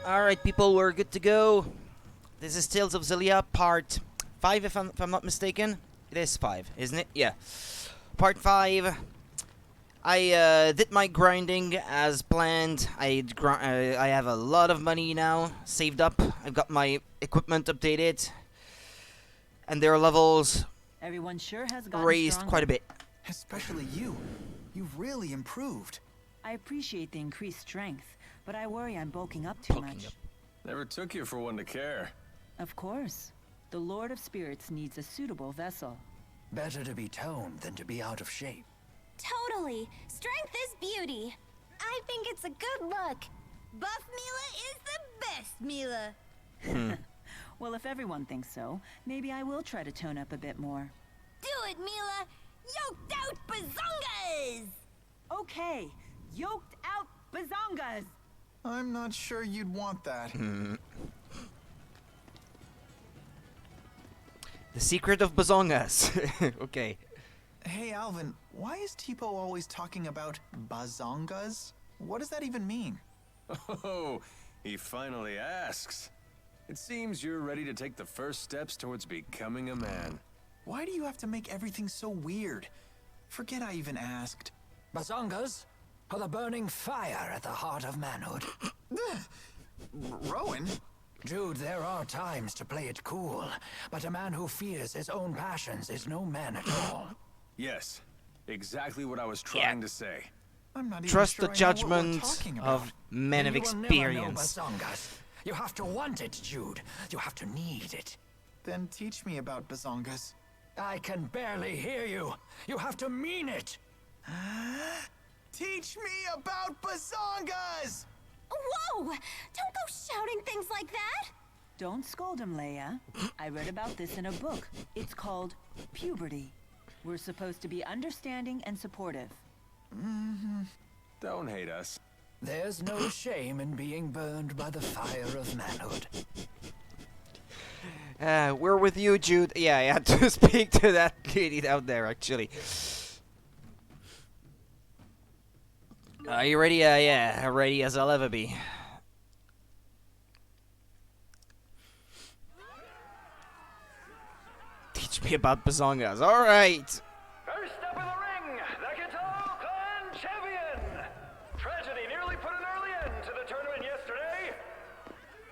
Alright, people, we're good to go. This is Tales of Xillia, part 5, if I'm not mistaken. It is 5, isn't it? Yeah. Part 5. I did my grinding as planned. I have a lot of money now saved up. I've got my equipment updated. And their levels Everyone sure has gotten raised stronger. quite a bit. Especially you. You've really improved. I appreciate the increased strength, but I worry I'm bulking up too Bulking much. up. Never took you for one to care. Of course. The Lord of Spirits needs a suitable vessel. Better to be toned than to be out of shape. Totally. Strength is beauty. I think it's a good look. Buff Mila is the best Mila. Well, if everyone thinks so, maybe I will try to tone up a bit more. Do it, Mila. Yoked out bazongas! Okay, yoked out bazongas! I'm not sure you'd want that. The secret of bazongas. Okay. Hey, Alvin, why is Tipo always talking about bazongas? What does that even mean? Oh, he finally asks. It seems you're ready to take the first steps towards becoming a man. Why do you have to make everything so weird? Forget I even asked. Bazongas are the burning fire at the heart of manhood. Rowan? Jude, there are times to play it cool, but a man who fears his own passions is no man at all. Yes, exactly what I was trying to say. I'm not even Trust sure the I know what we're judgment talking about. of men of You will never know experience. Bazongas. You have to want it, Jude. You have to need it. Then teach me about bazongas. I can barely hear you. You have to mean it. Teach me about bazongas! Whoa! Don't go shouting things like that! Don't scold him, Leia. I read about this in a book. It's called Puberty. We're supposed to be understanding and supportive. Don't hate us. There's no shame in being burned by the fire of manhood. We're with you, Jude. Yeah, I had to speak to that lady out there, actually. Are you ready? Yeah, ready as I'll ever be. Teach me about bazongas. Alright! First up in the ring, the Kitao Clan champion! Tragedy nearly put an early end to the tournament yesterday,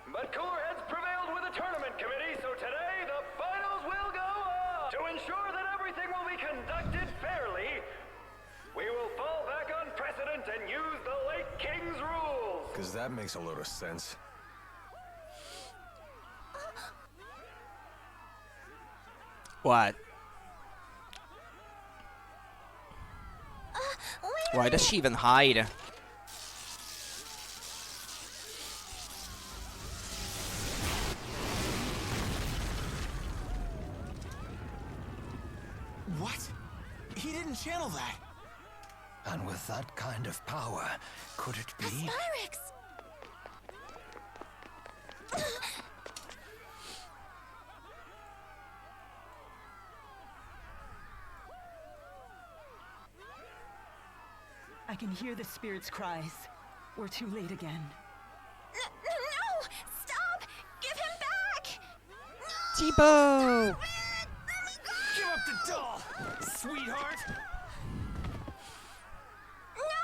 but cooler heads prevailed with the tournament committee, so today the finals will go on! To ensure that everything will be conducted fairly, we will fall back on precedent and use the late King's rules! Because that makes a load of sense. What? Wait Why does she even hide? What? He didn't channel that. And with that kind of power, could it be? Spyrix! I can hear the spirit's cries. We're too late again. No! Stop! Give him back! Tipo! Give up the doll, sweetheart! No!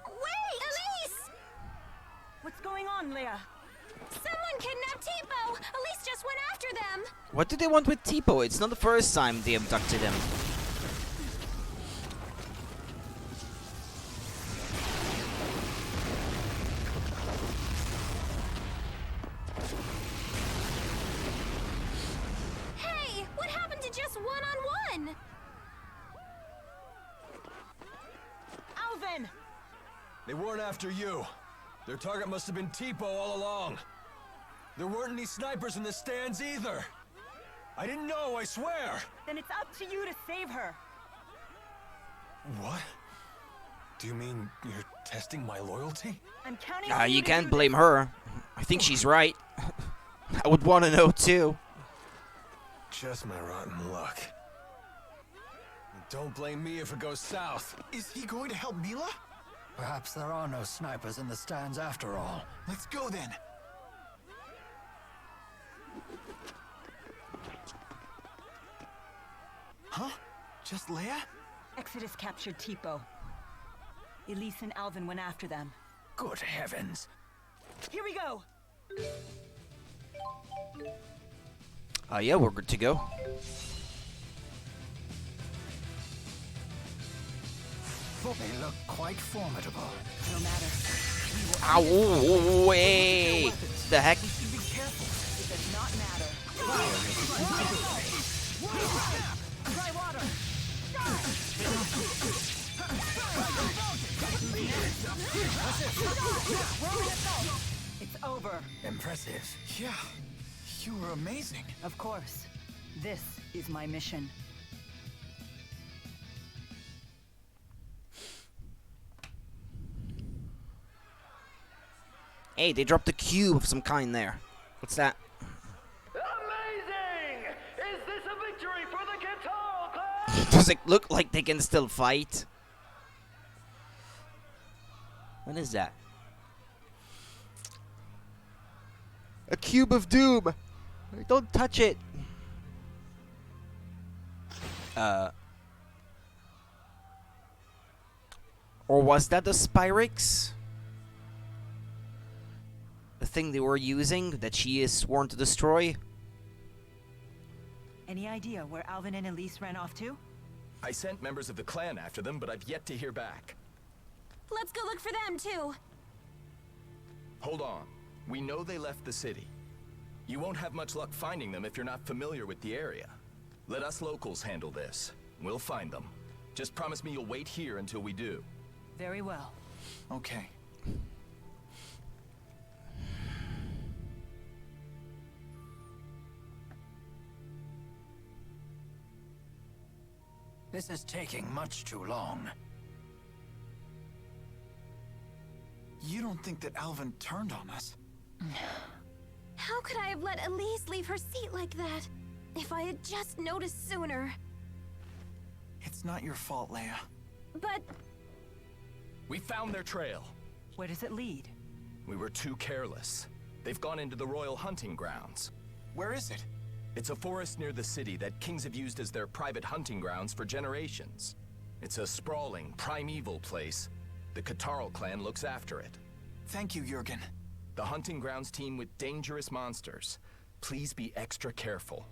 Wait! Elise! What's going on, Leia? Someone kidnapped Tipo! Elise just went after them! What do they want with Tipo? It's not the first time they abducted him. Hey! What happened to just one-on-one? Alvin! They weren't after you. Their target must have been Tipo all along. There weren't any snipers in the stands either. I didn't know, I swear. Then it's up to you to save her. What? Do you mean you're testing my loyalty? I'm counting on You to can't do blame this. her. I think she's right. I would want to know too. Just my rotten luck. Don't blame me if it goes south. Is he going to help Mila? Perhaps there are no snipers in the stands after all. Let's go then. Just Leia? Exodus captured Tipo. Elise and Alvin went after them. Good heavens. Here we go! Yeah, we're good to go. They look quite formidable. No matter. Ow, wait! The heck? Be careful. It does not matter. Dry water! It's over. Impressive. Yeah, you were amazing. Of course. This is my mission. Hey, they dropped a cube of some kind there. What's that? Amazing! Is this a victory for the Guitar Clan? Does it look like they can still fight? What is that? A cube of doom! Don't touch it! Or was that the Spyrix? The thing they were using that she is sworn to destroy? Any idea where Alvin and Elise ran off to? I sent members of the clan after them, but I've yet to hear back. Let's go look for them, too. Hold on. We know they left the city. You won't have much luck finding them if you're not familiar with the area. Let us locals handle this. We'll find them. Just promise me you'll wait here until we do. Very well. Okay. This is taking much too long. You don't think that Alvin turned on us? How could I have let Elise leave her seat like that? If I had just noticed sooner. It's not your fault, Leia. But We found their trail. Where does it lead? We were too careless. They've gone into the royal hunting grounds. Where is it? It's a forest near the city that kings have used as their private hunting grounds for generations. It's a sprawling, primeval place. The Catarl clan looks after it. Thank you, Jurgen. The hunting grounds teem with dangerous monsters. Please be extra careful.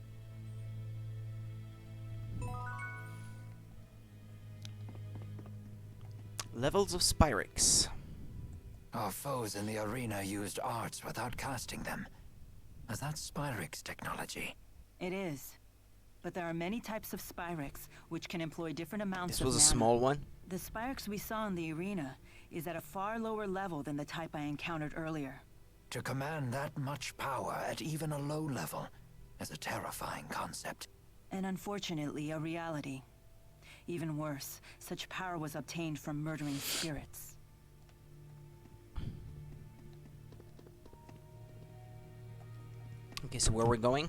Levels of Spyrix. Our foes in the arena used arts without casting them. Is that Spyrix technology? It is. But there are many types of Spyrix, which can employ different amounts This of was a mana. small one. The Spyrix we saw in the arena is at a far lower level than the type I encountered earlier. To command that much power at even a low level is a terrifying concept. And unfortunately, a reality. Even worse, such power was obtained from murdering spirits. Okay, so where we're going?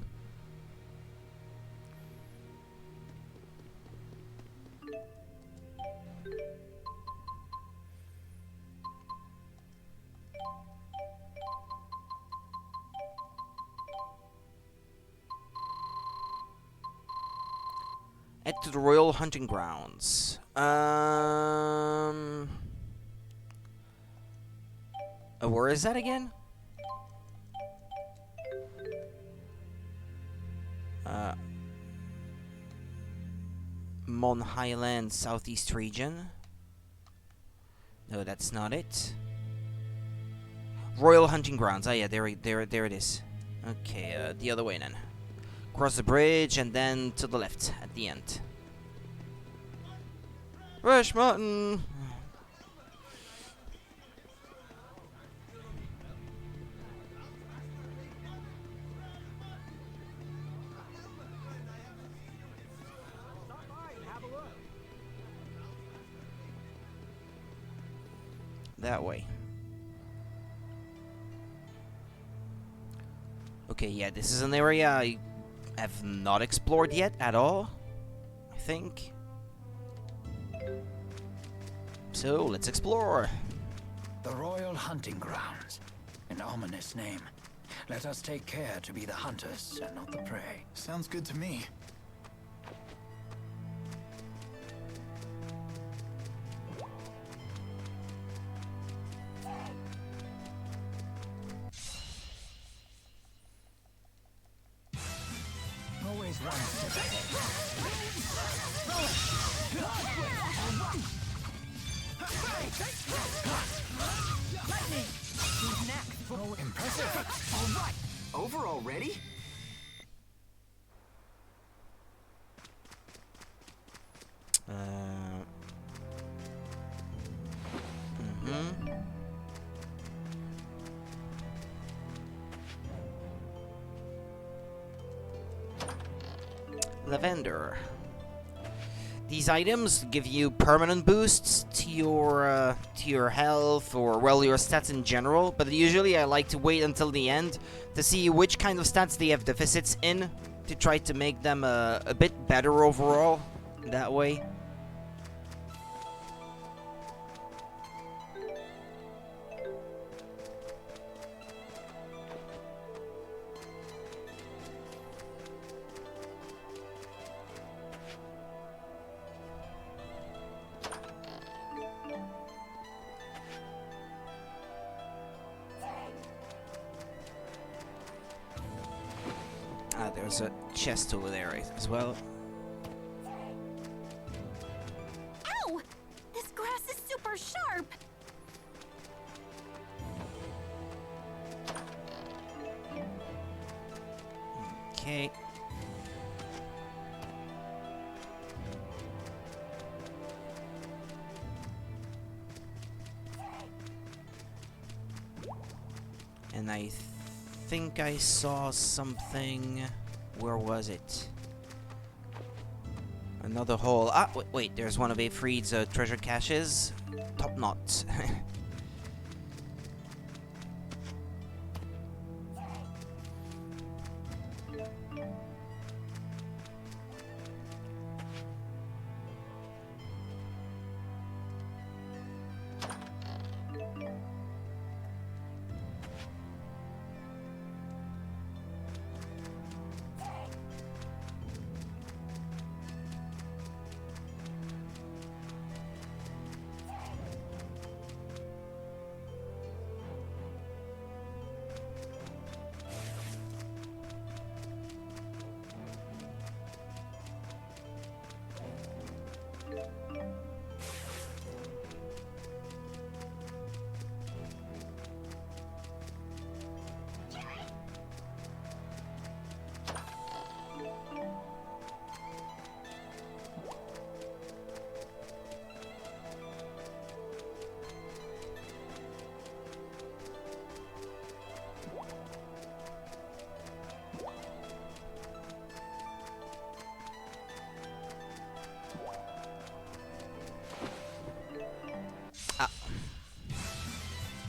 Head to the royal hunting grounds. Where is that again? Mon Highland, Southeast region. No, that's not it. Royal hunting grounds. Ah, yeah, there it is. Okay, the other way then. Cross the bridge and then to the left at the end. Rush Martin. That way. Okay, yeah, this is an area I have not explored yet at all, I think. So, let's explore. The Royal Hunting Grounds. An ominous name. Let us take care to be the hunters and not the prey. Sounds good to me. Lightning! Who's next? Oh, impressive. All right. Over already? Lavender. These items give you permanent boosts to your health or, well, your stats in general, but usually I like to wait until the end to see which kind of stats they have deficits in to try to make them a bit better overall that way. There's a chest over there as well. Ow! This grass is super sharp. Okay. And I think I saw something. Where was it? Another hole. Ah, wait, there's one of Efreed's treasure caches. Top knot.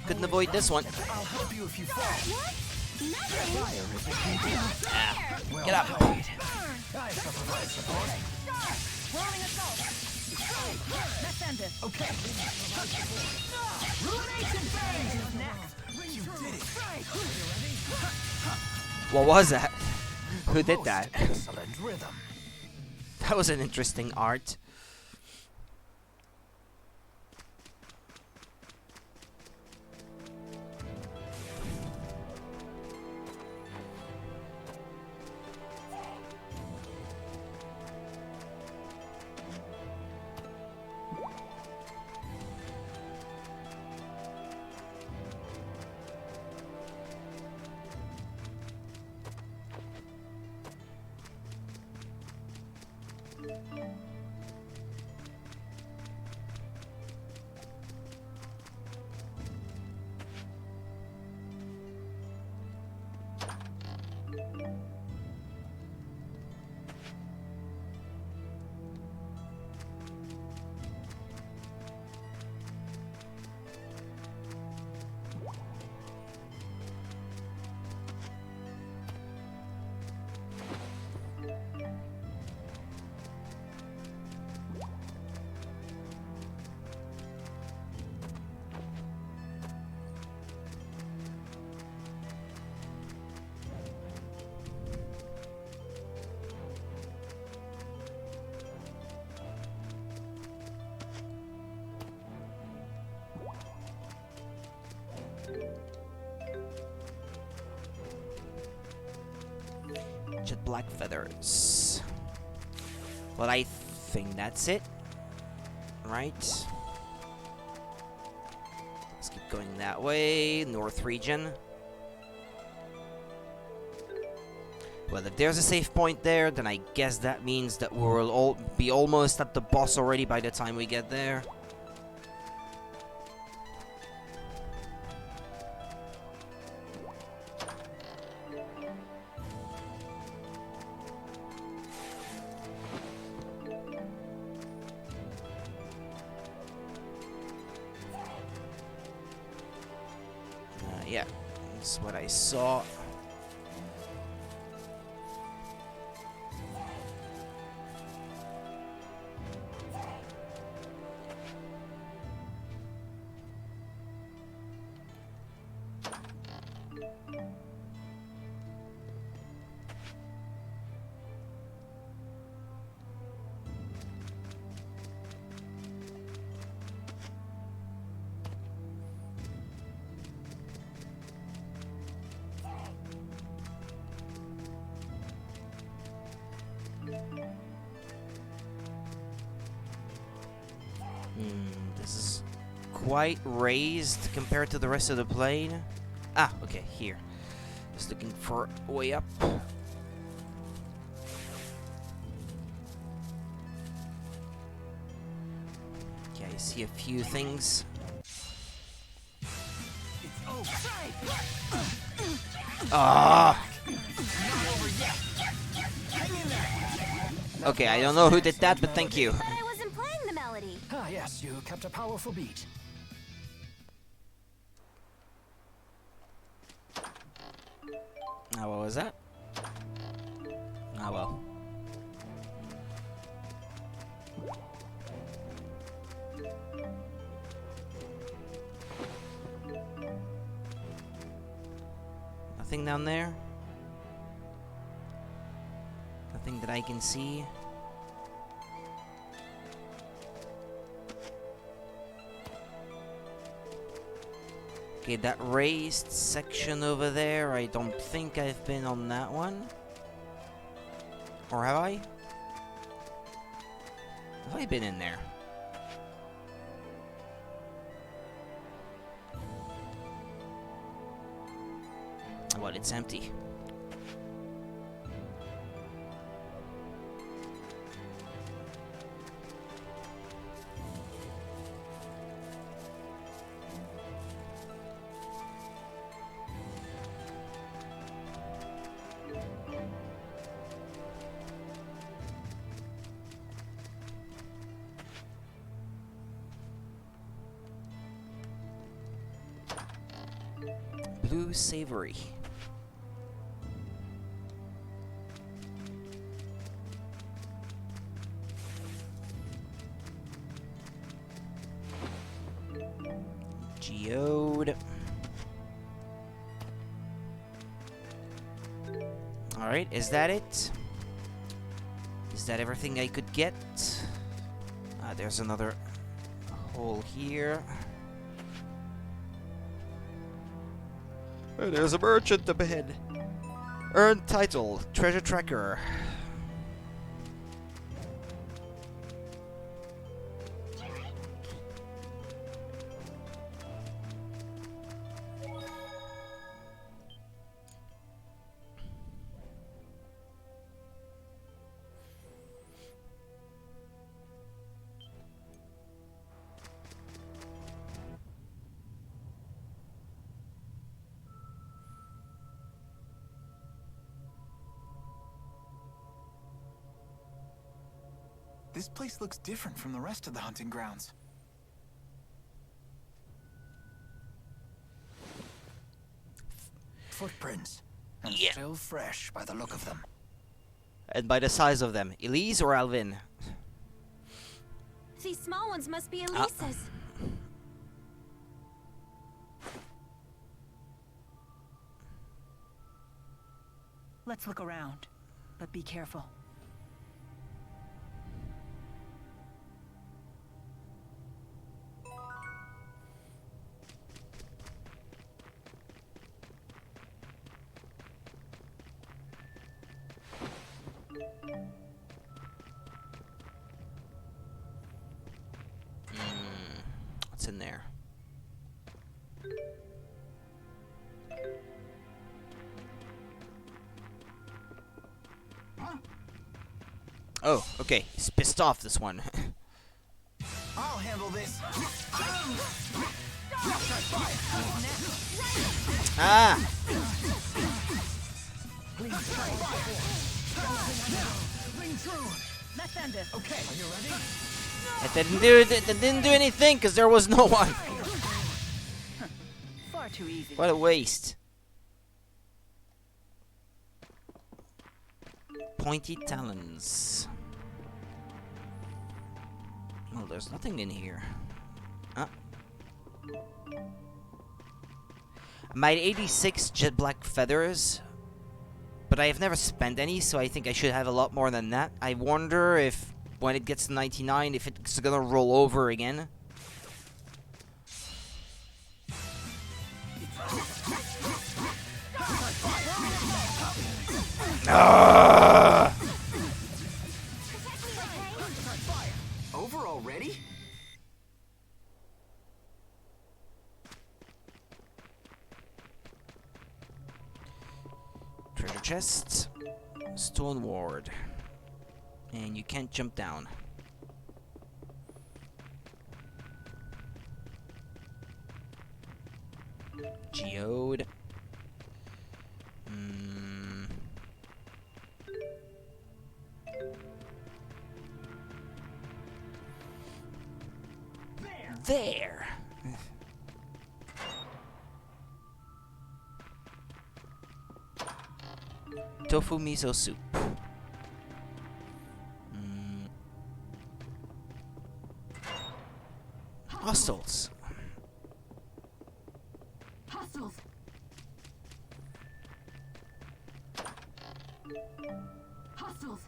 Couldn't avoid this one. I'll help you if you fall. What? Nothing. Get up. I provide support. Rolling assault! Let's end this. Okay. Ruination phase is next. You did it. What was that? Who did Most that? Excellent rhythm. That was an interesting art. Jet black feathers. this. But I think that's it. Right? Let's keep going that way. North region. Well, if there's a save point there, then I guess that means that we'll all be almost at the boss already by the time we get there. Yeah, that's what I saw. This is quite raised compared to the rest of the plane. Ah, okay, here. Just looking for a way up. Okay, I see a few things. Ah! Okay, I don't know who did that, but thank you. But I wasn't playing the melody. Ah, yes, you kept a powerful beat. Ah, what was that? Ah, well. Nothing down there? Nothing that I can see? Okay, that raised section over there, I don't think I've been on that one. Or have I? Have I been in there? Well, it's empty. Blue Savory. Geode. Alright, is that it? Is that everything I could get? There's another hole here. There's a merchant up ahead. Earn title, treasure tracker. This place looks different from the rest of the hunting grounds. Footprints. And Yeah. still fresh by the look of them. And by the size of them. Elise or Alvin? These small ones must be Elisa's. Let's look around, but be careful. what's in there. Oh, okay. He's pissed off, this one. I'll handle this. Ah! Let's end this. Okay, are you ready? It didn't do anything because there was no one. Far too easy. What a waste. Pointy talons. Well, there's nothing in here. Ah. My 86 jet black feathers, but I have never spent any, so I think I should have a lot more than that. I wonder if, when it gets to 99, if it's gonna roll over again. Over already? Treasure chest, stone ward, and you can't jump down. Geode. There. Tofu miso soup. Hostiles. Hostiles. Hostiles.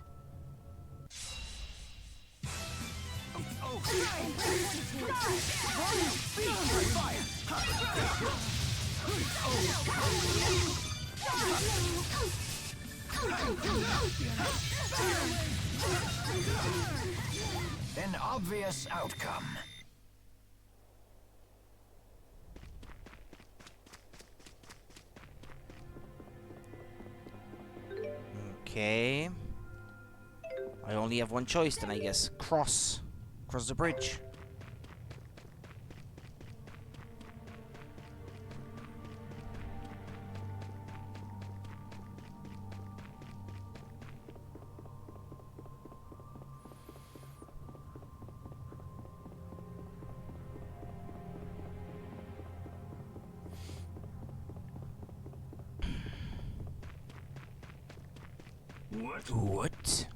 An obvious outcome. Okay. I only have one choice then, I guess. Cross the bridge. What?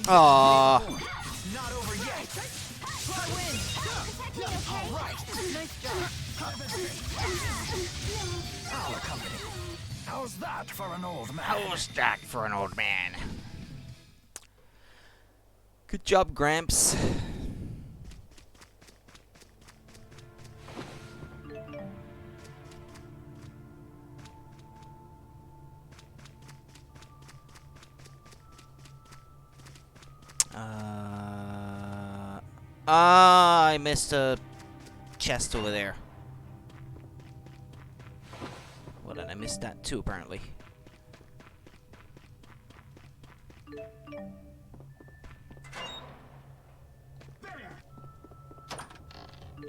Aww. Not over yet. All right. Nice job. Our company. How's that for an old man? How's that for an old man? Good job, Gramps. I missed a chest over there. Well, then I missed that too, apparently.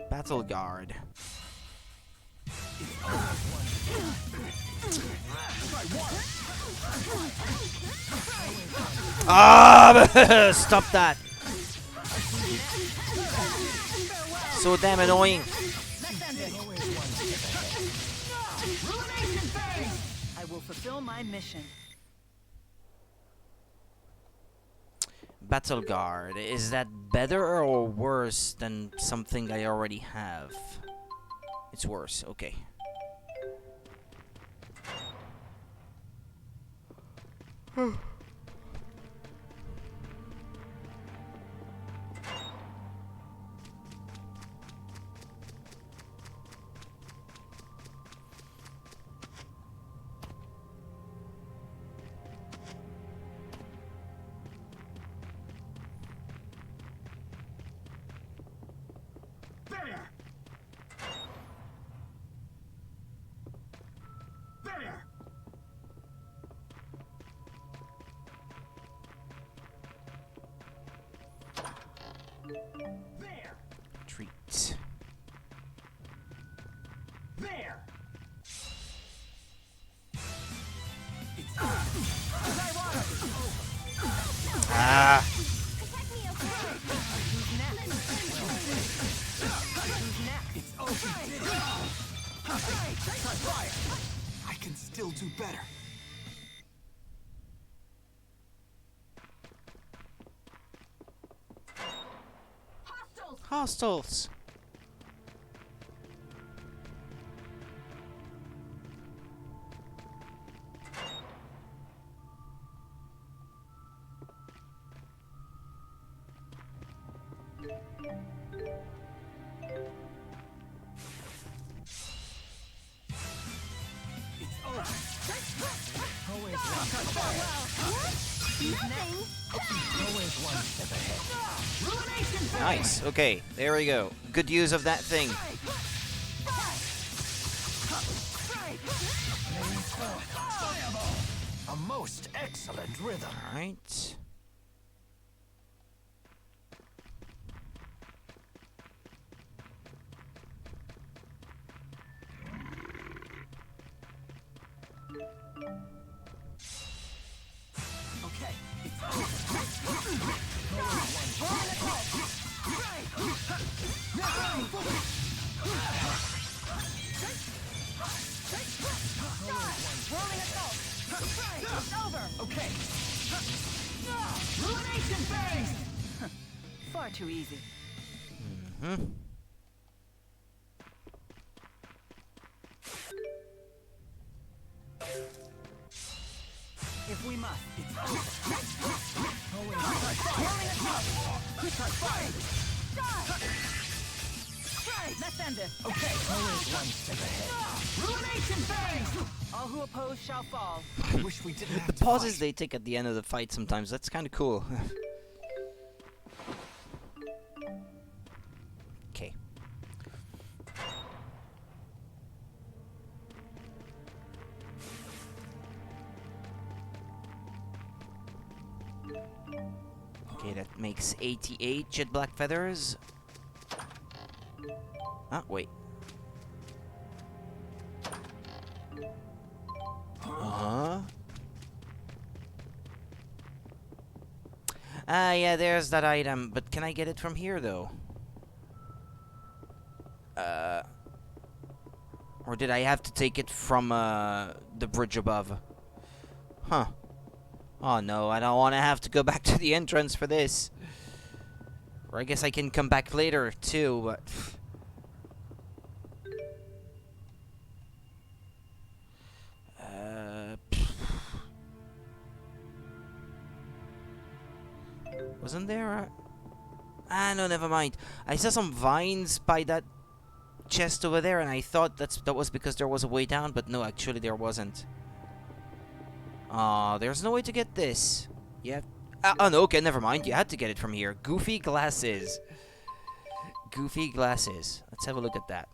Battle Guard. Ah! Stop that! So damn annoying. I will fulfill my mission. Battle Guard. Is that better or worse than something I already have? It's worse, okay. Treat. Ah! I can still do better. Hostiles! Nice, okay, there we go. Good use of that thing. A most excellent rhythm. Alright. Far too easy. Mm-hmm. If we must. Let's end this. Okay, always one step ahead. Ruination phase! All who oppose shall fall. Wish we didn't have The to pauses fight. they take at the end of the fight sometimes, that's kind of cool. Okay. Okay, that makes 88 jet black feathers. Ah, wait. Uh-huh. Ah, yeah, there's that item. But can I get it from here, though? Or did I have to take it from, the bridge above? Huh. Oh, no, I don't want to have to go back to the entrance for this. Or I guess I can come back later, too, but... Wasn't there? Ah, no, never mind. I saw some vines by that chest over there, and I thought that was because there was a way down, but no, actually there wasn't. There's no way to get this. Yeah. Oh, no, okay, never mind. You had to get it from here. Goofy glasses. Goofy glasses. Let's have a look at that.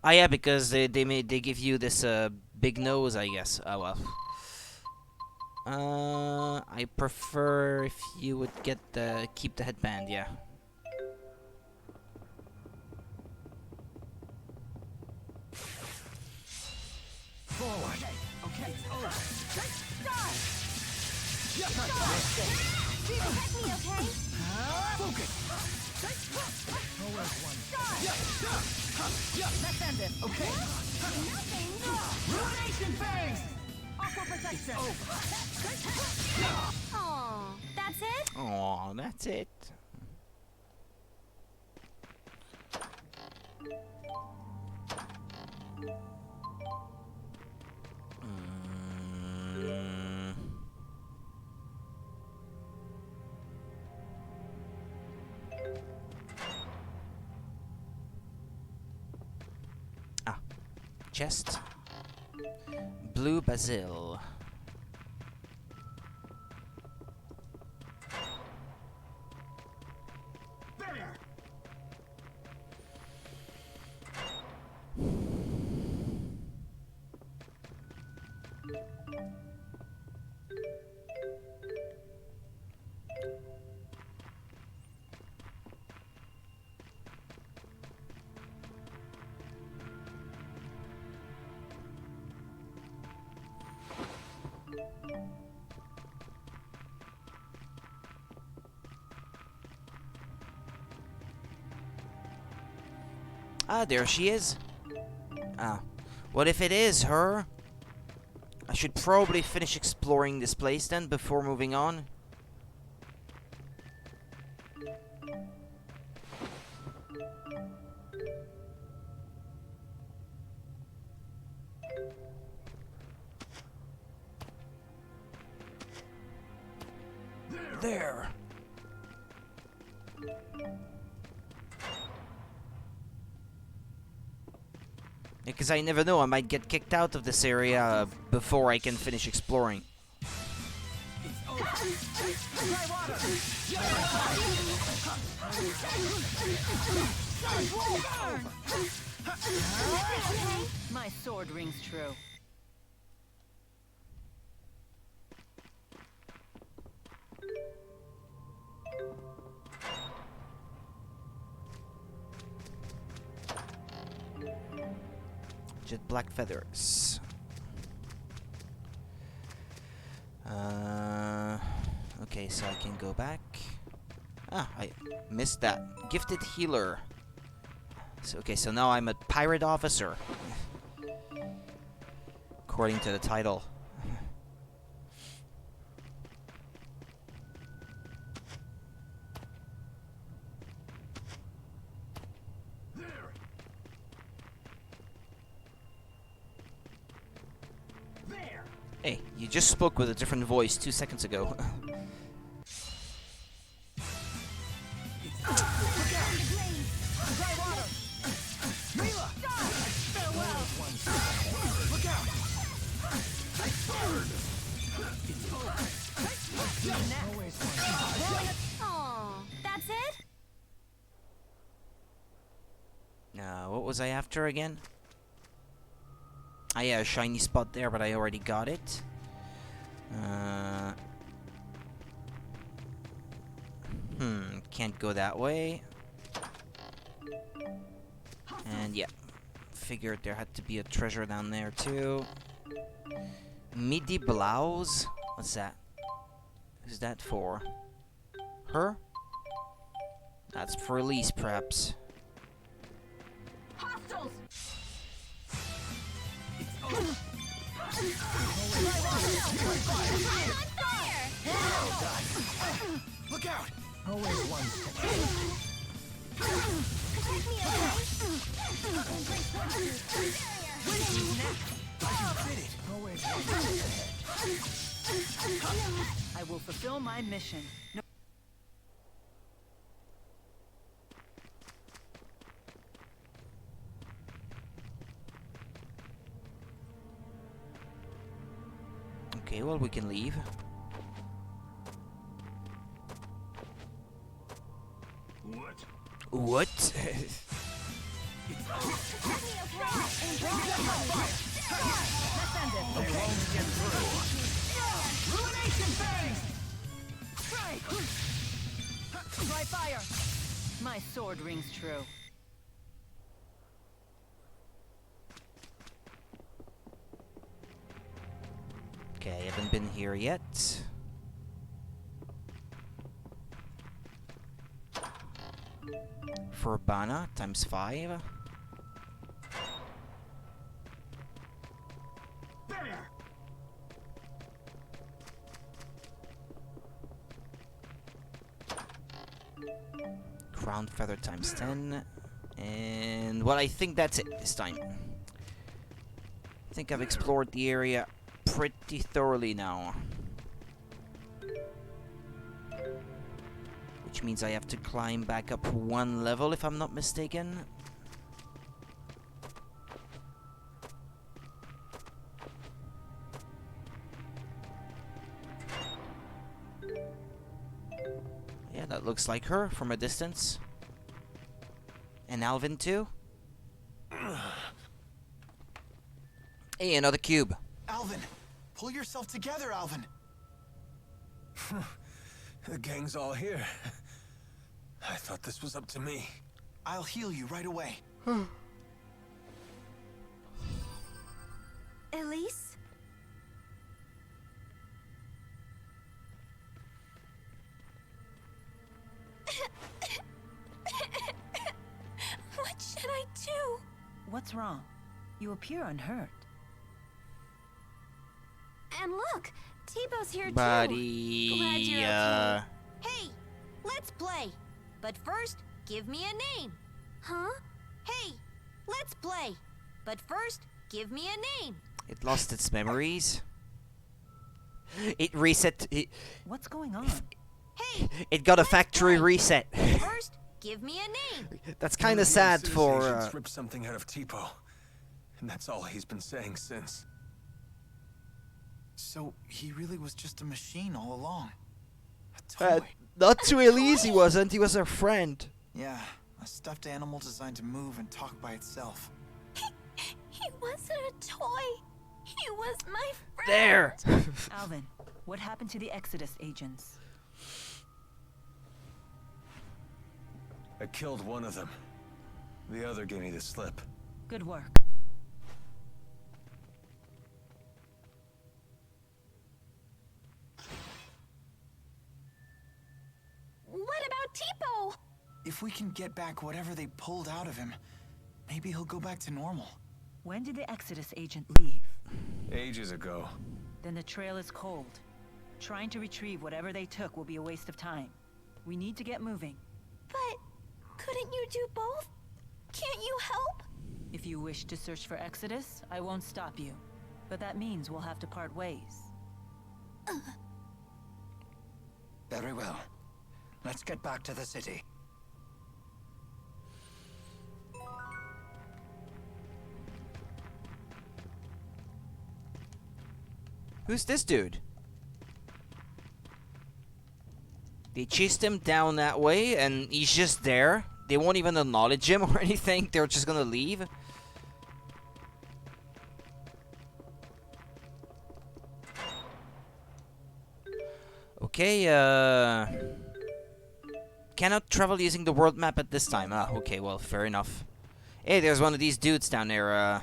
Ah, yeah, because they give you this big nose, I guess. Oh well. I prefer if you would keep the headband, yeah. Forward. Okay, it's over. Protect me, okay? Focus. Let's end this. Okay. Nothing. Ruination phase. Aw, that's it? Oh, that's it. Mm. Ah, chest. Blue basil. Ah, there she is. Ah, what if it is her? I should probably finish exploring this place then before moving on. There. Because I never know, I might get kicked out of this area before I can finish exploring. My sword rings true. Jet black feathers. Okay, so I can go back. Ah, I missed that. Gifted healer. So, okay, so now I'm a pirate officer. According to the title. Hey, you just spoke with a different voice 2 seconds ago. Aw, that's it? What was I after again? Ah, yeah, a shiny spot there, but I already got it. Can't go that way. And yeah, figured there had to be a treasure down there too. Midi blouse? What's that? Who's that for? Her? That's for Elise, perhaps. Hostiles! Look out! Always one step. Always one step ahead. I will fulfill my mission. No. Okay, well, we can leave. What? Dry fire! My sword rings true. Okay, I haven't been here yet. For Bana, ×5. Crown feather times 10. And, well, I think that's it this time. I think I've explored the area pretty thoroughly now. Which means I have to climb back up one level, if I'm not mistaken. Yeah, that looks like her from a distance. And Alvin too. Hey, another cube. Alvin, pull yourself together, Alvin. The gang's all here. I thought this was up to me. I'll heal you right away. Elise? What should I do? What's wrong? You appear unhurt. And look, T-Bow's here too. Buddy, Glad you're okay. Hey, let's play. But first, give me a name. Huh? Hey, let's play. But first, give me a name. It lost its memories. It reset. What's going on? Hey, It got a let's factory play. reset. First, give me a name. That's kind of sad for. Ripped something out of Tipo, and that's all he's been saying since. So he really was just a machine all along. A toy. Not to Elise, he wasn't. He was her friend. Yeah, a stuffed animal designed to move and talk by itself. He wasn't a toy. He was my friend. There. Alvin, what happened to the Exodus agents? I killed one of them. The other gave me the slip. Good work. What about Tipo? If we can get back whatever they pulled out of him, maybe he'll go back to normal. When did the Exodus agent leave? Ages ago. Then the trail is cold. Trying to retrieve whatever they took will be a waste of time. We need to get moving. But couldn't you do both? Can't you help? If you wish to search for Exodus, I won't stop you. But that means we'll have to part ways. Very well. Let's get back to the city. Who's this dude? They chased him down that way, and he's just there. They won't even acknowledge him or anything. They're just gonna leave. Okay, cannot travel using the world map at this time. Ah, okay, well, fair enough. Hey, there's one of these dudes down there,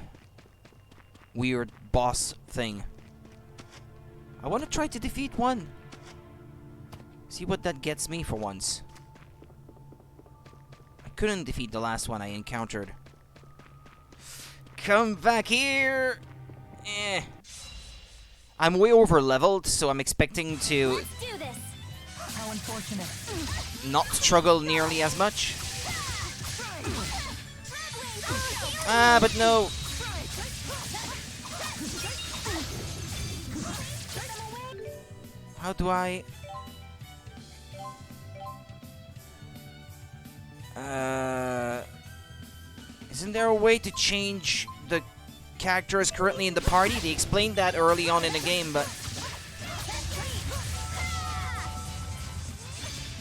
weird boss thing. I want to try to defeat one. See what that gets me for once. I couldn't defeat the last one I encountered. Come back here! Eh. I'm way over leveled, so I'm expecting to Let's do this. How unfortunate. not struggle nearly as much. Ah, but no. How do I... Isn't there a way to change the characters currently in the party? They explained that early on in the game, but...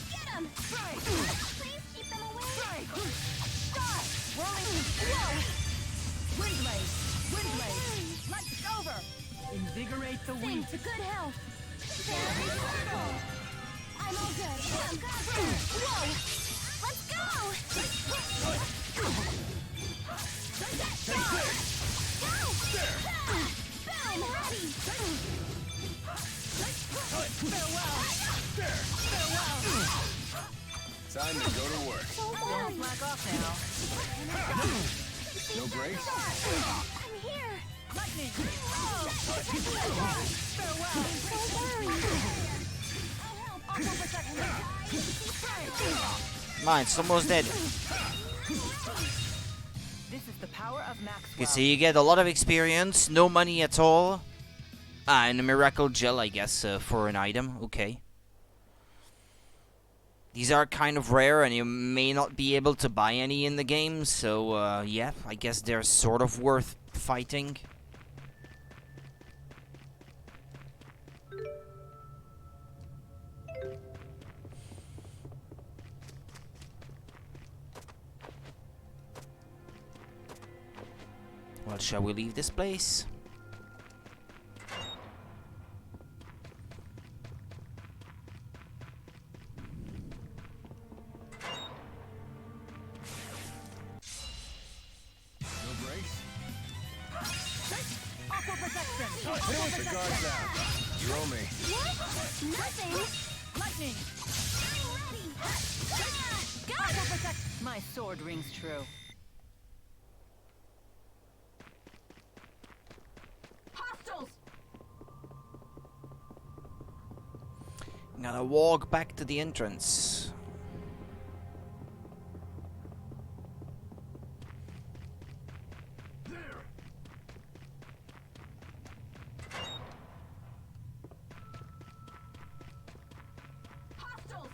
Get him. Please keep them away. Stop. Whoa. Windblade! Let's over! Invigorate the weak. Thanks, good health. I'm all good. Whoa. Let's go. Boom, ready. Time to go to work. Don't slack off now. No breaks? I'm here. Lightning! So worried. Mine, it's almost dead. This is the power of Maxwell. Okay, so you get a lot of experience, no money at all. And a miracle gel, I guess, for an item. Okay. These are kind of rare, and you may not be able to buy any in the game, so, yeah, I guess they're sort of worth fighting. Well, shall we leave this place? The guard's out. You owe me. What? Nothing. Lightning! Got it. My sword rings true. Hostiles. Gotta walk back to the entrance. Hostiles.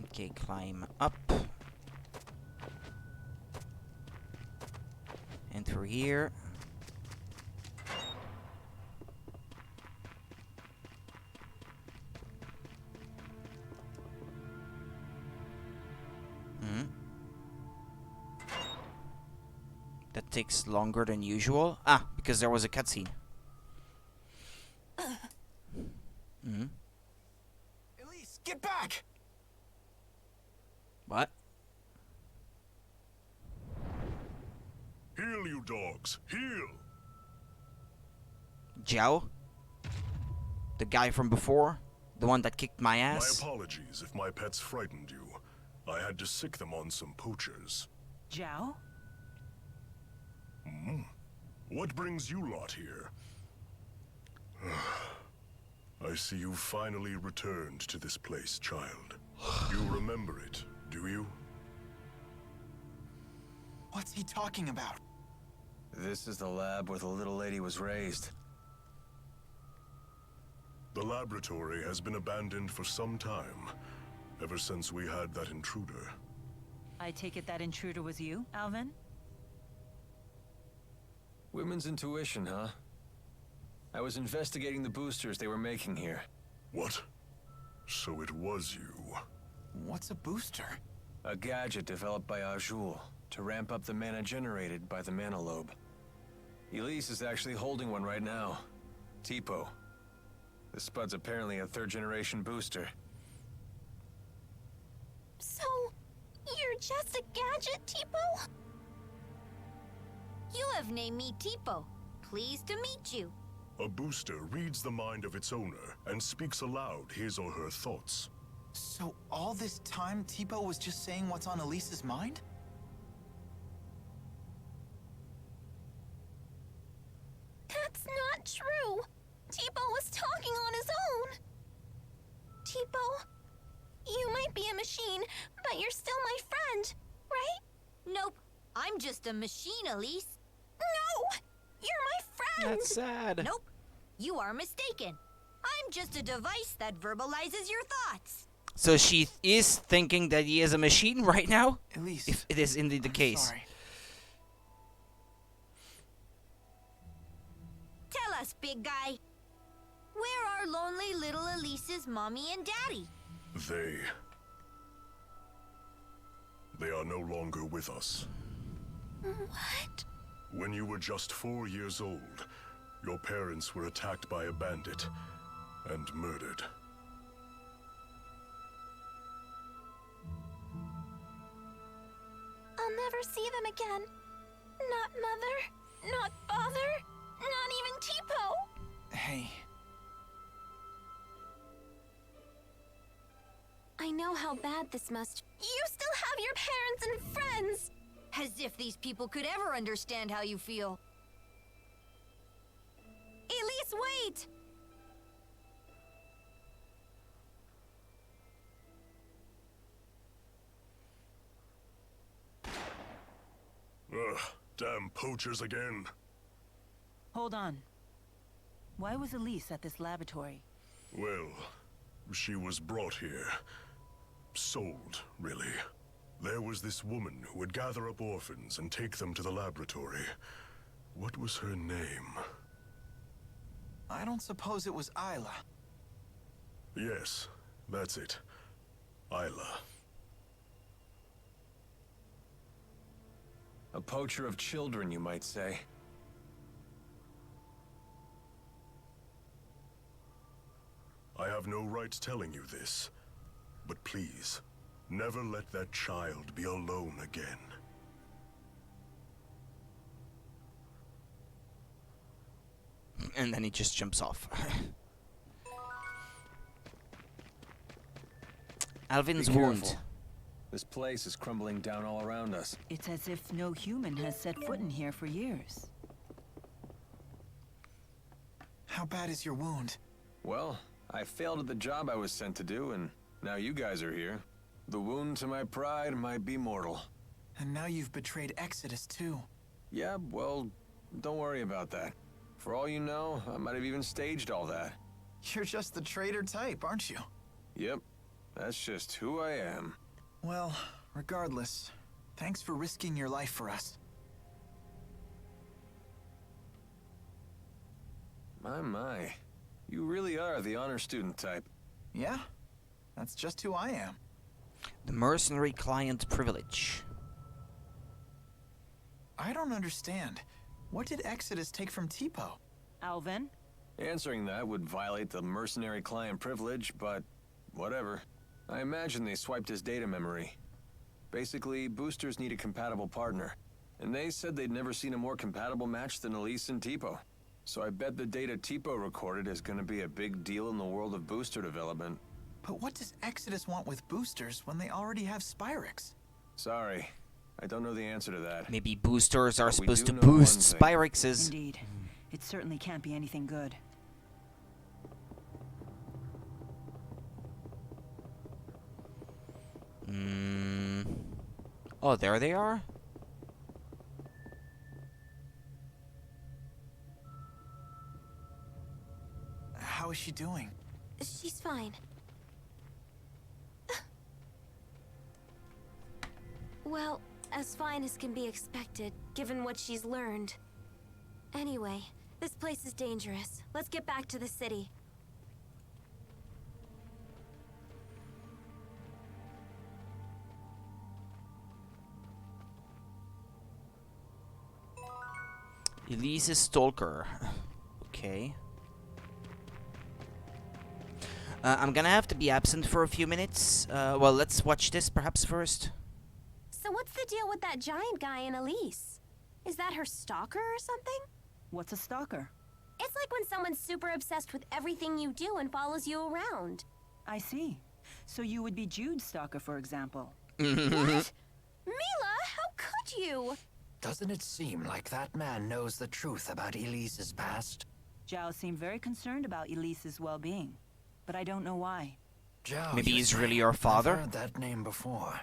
Okay, climb up. And through here. That takes longer than usual. Ah, because there was a cutscene. Elise, get back! What? Heal, you dogs! Heal! Jiao? The guy from before? The one that kicked my My ass? apologies if my pets frightened you. I had to sick them on some poachers. Zhao? What brings you lot here? I see you finally returned to this place, child. You remember it, do you? What's he talking about? This is the lab where the little lady was raised. The laboratory has been abandoned for some time, ever since we had that intruder. I take it that intruder was you, Alvin? Women's intuition, huh? I was investigating the boosters they were making here. What? So it was you. What's a booster? A gadget developed by Azul to ramp up the mana generated by the mana lobe. Elise is actually holding one right now. Tipo. The Spud's apparently a third-generation booster. So, you're just a gadget, Tipo? You have named me Tipo. Pleased to meet you. A booster reads the mind of its owner and speaks aloud his or her thoughts. So all this time, Tipo was just saying what's on Elise's mind? That's not true. Tipo was talking on his own. Tipo, you might be a machine, but you're still my friend, right? Nope. I'm just a machine, Elise. No! You're my friend! That's sad. Nope. You are mistaken. I'm just a device that verbalizes your thoughts. So she is thinking that he is a machine right now? Elise. If it is indeed the I'm case. Sorry. Tell us, big guy. Where are lonely little Elise's mommy and daddy? They are no longer with us. What? When you were just 4 years old, your parents were attacked by a bandit and murdered. I'll never see them again. Not mother, not father, not even Tipo. Hey, I know how bad this must. You still have your parents and friends. As if these people could ever understand how you feel. Elise, wait! Ugh, damn poachers again. Hold on. Why was Elise at this laboratory? Well, she was brought here. Sold, really. There was this woman who would gather up orphans and take them to the laboratory. What was her name? I don't suppose it was Isla. Yes, that's it. Isla. A poacher of children, you might say. I have no right telling you this, but please, never let that child be alone again. And then he just jumps off. Alvin's Be wound. careful. This place is crumbling down all around us. It's as if no human has set foot in here for years. How bad is your wound? Well, I failed at the job I was sent to do, and now you guys are here. The wound to my pride might be mortal. And now you've betrayed Exodus too. Yeah, well, don't worry about that. For all you know, I might have even staged all that. You're just the traitor type, aren't you? Yep, that's just who I am. Well, regardless, thanks for risking your life for us. My. You really are the honor student type. Yeah, that's just who I am. The mercenary client privilege. I don't understand. What did Exodus take from Tipo? Alvin? Answering that would violate the mercenary client privilege, but whatever. I imagine they swiped his data memory. Basically, boosters need a compatible partner. And they said they'd never seen a more compatible match than Elise and Tipo. So I bet the data Tipo recorded is gonna be a big deal in the world of booster development. But what does Exodus want with boosters when they already have Spyrix? Sorry, I don't know the answer to that. Maybe boosters are But we supposed to do know boost one thing. Spyrixes. Indeed. It certainly can't be anything good. Oh, there they are? How is she doing? She's fine. Well, as fine as can be expected, given what she's learned. Anyway, this place is dangerous. Let's get back to the city. Elise's stalker. Okay. I'm gonna have to be absent for a few minutes. Well, let's watch this perhaps first. So what's the deal with that giant guy and Elise? Is that her stalker or something? What's a stalker? It's like when someone's super obsessed with everything you do and follows you around. I see. So you would be Jude's stalker, for example. What? Mila, how could you? Doesn't it seem like that man knows the truth about Elise's past? Zhao seemed very concerned about Elise's well-being, but I don't know why. Zhao, Maybe you he's say? really your father? I've heard that name before.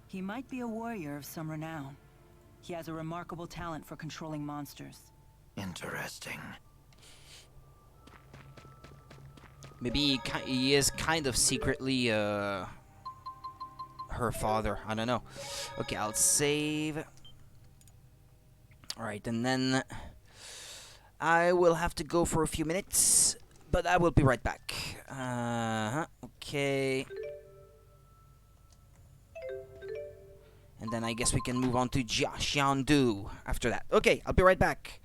He might be a warrior of some renown. He has a remarkable talent for controlling monsters. Interesting. Maybe he is kind of secretly her father. I don't know. Okay, I'll save. Alright, and then I will have to go for a few minutes, but I will be right back. Okay. And then I guess we can move on to Jiaxiandu after that. Okay, I'll be right back.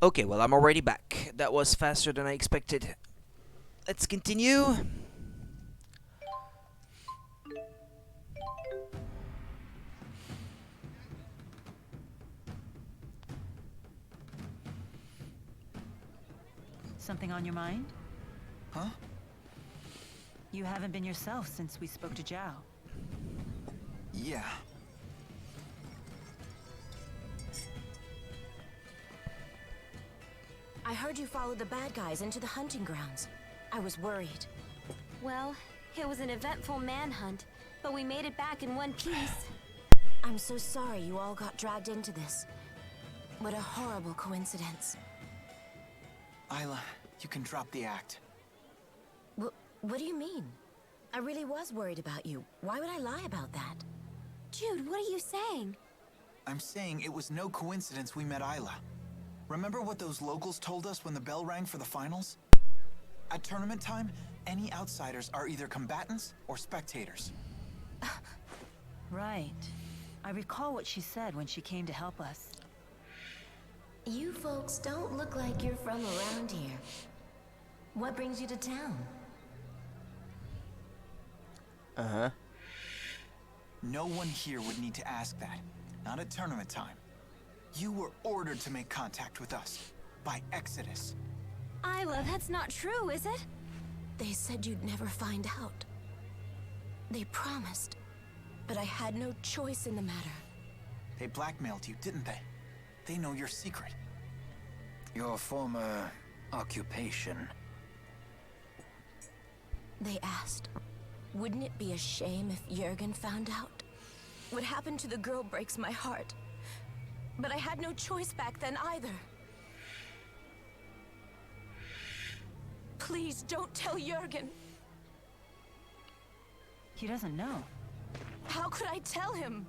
Okay, well, I'm already back. That was faster than I expected. Let's continue. Something on your mind? Huh? You haven't been yourself since we spoke to Zhao. Yeah. I heard you followed the bad guys into the hunting grounds. I was worried. Well, it was an eventful manhunt, but we made it back in one piece. I'm so sorry you all got dragged into this. What a horrible coincidence. Isla, you can drop the act. What do you mean? I really was worried about you. Why would I lie about that? Jude, what are you saying? I'm saying it was no coincidence we met Isla. Remember what those locals told us when the bell rang for the finals? At tournament time, any outsiders are either combatants or spectators. Right. I recall what she said when she came to help us. You folks don't look like you're from around here. What brings you to town? Uh-huh. No one here would need to ask that. Not at tournament time. You were ordered to make contact with us by Exodus. Isla, that's not true, is it? They said you'd never find out. They promised, but I had no choice in the matter. They blackmailed you, didn't they? They know your secret. Your former occupation. They asked, wouldn't it be a shame if Jurgen found out? What happened to the girl breaks my heart. But I had no choice back then either. Please don't tell Jurgen. He doesn't know. How could I tell him?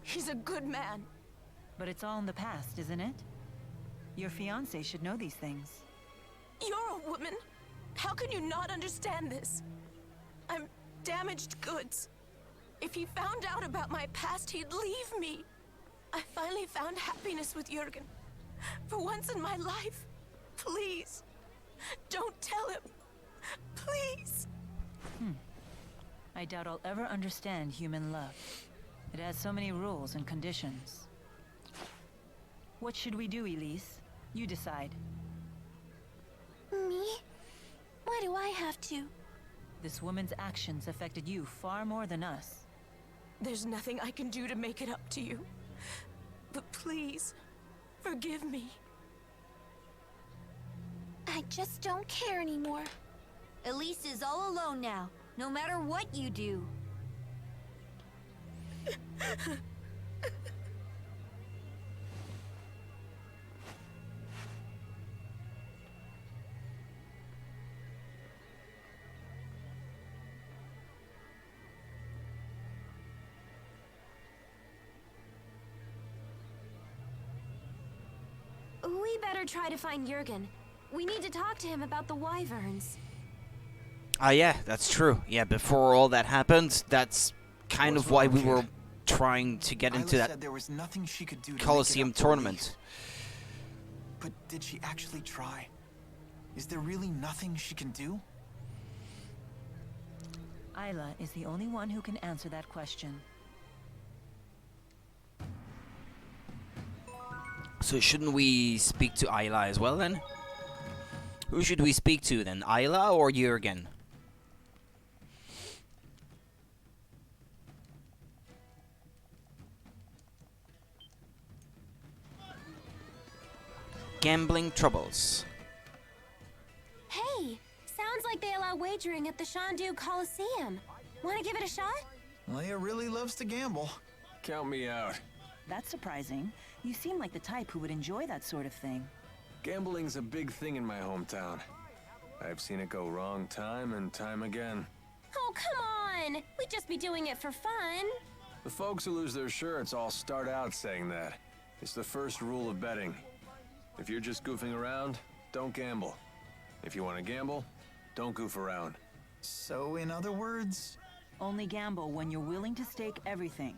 He's a good man. But it's all in the past, isn't it? Your fiancé should know these things. You're a woman. How can you not understand this? I'm damaged goods. If he found out about my past, he'd leave me. I finally found happiness with Jurgen. For once in my life. Please. Don't tell him. Please. I doubt I'll ever understand human love. It has so many rules and conditions. What should we do, Elise? You decide. Me? Why do I have to? This woman's actions affected you far more than us. There's nothing I can do to make it up to you. But please, forgive me. I just don't care anymore. Elise is all alone now, no matter what you do. We better try to find Jurgen. We need to talk to him about the wyverns. Ah, yeah, that's true. Yeah, before all that happened, that's kind What's of why wrong, we kid? were trying to get Isla into that said there was nothing she could do to make it Colosseum up to tournament. Elise. But did she actually try? Is there really nothing she can do? Isla is the only one who can answer that question. So shouldn't we speak to Isla as well then? Who should we speak to then, Isla or Jurgen? Gambling troubles. Hey, sounds like they allow wagering at the Shandu Coliseum. Want to give it a shot? Leia really loves to gamble. Count me out. That's surprising. You seem like the type who would enjoy that sort of thing. Gambling's a big thing in my hometown. I've seen it go wrong time and time again. Oh, come on! We'd just be doing it for fun. The folks who lose their shirts all start out saying that. It's the first rule of betting. If you're just goofing around, don't gamble. If you want to gamble, don't goof around. So, in other words, Only gamble when you're willing to stake everything.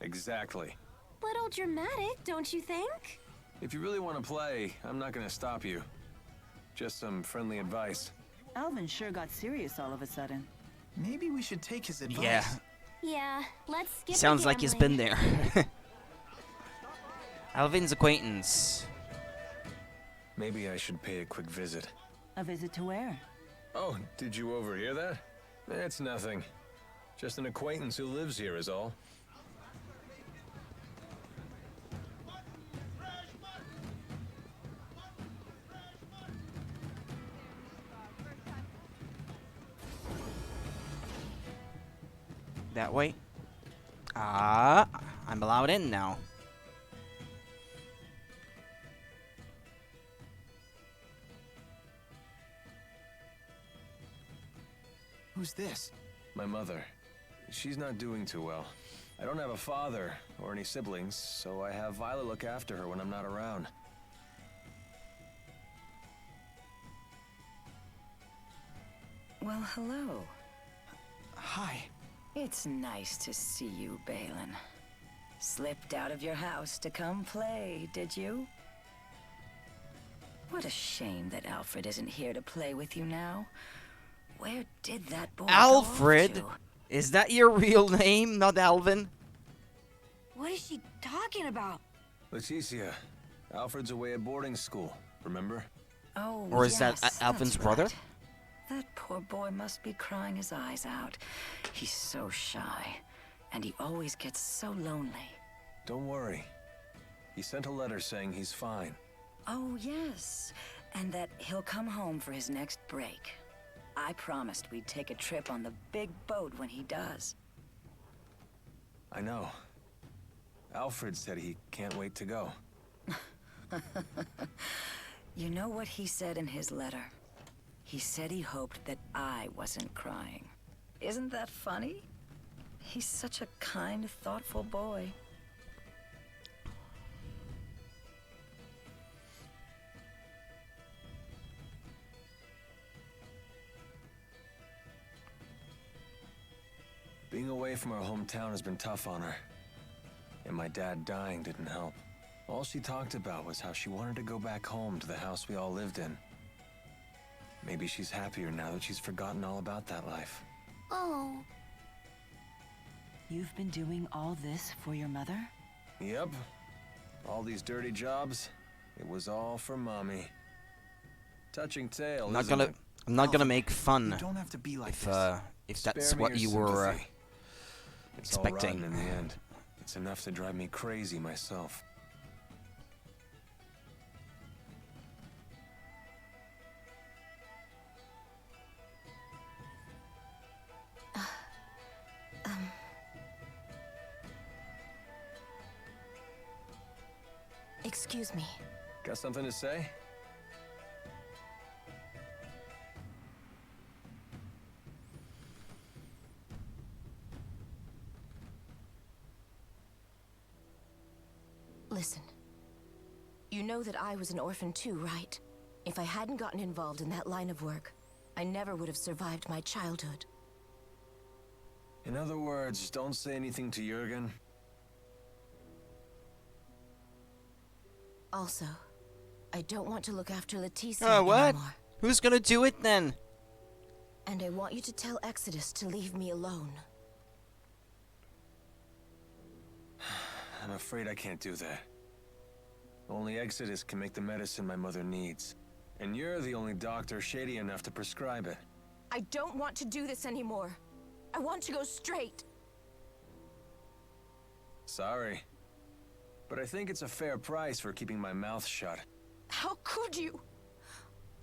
Exactly. Little dramatic, don't you think? If you really want to play, I'm not gonna stop you. Just some friendly advice. Alvin sure got serious all of a sudden. Maybe we should take his advice. Yeah. Yeah, let's skip the Sounds like he's been gambling. there. Alvin's acquaintance. Maybe I should pay a quick visit. A visit to where? Oh, did you overhear that? It's nothing. Just an acquaintance who lives here is all. That way. Ah, I'm allowed in now. Who's this? My mother. She's not doing too well. I don't have a father or any siblings, so I have Violet look after her when I'm not around. Well, hello. Hi. It's nice to see you, Balin. Slipped out of your house to come play, did you? What a shame that Alfred isn't here to play with you now. Where did that boy Alfred? go off Is that your real name, not Alvin? What is she talking about? Leticia, Alfred's away at boarding school, remember? to? Oh, Or is that yes, Alvin's that's brother? right. That poor boy must be crying his eyes out. He's so shy, and he always gets so lonely. Don't worry. He sent a letter saying he's fine. Oh, yes, and that he'll come home for his next break. I promised we'd take a trip on the big boat when he does. I know. Alfred said he can't wait to go. You know what he said in his letter? He said he hoped that I wasn't crying. Isn't that funny? He's such a kind, thoughtful boy. Being away from her hometown has been tough on her. And my dad dying didn't help. All she talked about was how she wanted to go back home to the house we all lived in. Maybe she's happier now that she's forgotten all about that life. Oh, You've been doing all this for your mother? Yep. All these dirty jobs, it was all for Mommy. Touching tale, I'm not isn't gonna. it? I'm not gonna Alvin, make fun You don't have to be like if this. if that's Spare me what your you were sympathy. It's all expecting. rotten in the end. It's enough to drive me crazy myself. Excuse me. Got something to say? Listen. You know that I was an orphan too, right? If I hadn't gotten involved in that line of work, I never would have survived my childhood. In other words, don't say anything to Jurgen. Also, I don't want to look after Leticia Oh, what? anymore. Who's gonna do it then? And I want you to tell Exodus to leave me alone. I'm afraid I can't do that. Only Exodus can make the medicine my mother needs. And you're the only doctor shady enough to prescribe it. I don't want to do this anymore. I want to go straight. Sorry. But I think it's a fair price for keeping my mouth shut. How could you?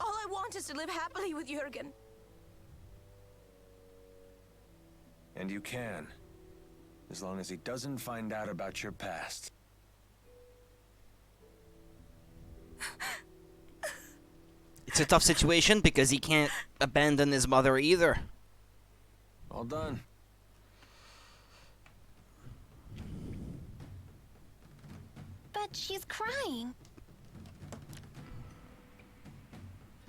All I want is to live happily with Jurgen. And you can. As long as he doesn't find out about your past. It's a tough situation because he can't abandon his mother either. All done. but she's crying.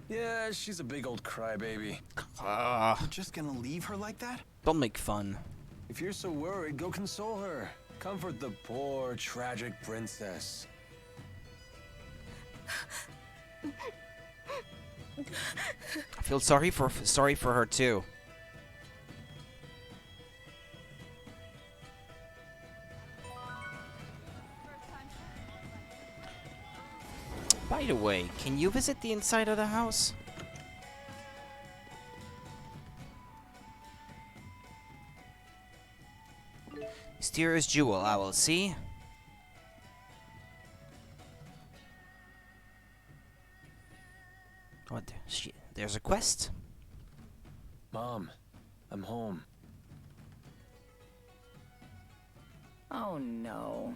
Yeah, she's a big old crybaby. You're just gonna leave her like that? Don't make fun. If you're so worried, go console her. Comfort the poor, tragic princess. I feel sorry for her too. By the way, can you visit the inside of the house? Mysterious jewel, I will see. What? There's a quest? Mom, I'm home. Oh no,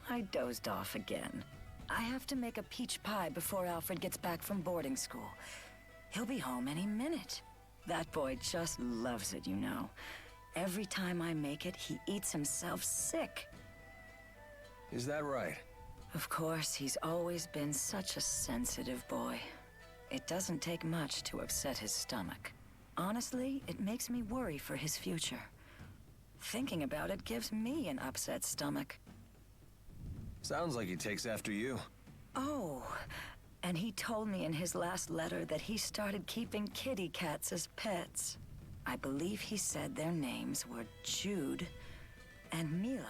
I dozed off again. I have to make a peach pie before Alfred gets back from boarding school. He'll be home any minute. That boy just loves it, you know. Every time I make it, he eats himself sick. Is that right? Of course, he's always been such a sensitive boy. It doesn't take much to upset his stomach. Honestly, it makes me worry for his future. Thinking about it gives me an upset stomach. Sounds like he takes after you. Oh, and he told me in his last letter that he started keeping kitty cats as pets. I believe he said their names were Jude and Mila.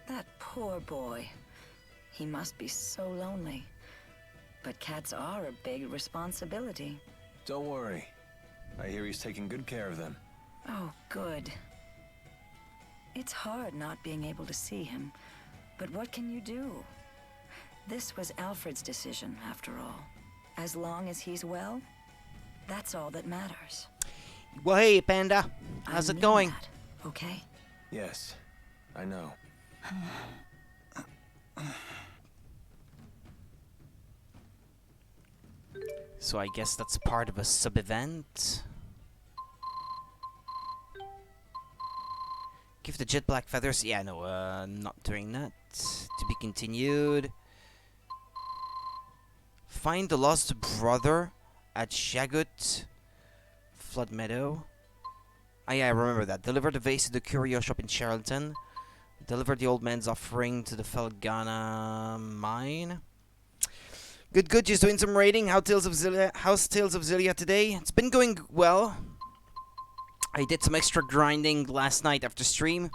That poor boy. He must be so lonely. But cats are a big responsibility. Don't worry. I hear he's taking good care of them. Oh, good. It's hard not being able to see him, but what can you do? This was Alfred's decision, after all. As long as he's well, that's all that matters. Well, hey, Panda. How's it going? That, okay? Yes, I know. So I guess that's part of a sub-event. Give the jet black feathers. Yeah, no, not doing that. To be continued. Find the lost brother at Shagut Flood Meadow. Ah, yeah, I remember that. Deliver the vase to the curio shop in Charlton. Deliver the old man's offering to the Felgana mine. Good, good. Just doing some raiding. How's Tales of Xillia today? It's been going well. I did some extra grinding last night after stream.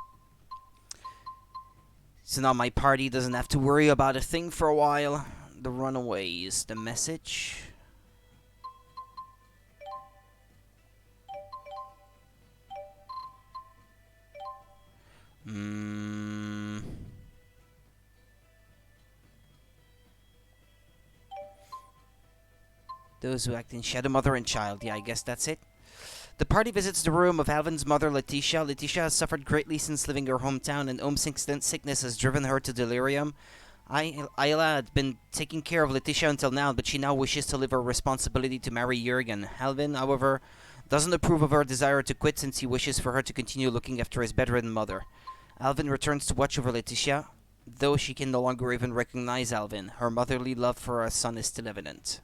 So now my party doesn't have to worry about a thing for a while. The runaways. The message. Those who act in shadow, mother and child. Yeah, I guess that's it. The party visits the room of Alvin's mother, Letitia. Letitia has suffered greatly since leaving her hometown, and sickness has driven her to delirium. Ayla had been taking care of Letitia until now, but she now wishes to leave her responsibility to marry Jurgen. Alvin, however, doesn't approve of her desire to quit since he wishes for her to continue looking after his bedridden mother. Alvin returns to watch over Letitia, though she can no longer even recognize Alvin. Her motherly love for her son is still evident.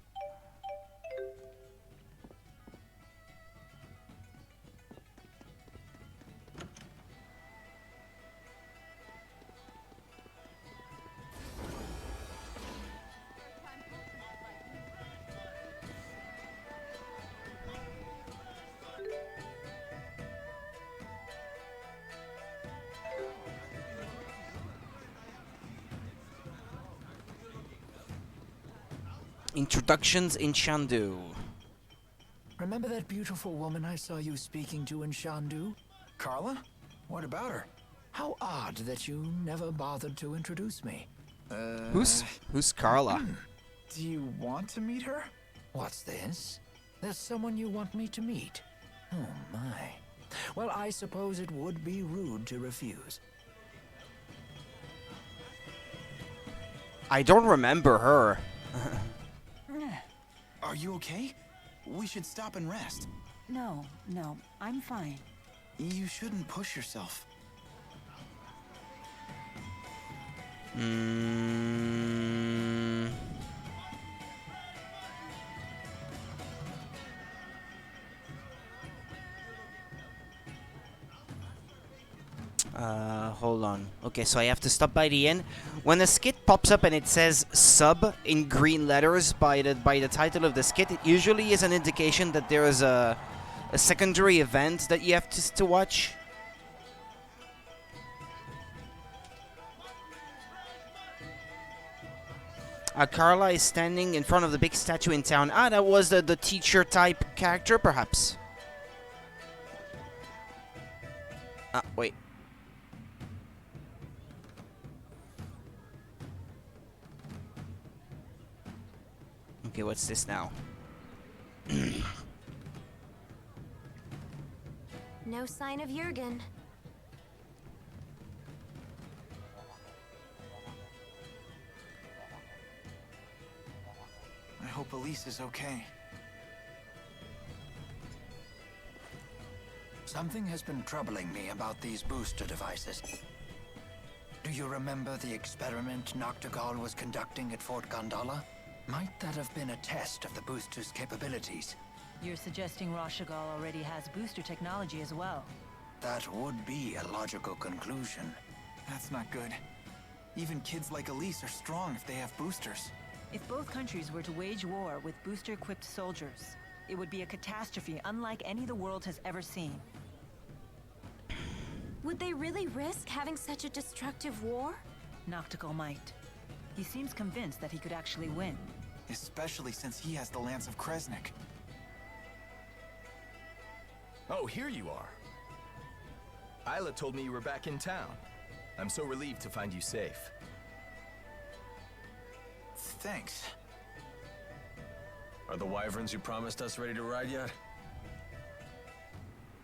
Introductions in Shandu. Remember that beautiful woman I saw you speaking to in Shandu? Carla? What about her? How odd that you never bothered to introduce me. Who's Carla? Do you want to meet her? What's this? There's someone you want me to meet. Oh my. Well, I suppose it would be rude to refuse. I don't remember her. Are you okay? We should stop and rest. No, I'm fine. You shouldn't push yourself. Hold on. Okay, so I have to stop by the inn. When the skit pops up and it says sub in green letters by the title of the skit, it usually is an indication that there is a secondary event that you have to watch. Carla is standing in front of the big statue in town. Ah, that was the teacher type character, perhaps. Ah, wait. Okay, what's this now? No sign of Jurgen. I hope Elise is okay. Something has been troubling me about these booster devices. Do you remember the experiment Noctigal was conducting at Fort Gondola? Might that have been a test of the booster's capabilities? You're suggesting Rashagal already has booster technology as well. That would be a logical conclusion. That's not good. Even kids like Elise are strong if they have boosters. If both countries were to wage war with booster-equipped soldiers, it would be a catastrophe unlike any the world has ever seen. Would they really risk having such a destructive war? Noctigal might. He seems convinced that he could actually win. Especially since he has the Lance of Kresnik. Oh, here you are. Isla told me you were back in town. I'm so relieved to find you safe. Thanks. Are the wyverns you promised us ready to ride yet?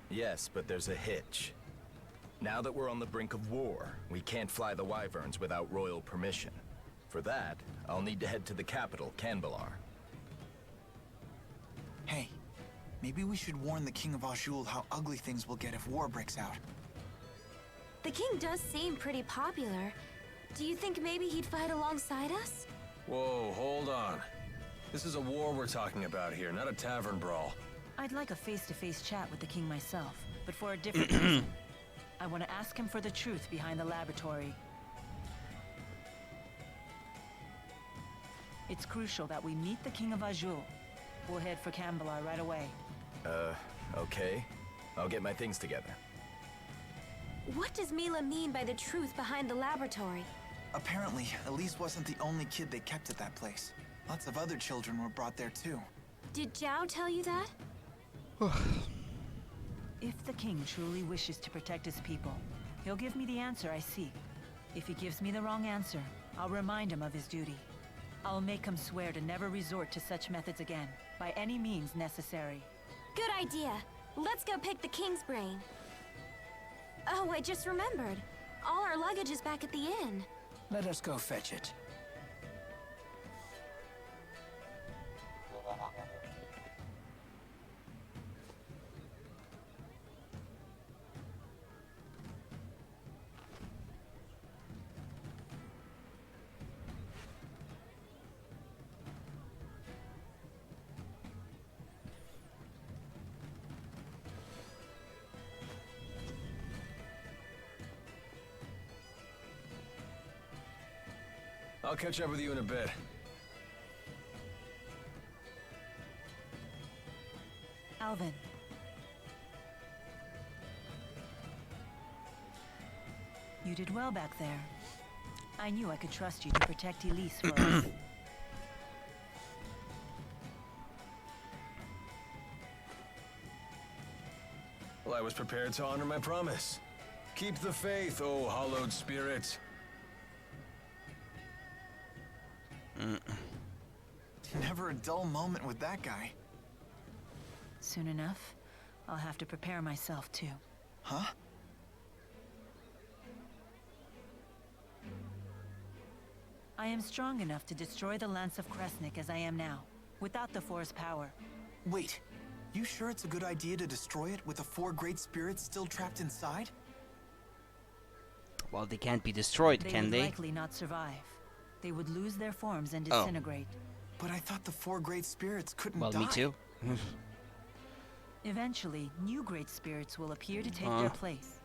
Yes, but there's a hitch. Now that we're on the brink of war, we can't fly the wyverns without royal permission. For that, I'll need to head to the capital, Canbalar. Hey, maybe we should warn the King of Azul how ugly things will get if war breaks out. The king does seem pretty popular. Do you think maybe he'd fight alongside us? Whoa, hold on. This is a war we're talking about here, not a tavern brawl. I'd like a face-to-face chat with the king myself, but for a different reason. I want to ask him for the truth behind the laboratory. It's crucial that we meet the King of Azul. We'll head for Canbalar right away. Okay. I'll get my things together. What does Mila mean by the truth behind the laboratory? Apparently, Elise wasn't the only kid they kept at that place. Lots of other children were brought there too. Did Zhao tell you that? If the king truly wishes to protect his people, he'll give me the answer I seek. If he gives me the wrong answer, I'll remind him of his duty. I'll make him swear to never resort to such methods again, by any means necessary. Good idea. Let's go pick the king's brain. Oh, I just remembered. All our luggage is back at the inn. Let us go fetch it. I'll catch up with you in a bit. Alvin. You did well back there. I knew I could trust you to protect Elise for us. Well, I was prepared to honor my promise. Keep the faith, oh hallowed spirit. Never a dull moment with that guy. Soon enough, I'll have to prepare myself too. Huh? I am strong enough to destroy the Lance of Kresnik as I am now, without the Force power. Wait, you sure it's a good idea to destroy it with the 4 great spirits still trapped inside? Well, they can't be destroyed, can They they? would likely not survive. They would lose their forms and disintegrate. But I thought the 4 great spirits couldn't die. Well, me too. Eventually, new great spirits will appear to take their place.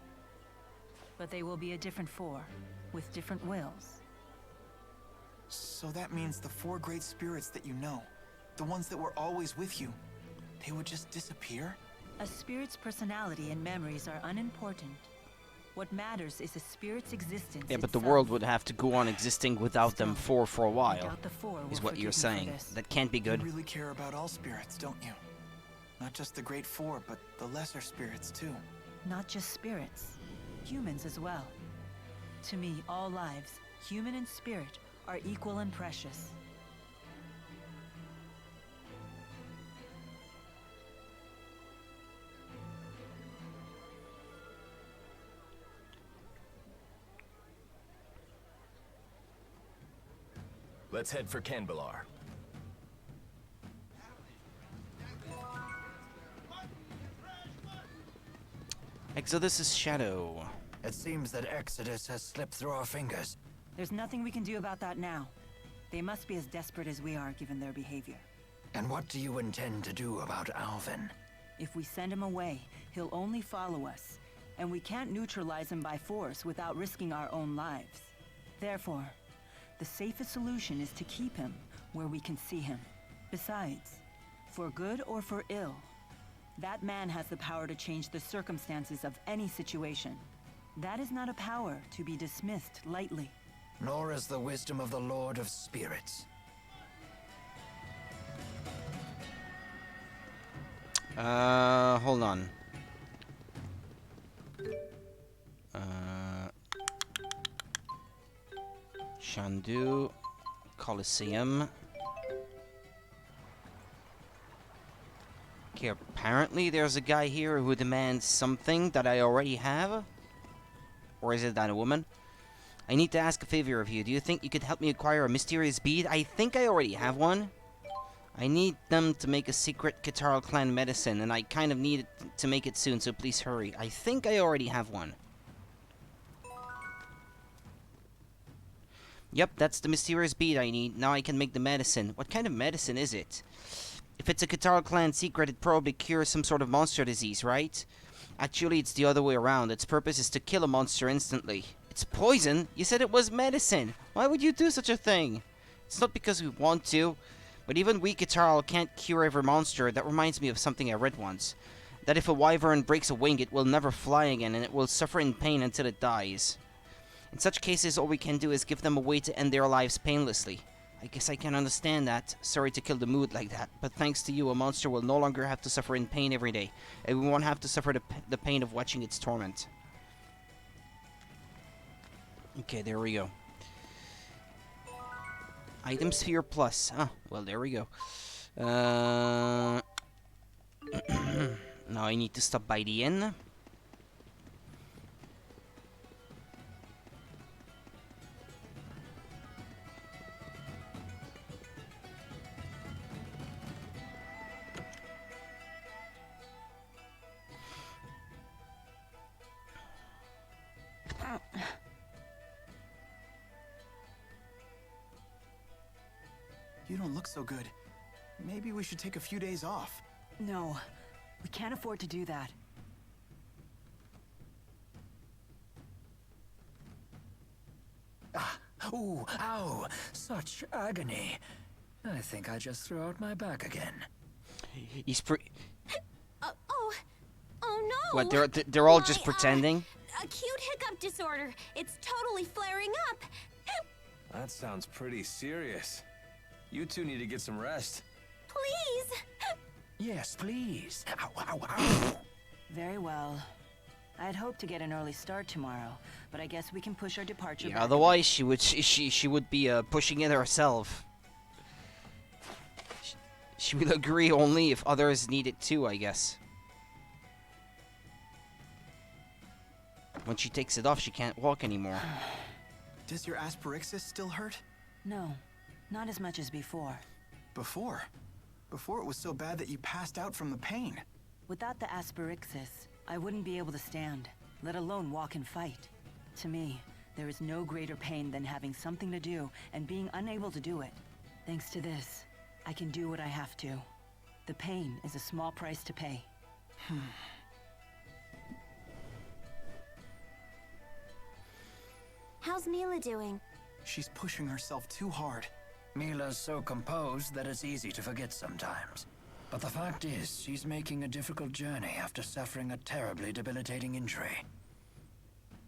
But they will be a different four, with different wills. So that means the 4 great spirits that you know, the ones that were always with you, they would just disappear? A spirit's personality and memories are unimportant. What matters is a spirit's existence. Yeah, but the itself. world would have to go on existing without them for a I while, doubt the four will is what forgive you're me for saying. this. That can't be good. You really care about all spirits, don't you? Not just the great 4, but the lesser spirits too. Not just spirits, humans as well. To me, all lives, human and spirit, are equal and precious. Let's head for Canbelar. Exodus' shadow. It seems that Exodus has slipped through our fingers. There's nothing we can do about that now. They must be as desperate as we are, given their behavior. And what do you intend to do about Alvin? If we send him away, he'll only follow us. And we can't neutralize him by force without risking our own lives. Therefore, the safest solution is to keep him where we can see him. Besides, for good or for ill, that man has the power to change the circumstances of any situation. That is not a power to be dismissed lightly. Nor is the wisdom of the Lord of Spirits. Hold on. Shandu, Colosseum. Okay, apparently there's a guy here who demands something that I already have. Or is it that a woman? I need to ask a favor of you. Do you think you could help me acquire a mysterious bead? I think I already have one. I need them to make a secret Kitaro clan medicine, and I kind of need to make it soon, so please hurry. I think I already have one. Yep, that's the mysterious bead I need. Now I can make the medicine. What kind of medicine is it? If it's a Kitaro clan secret, it probably cures some sort of monster disease, right? Actually, it's the other way around. Its purpose is to kill a monster instantly. It's poison? You said it was medicine. Why would you do such a thing? It's not because we want to, but even we Kitaro can't cure every monster. That reminds me of something I read once. That if a wyvern breaks a wing, it will never fly again, and it will suffer in pain until it dies. In such cases, all we can do is give them a way to end their lives painlessly. I guess I can understand that. Sorry to kill the mood like that, but thanks to you, a monster will no longer have to suffer in pain every day, and we won't have to suffer the pain of watching its torment. Okay, there we go. Item sphere plus. Ah, well, there we go. Now I need to stop by the inn. You don't look so good. Maybe we should take a few days off. No, we can't afford to do that. Ah, ooh, ow, such agony. I think I just threw out my back again. He's pre- Oh no! What, they're all My, just pretending? Acute hiccup disorder. It's totally flaring up. That sounds pretty serious. You two need to get some rest. Please. Yes, please. Ow, ow, ow. Very well. I'd hoped to get an early start tomorrow, but I guess we can push our departure Yeah, back. otherwise she would be pushing it herself. She will agree only if others need it too, I guess. When she takes it off, she can't walk anymore. Does your asperixis still hurt? No, not as much as before. Before? Before it was so bad that you passed out from the pain. Without the asperixis, I wouldn't be able to stand, let alone walk and fight. To me, there is no greater pain than having something to do and being unable to do it. Thanks to this, I can do what I have to. The pain is a small price to pay. How's Mila doing? She's pushing herself too hard. Mila's so composed that it's easy to forget sometimes. But the fact is, she's making a difficult journey after suffering a terribly debilitating injury.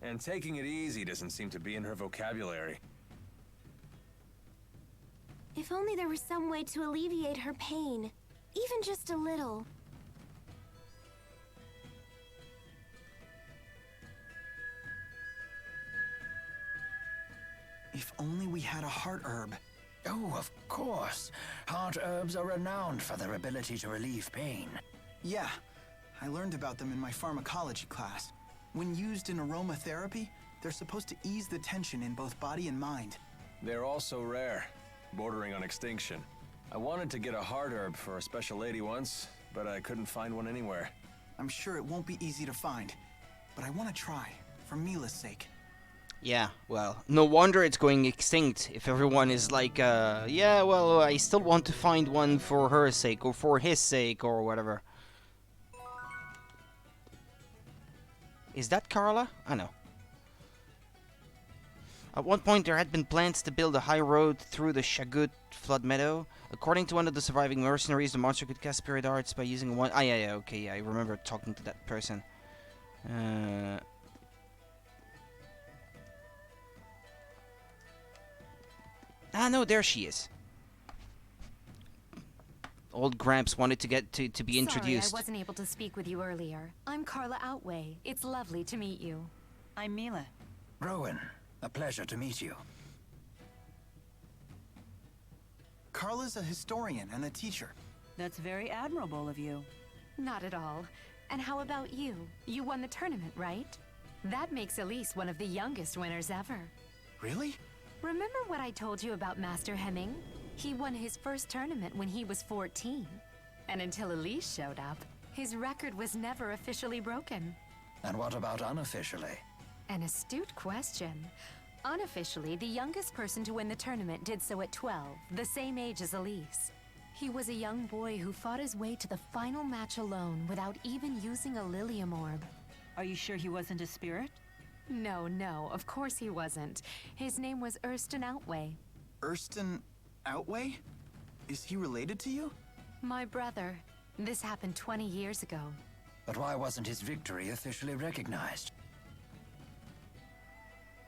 And taking it easy doesn't seem to be in her vocabulary. If only there was some way to alleviate her pain. Even just a little. If only we had a heart herb. Oh, of course. Heart herbs are renowned for their ability to relieve pain. Yeah, I learned about them in my pharmacology class. When used in aromatherapy, they're supposed to ease the tension in both body and mind. They're also rare, bordering on extinction. I wanted to get a heart herb for a special lady once, but I couldn't find one anywhere. I'm sure it won't be easy to find, but I want to try, for Mila's sake. Yeah, well, no wonder it's going extinct if everyone is like, yeah, well, I still want to find one for her sake, or for his sake, or whatever. Is that Carla? I know. At one point, there had been plans to build a high road through the Shagut flood meadow. According to one of the surviving mercenaries, the monster could cast spirit arts by using one... Ah, yeah, okay, yeah, I remember talking to that person. Ah, no, there she is. Old Gramps wanted to get to be introduced. Sorry, I wasn't able to speak with you earlier. I'm Carla Outway. It's lovely to meet you. I'm Mila. Rowan, a pleasure to meet you. Carla's a historian and a teacher. That's very admirable of you. Not at all. And how about you? You won the tournament, right? That makes Elise one of the youngest winners ever. Really? Remember what I told you about Master Hemming? He won his first tournament when he was 14. And until Elise showed up, his record was never officially broken. And what about unofficially? An astute question. Unofficially, the youngest person to win the tournament did so at 12, the same age as Elise. He was a young boy who fought his way to the final match alone without even using a Lilium orb. Are you sure he wasn't a spirit? No, of course he wasn't. His name was Erston Outway. Erston Outway? Is he related to you? My brother. This happened 20 years ago. But why wasn't his victory officially recognized?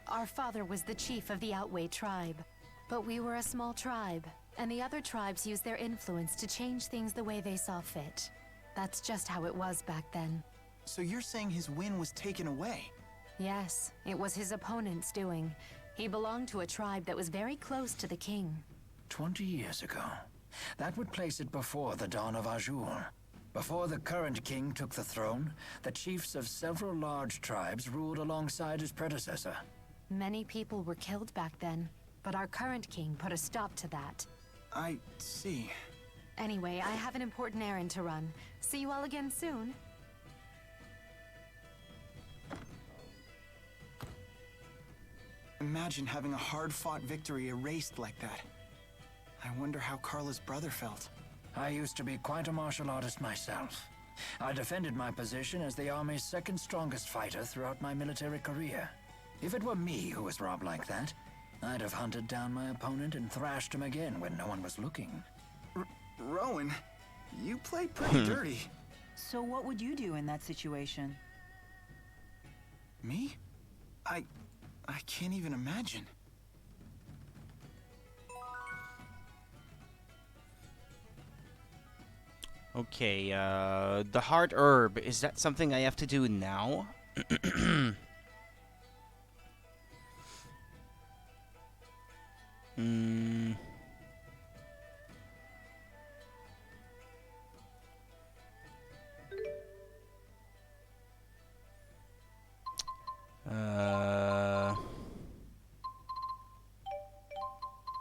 Our father was the chief of the Outway tribe. But we were a small tribe, and the other tribes used their influence to change things the way they saw fit. That's just how it was back then. So you're saying his win was taken away? Yes, it was his opponent's doing. He belonged to a tribe that was very close to the king. 20 years ago. That would place it before the dawn of Azul. Before the current king took the throne, the chiefs of several large tribes ruled alongside his predecessor. Many people were killed back then, but our current king put a stop to that. I see. Anyway, I have an important errand to run. See you all again soon. Imagine having a hard-fought victory erased like that. I wonder how Carla's brother felt. I used to be quite a martial artist myself. I defended my position as the Army's second strongest fighter throughout my military career. If it were me who was robbed like that, I'd have hunted down my opponent and thrashed him again when no one was looking. Rowan, you play pretty dirty. So what would you do in that situation? Me? I can't even imagine. Okay, the heart herb, is that something I have to do now?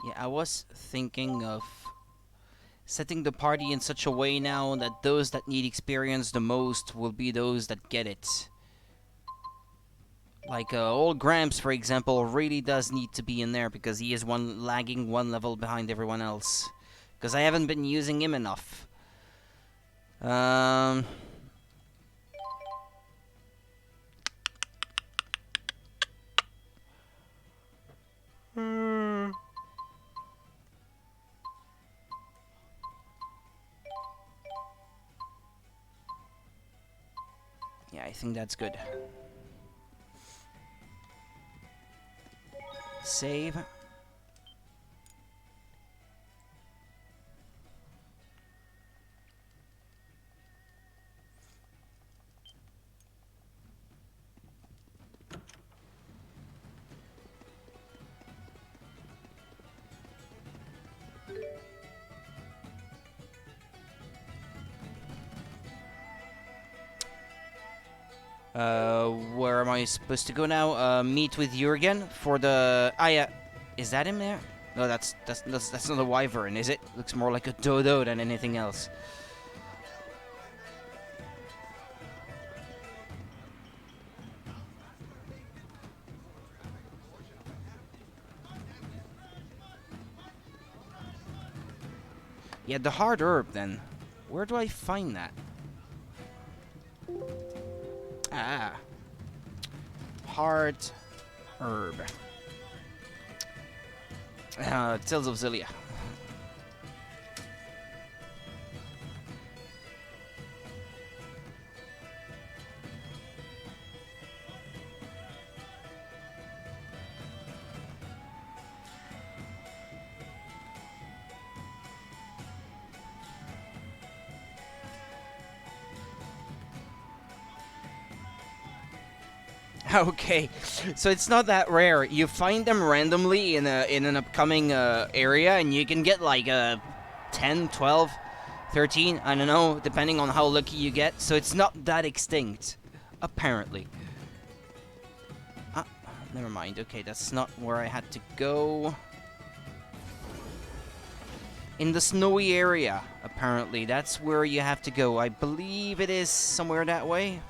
Yeah, I was thinking of setting the party in such a way now that those that need experience the most will be those that get it. Like old Gramps, for example, really does need to be in there because he is lagging one level behind everyone else. Because I haven't been using him enough. think that's good. Save. Where am I supposed to go now? Meet with Jurgen for the... Ah, yeah. Is that him there? No, that's not a wyvern, is it? Looks more like a dodo than anything else. Yeah, the hard herb, then. Where do I find that? Ah. Hard herb. Tales of Xillia. Okay, so it's not that rare. You find them randomly in an upcoming area, and you can get like 10, 12, 13, I don't know, depending on how lucky you get. So it's not that extinct, apparently. Ah, never mind. Okay, that's not where I had to go. In the snowy area, apparently. That's where you have to go. I believe it is somewhere that way.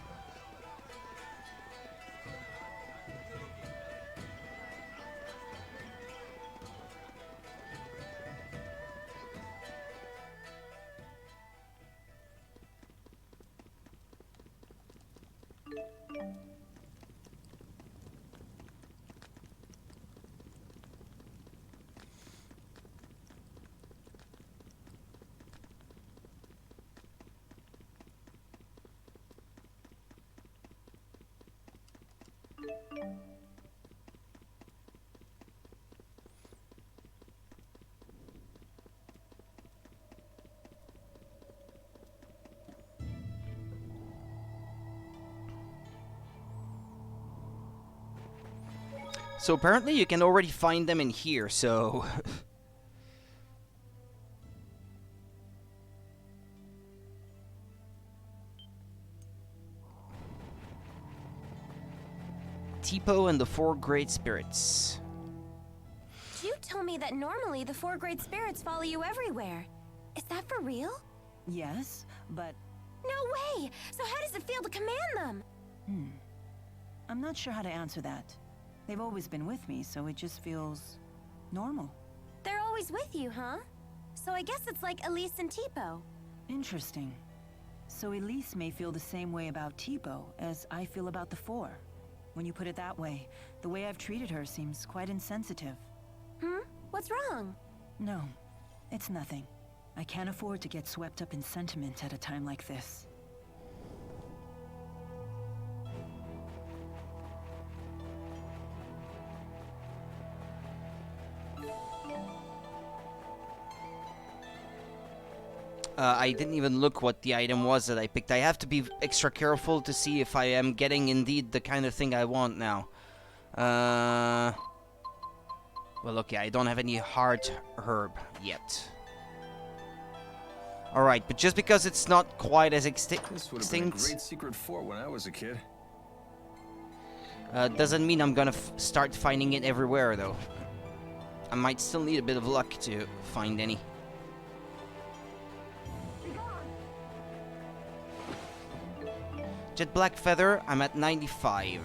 So apparently you can already find them in here, so... Tipo and the Four Great Spirits. You told me that normally the four great spirits follow you everywhere. Is that for real? Yes, but... No way! So how does it feel to command them? I'm not sure how to answer that. They've always been with me, so it just feels... normal. They're always with you, huh? So I guess it's like Elise and Tipo. Interesting. So Elise may feel the same way about Tipo as I feel about the Four. When you put it that way, the way I've treated her seems quite insensitive. What's wrong? No, it's nothing. I can't afford to get swept up in sentiment at a time like this. I didn't even look what the item was that I picked. I have to be extra careful to see if I am getting indeed the kind of thing I want now. Well, okay, I don't have any hard herb yet. Alright, but just because it's not quite as extinct... This would have been a great secret fort when I was a kid. Doesn't mean I'm gonna start finding it everywhere, though. I might still need a bit of luck to find any. Jet Black Feather, I'm at 95.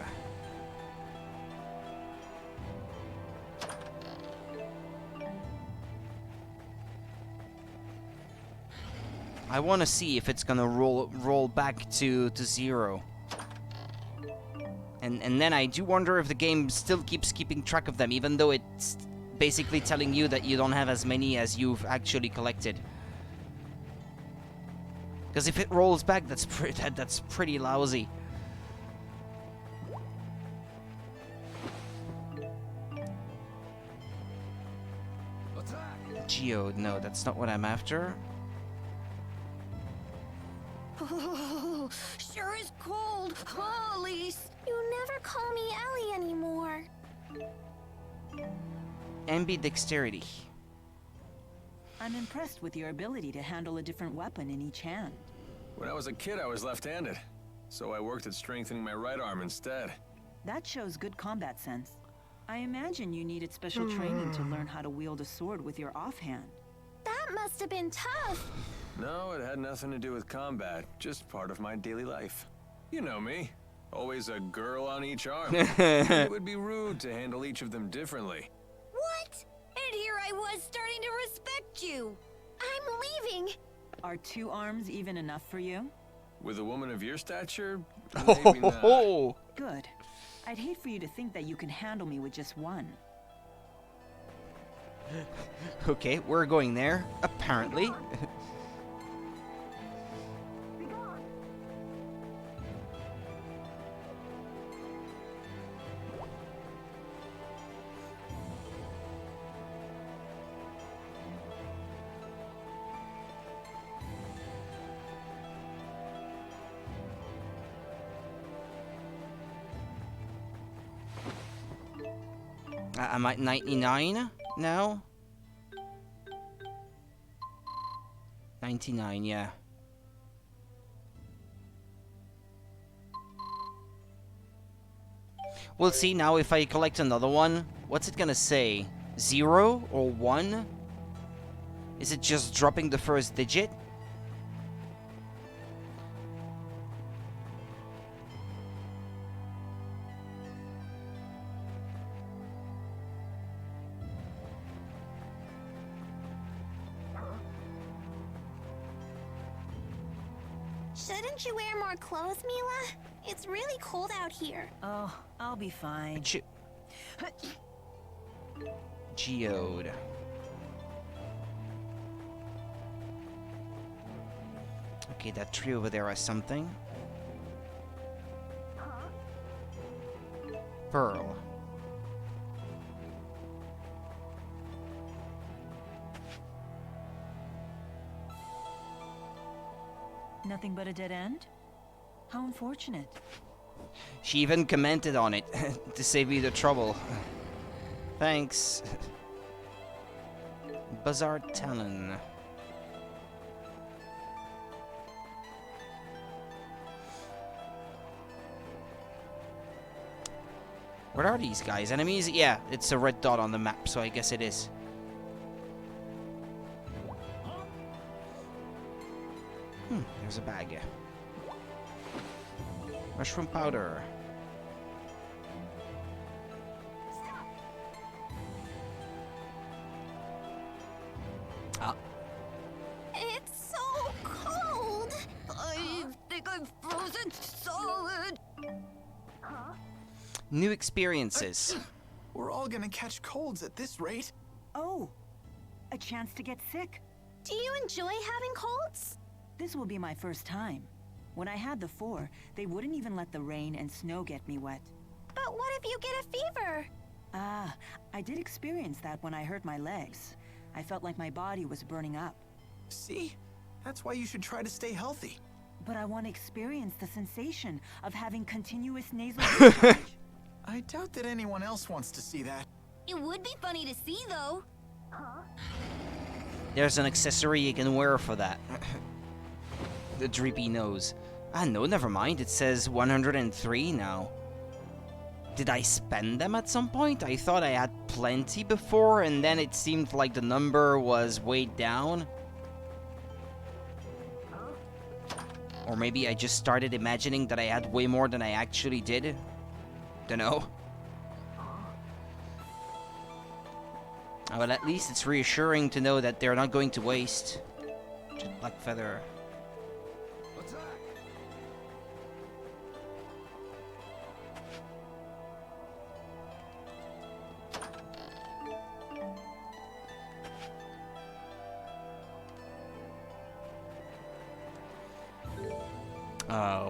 I want to see if it's gonna roll back to 0. And then I do wonder if the game still keeps keeping track of them, even though it's basically telling you that you don't have as many as you've actually collected. Because if it rolls back, that's pretty lousy. Geode, no, that's not what I'm after. Oh, sure is cold. Oh, Elise. You never call me Ellie anymore. Ambidexterity. I'm impressed with your ability to handle a different weapon in each hand. When I was a kid, I was left-handed, so I worked at strengthening my right arm instead. That shows good combat sense. I imagine you needed special training to learn how to wield a sword with your offhand. That must have been tough. No, it had nothing to do with combat, just part of my daily life. You know me, always a girl on each arm. It would be rude to handle each of them differently. What? And here I was starting to respect you. I'm leaving. Are 2 arms even enough for you? With a woman of your stature, maybe not. Good. I'd hate for you to think that you can handle me with just 1. Okay, we're going there, apparently. I'm at 99 now? 99, yeah. We'll see now if I collect another one. What's it gonna say? 0 or 1? Is it just dropping the first digit? Shouldn't you wear more clothes, Mila? It's really cold out here. Oh, I'll be fine. Geode. Okay, that tree over there has something. Pearl. Nothing but a dead end? How unfortunate. She even commented on it to save me the trouble. Thanks. Bazaar Talon. What are these guys? Enemies? Yeah, it's a red dot on the map, so I guess it is. There's a bag. Mushroom powder. Ah. It's so cold. I think I'm frozen solid. New experiences. We're all gonna catch colds at this rate. Oh, a chance to get sick. Do you enjoy having colds? This will be my first time. When I had the 4, they wouldn't even let the rain and snow get me wet. But what if you get a fever? Ah, I did experience that when I hurt my legs. I felt like my body was burning up. See? That's why you should try to stay healthy. But I want to experience the sensation of having continuous nasal discharge. I doubt that anyone else wants to see that. It would be funny to see, though. There's an accessory you can wear for that. The drippy nose. Ah, no, never mind. It says 103 now. Did I spend them at some point? I thought I had plenty before, and then it seemed like the number was weighed down. Or maybe I just started imagining that I had way more than I actually did. Dunno. Well, at least it's reassuring to know that they're not going to waste. Jet black feather.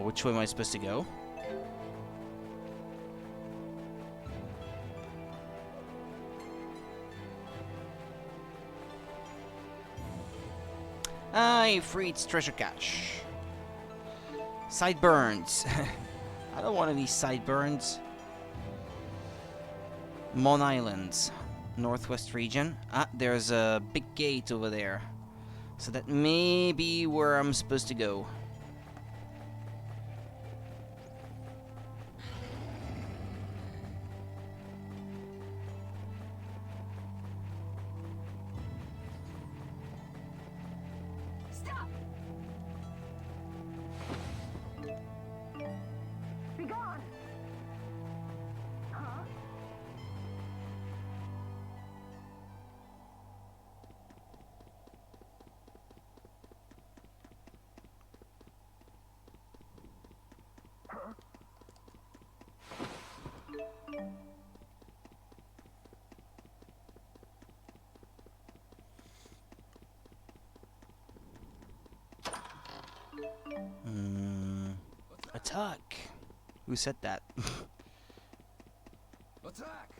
Which way am I supposed to go? I freed treasure cache. Sideburns. I don't want any sideburns. Mon Islands. Northwest region. Ah, there's a big gate over there. So that may be where I'm supposed to go. Stop! Be gone! Huh? Attack. Who said that? Attack!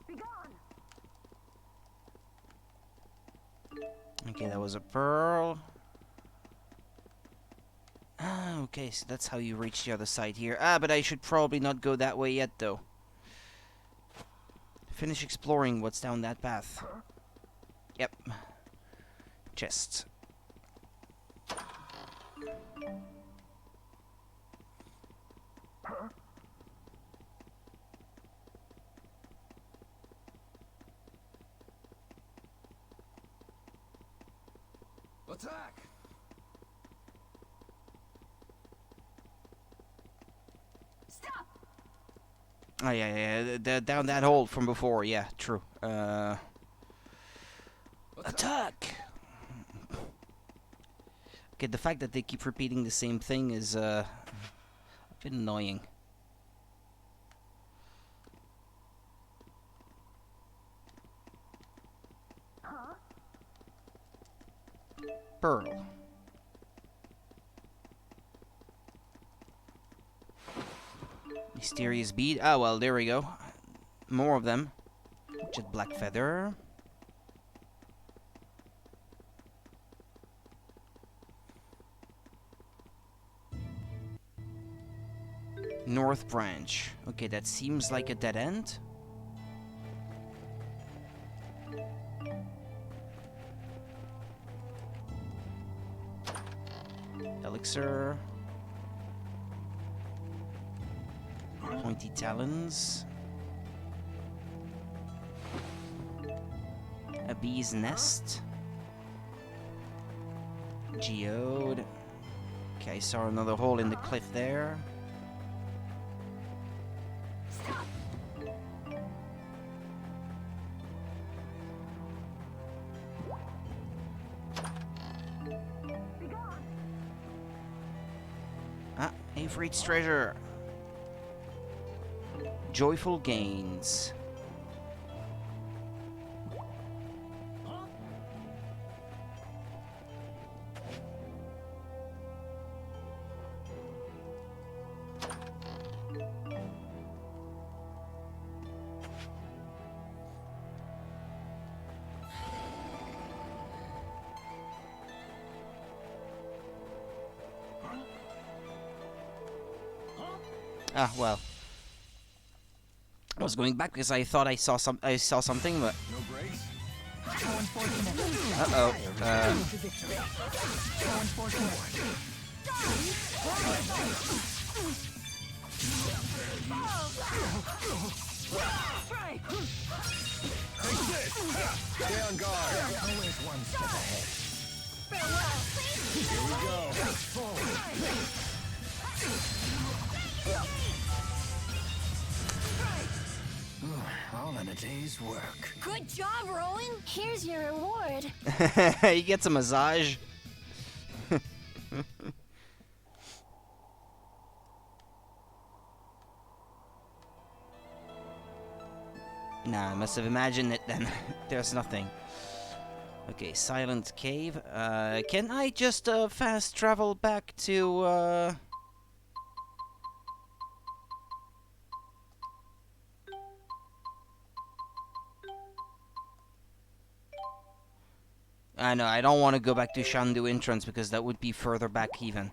Be gone! Okay, that was a pearl. Ah, okay, so that's how you reach the other side here. Ah, but I should probably not go that way yet, though. Finish exploring what's down that path. Yep. Chest. Attack! Stop! Oh, yeah, down that hole from before. Yeah, true. Attack! Okay, the fact that they keep repeating the same thing is, a bit annoying. Huh? Pearl. Mysterious bead. Ah, well, there we go. More of them. Jet black feather. North branch. Okay, that seems like a dead end. Elixir. Pointy talons. A bee's nest. Geode. Okay, I saw another hole in the cliff there. Stop! Be gone! Ah, Avery's treasure. Joyful gains. Ah, well. I was going back because I thought I saw something, but No brakes? uh-oh. Stay on guard. Always one step ahead. Here we go. All in a day's work. Good job, Rowan. Here's your reward. He gets a massage. Nah, I must have imagined it then. There's nothing. Okay, silent cave. Can I just fast travel back to I know, I don't want to go back to Shandu entrance because that would be further back even.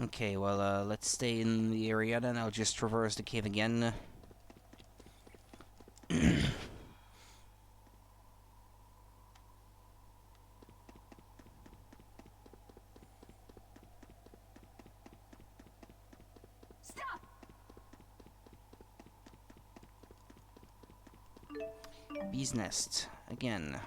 Okay, well, let's stay in the area then. I'll just traverse the cave again. Stop! Bee's nest again.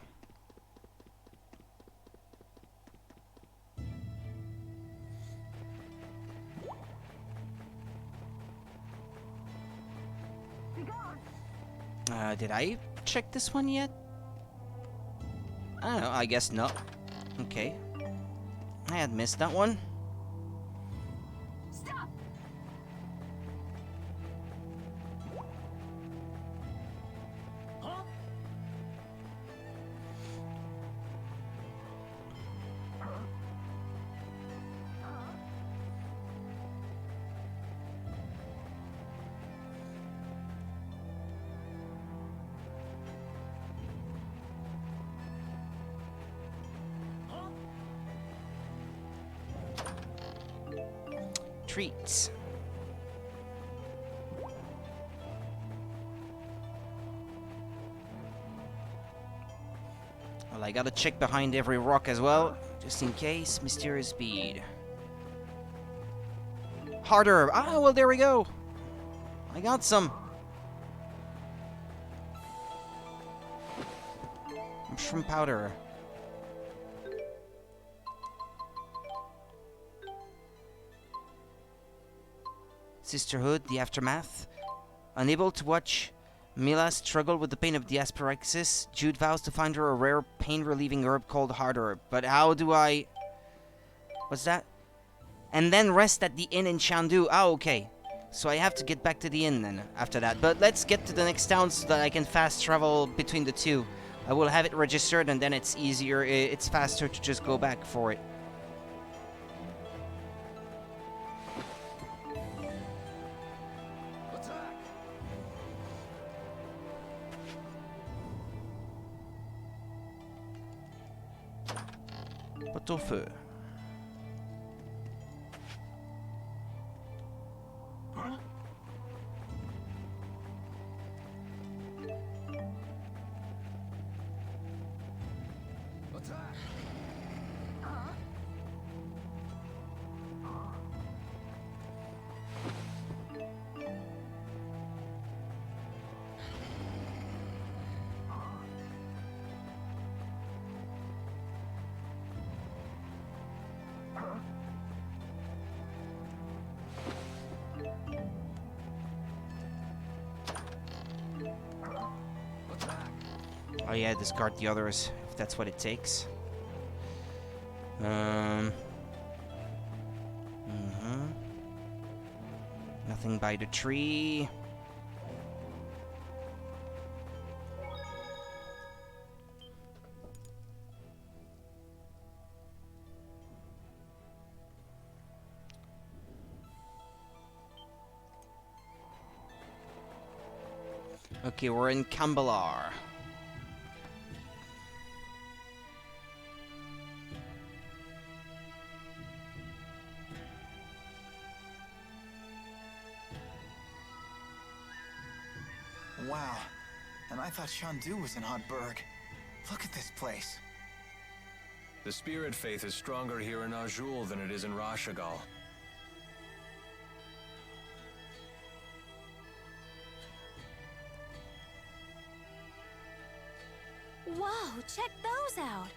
Did I check this one yet? I don't know, I guess not. Okay. I had missed that one. Stop! Huh? Treats. Well, I gotta check behind every rock as well, just in case. Mysterious bead. Harder. Ah, well, there we go. I got some. Mushroom powder. Sisterhood, the aftermath. Unable to watch Mila struggle with the pain of the asparaxis, Jude vows to find her a rare pain-relieving herb called Hard Herb. But how do I... What's that? And then rest at the inn in Shandu. Oh, okay. So I have to get back to the inn then, after that. But let's get to the next town so that I can fast travel between the two. I will have it registered and then it's easier, it's faster to just go back for it. Pot au feu. Oh yeah, discard the others, if that's what it takes. Nothing by the tree. Okay, we're in Kambalar. Wow. And I thought Shandu was in Hotburg. Look at this place. The spirit faith is stronger here in Azul than it is in Rashagal. Whoa, check those out.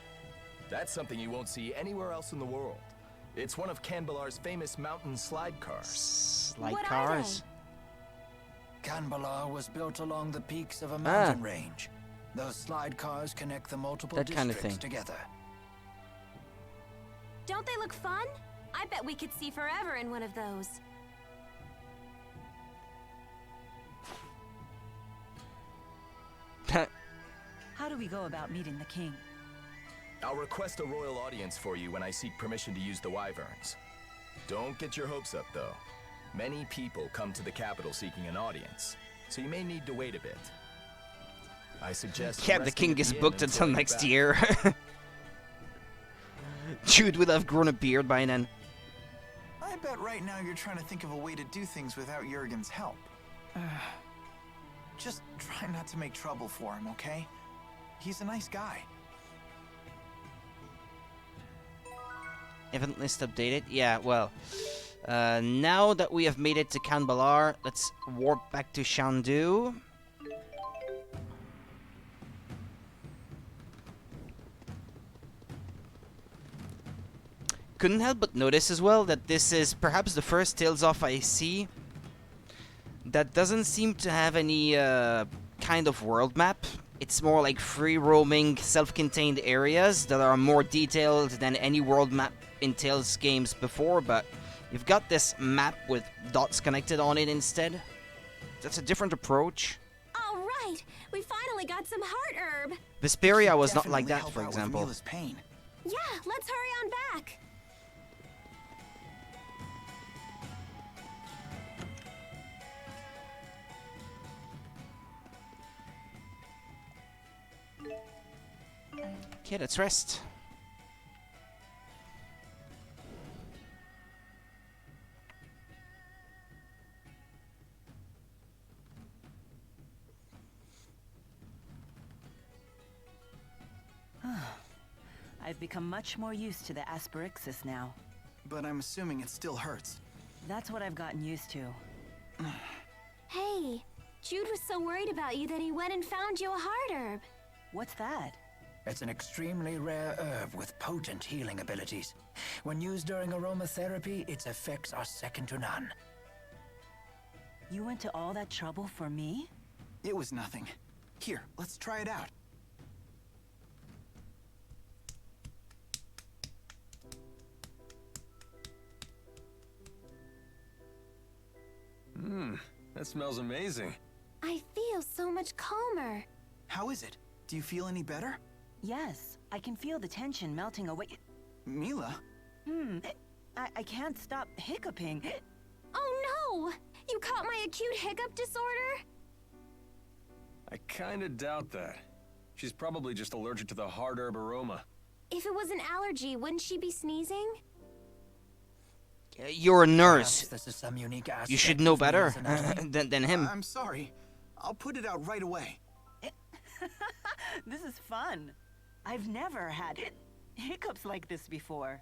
That's something you won't see anywhere else in the world. It's one of Kanbalar's famous mountain slide cars. Slide What are cars? Kanbalar was built along the peaks of a mountain range. Those slide cars connect the multiple That kind of districts thing. together. Don't they look fun? I bet we could see forever in one of those. How do we go about meeting the king? I'll request a royal audience for you when I seek permission to use the wyverns. Don't get your hopes up, though. Many people come to the capital seeking an audience, so you may need to wait a bit. I suggest... Yeah, the king is booked until next year. Jude would have grown a beard by then. I bet right now you're trying to think of a way to do things without Jurgen's help. Just try not to make trouble for him, okay? He's a nice guy. Event list updated. Yeah, well. Now that we have made it to Kanbalar, let's warp back to Shandu. Couldn't help but notice as well that this is perhaps the first Tales of I see that doesn't seem to have any kind of world map. It's more like free-roaming, self-contained areas that are more detailed than any world map in Tales games before, but you've got this map with dots connected on it instead. That's a different approach. All right, we finally got some heart herb. Vesperia was not like Definitely that, help for out with example. Mila's pain. Yeah, let's hurry on back. Okay, let's rest. I've become much more used to the asperixis now. But I'm assuming it still hurts. That's what I've gotten used to. Hey, Jude was so worried about you that he went and found you a heart herb. What's that? It's an extremely rare herb with potent healing abilities. When used during aromatherapy, its effects are second to none. You went to all that trouble for me? It was nothing. Here, let's try it out. That smells amazing. I feel so much calmer. How is it? Do you feel any better? Yes, I can feel the tension melting away. Mila? I can't stop hiccuping. Oh no! You caught my acute hiccup disorder? I kinda doubt that. She's probably just allergic to the hard herb aroma. If it was an allergy, wouldn't she be sneezing? You're a nurse. Perhaps this is some unique aspect You should know of better Mila's anatomy. than him. I'm sorry. I'll put it out right away. This is fun. I've never had hiccups like this before.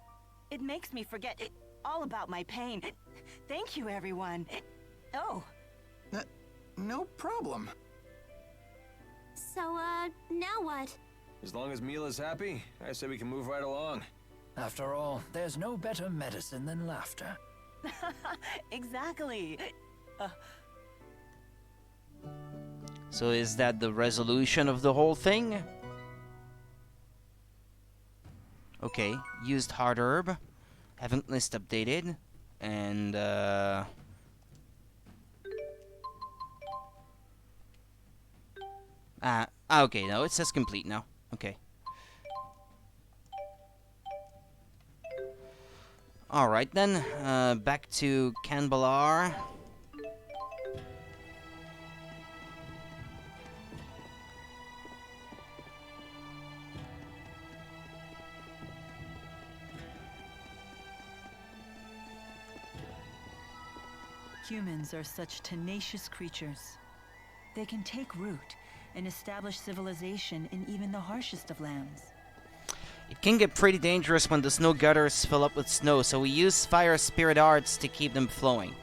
It makes me forget all about my pain. Thank you, everyone. Oh. No problem. So, now what? As long as Mila's happy, I say we can move right along. After all, there's no better medicine than laughter. Exactly. So is that the resolution of the whole thing? Okay, used hard herb. Haven't list updated. And okay, no, it says complete now. Okay. Alright then, back to Kanbalar. Humans are such tenacious creatures. They can take root and establish civilization in even the harshest of lands. It can get pretty dangerous when the snow gutters fill up with snow, so we use fire spirit arts to keep them flowing.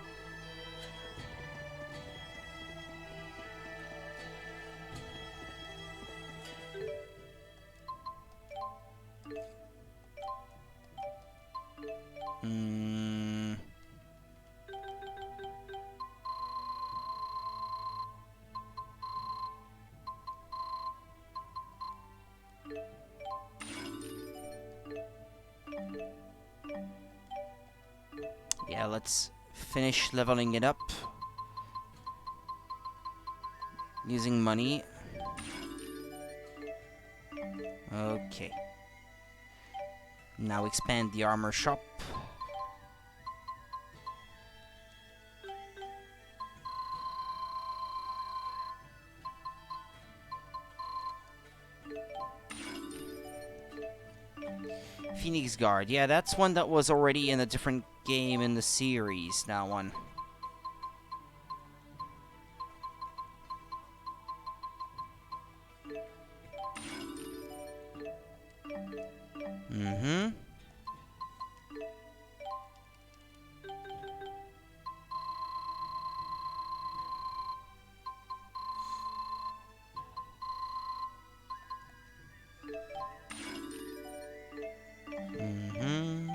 Yeah, let's finish leveling it up. Using money. Okay. Now expand the armor shop. Phoenix Guard. Yeah, that's one that was already in a different game in the series. That one. Mm-hmm. Mm-hmm.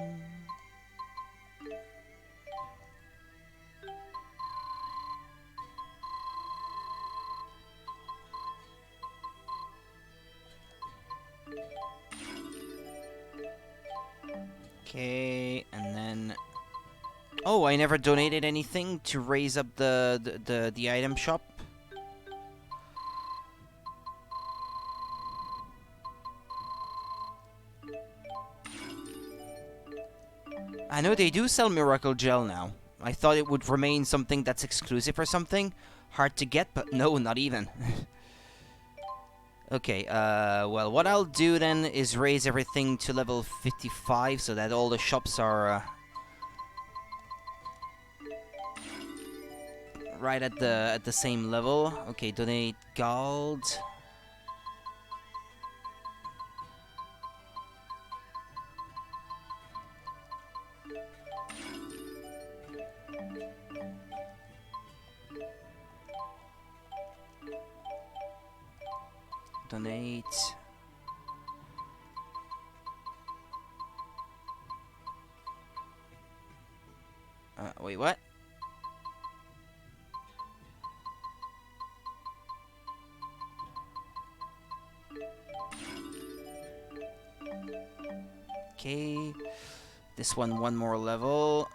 Okay, and then... Oh, I never donated anything to raise up the item shop. I know they do sell Miracle Gel now. I thought it would remain something that's exclusive or something. Hard to get, but no, not even. Okay, well, what I'll do then is raise everything to level 55 so that all the shops are right at the same level. Okay, donate gold. Donate. Wait, what? Okay. This one more level.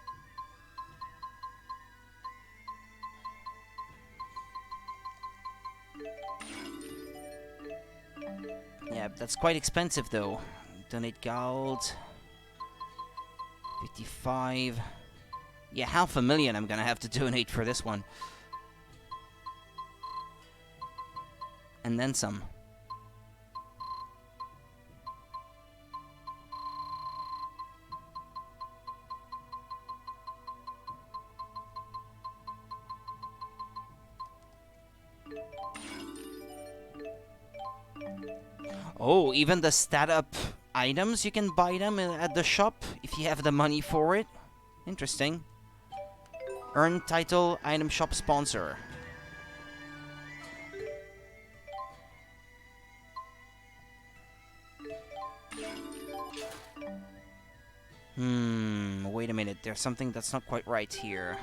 Yeah, that's quite expensive though. Donate gold. 55. Yeah, $500,000 I'm gonna have to donate for this one. And then some. Oh, even the stat up items, you can buy them at the shop if you have the money for it. Interesting. Earn title, item shop sponsor. Wait a minute. There's something that's not quite right here.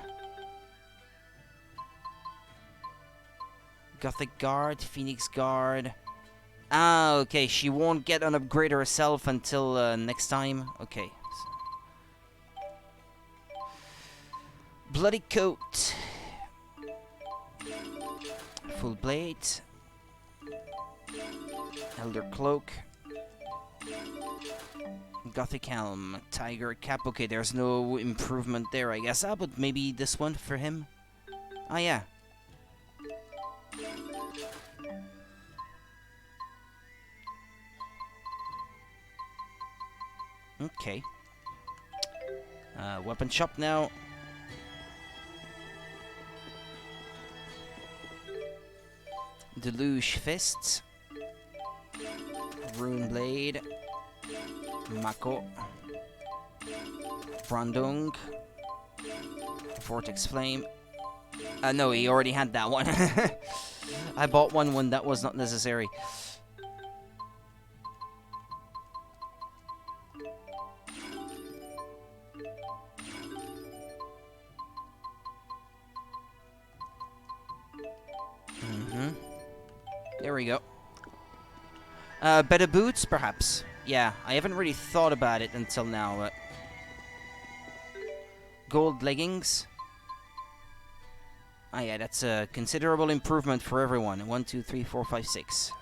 Gothic Guard, Phoenix Guard. Ah, okay. She won't get an upgrade herself until next time. Okay. Bloody Coat. Full Blade. Elder Cloak. Gothic Helm. Tiger Cap. Okay, there's no improvement there, I guess. Ah, but maybe this one for him. Ah, yeah. Okay. Weapon shop now. Deluge Fist. Rune Blade. Mako. Brandung. Vortex Flame. No, he already had that one. I bought one when that was not necessary. There we go. Better boots, perhaps. Yeah, I haven't really thought about it until now. But gold leggings. Ah, yeah, that's a considerable improvement for everyone. 1, 2, 3, 4, 5, 6.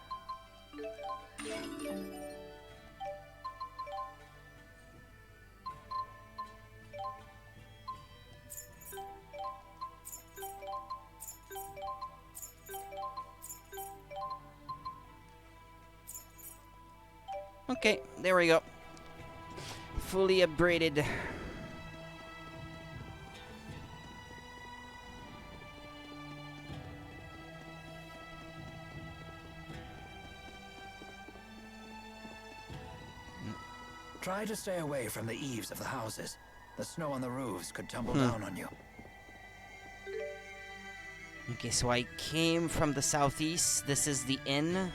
Okay, there we go. fully upgraded. Try to stay away from the eaves of the houses. The snow on the roofs could tumble down on you. Okay, so I came from the southeast. This is the inn.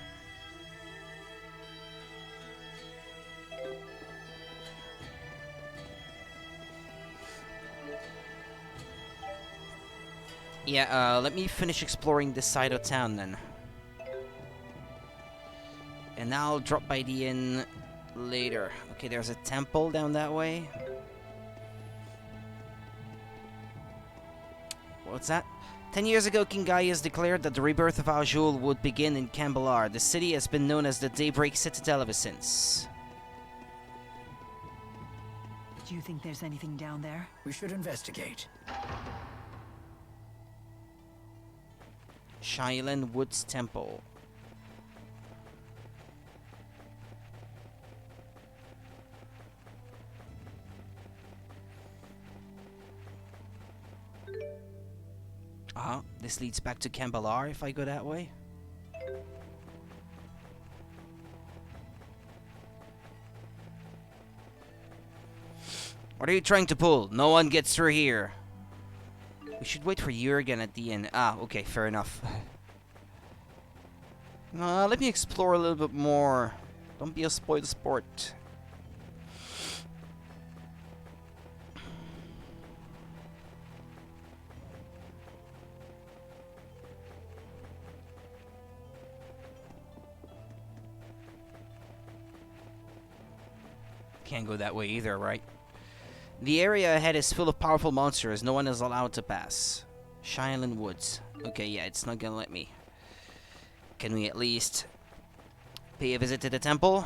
Yeah, let me finish exploring this side of town then. And I'll drop by the inn later. Okay, there's a temple down that way. What's that? 10 years ago, King Gaius declared that the rebirth of Azul would begin in Cambalar. The city has been known as the Daybreak Citadel ever since. Do you think there's anything down there? We should investigate. Shilen Woods Temple. Ah, this leads back to Cambalar if I go that way. What are you trying to pull? No one gets through here. We should wait for Jurgen at the inn. Ah, okay, fair enough. Let me explore a little bit more. Don't be a spoiled sport. Can't go that way either, right? The area ahead is full of powerful monsters. No one is allowed to pass. Shilen Woods. Okay, yeah, it's not gonna let me. Can we at least pay a visit to the temple?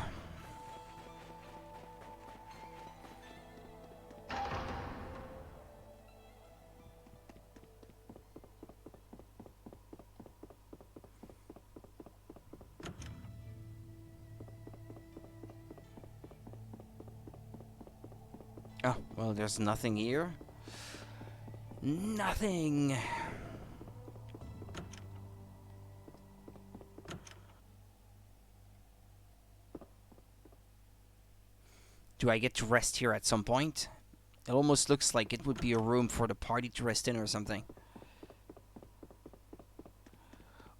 Oh, well, there's nothing here. Nothing. Do I get to rest here at some point? It almost looks like it would be a room for the party to rest in or something.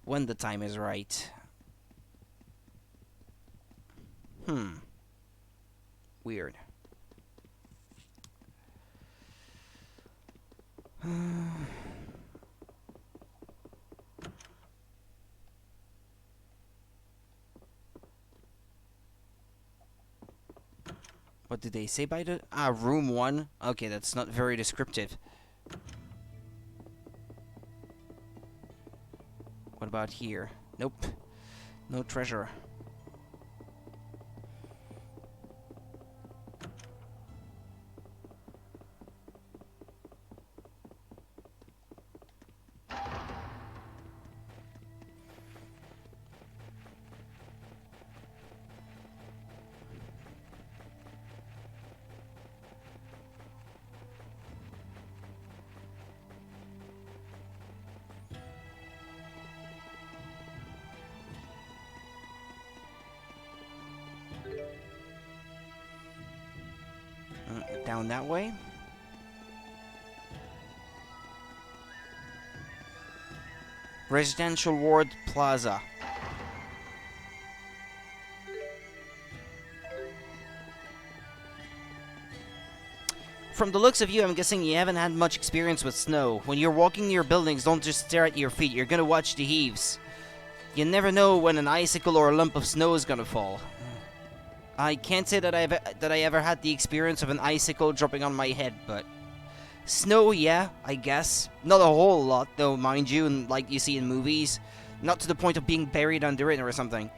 When the time is right. Weird. What did they say by the... room 1? Okay, that's not very descriptive. What about here? Nope. No treasure. Down that way. Residential Ward Plaza. From the looks of you, I'm guessing you haven't had much experience with snow. When you're walking near buildings, don't just stare at your feet. You're gonna watch the heaves. You never know when an icicle or a lump of snow is gonna fall. I can't say that I ever had the experience of an icicle dropping on my head, but snow, yeah, I guess. Not a whole lot, though, mind you, and like you see in movies. Not to the point of being buried under it or something.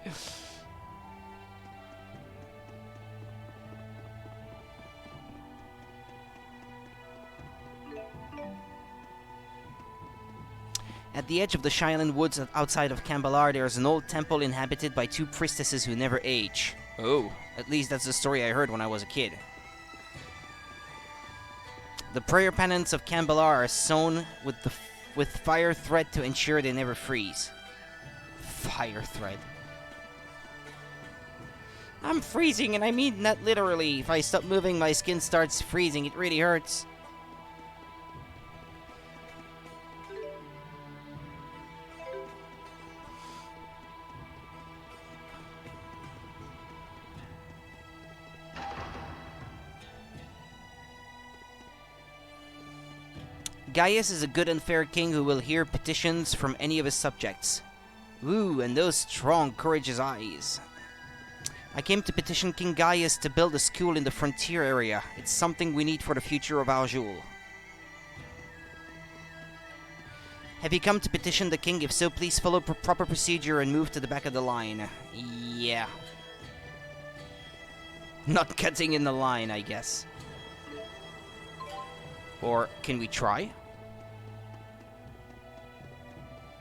At the edge of the Shilen Woods outside of Cambalar, there is an old temple inhabited by two priestesses who never age. Oh, at least that's the story I heard when I was a kid. The prayer pennants of Cambalar are sewn with fire thread to ensure they never freeze. Fire thread. I'm freezing, and I mean that literally. If I stop moving, my skin starts freezing. It really hurts. Gaius is a good and fair king who will hear petitions from any of his subjects. Ooh, and those strong, courageous eyes. I came to petition King Gaius to build a school in the frontier area. It's something we need for the future of Aljul. Have you come to petition the king? If so, please follow proper procedure and move to the back of the line. Yeah. Not cutting in the line, I guess. Or can we try?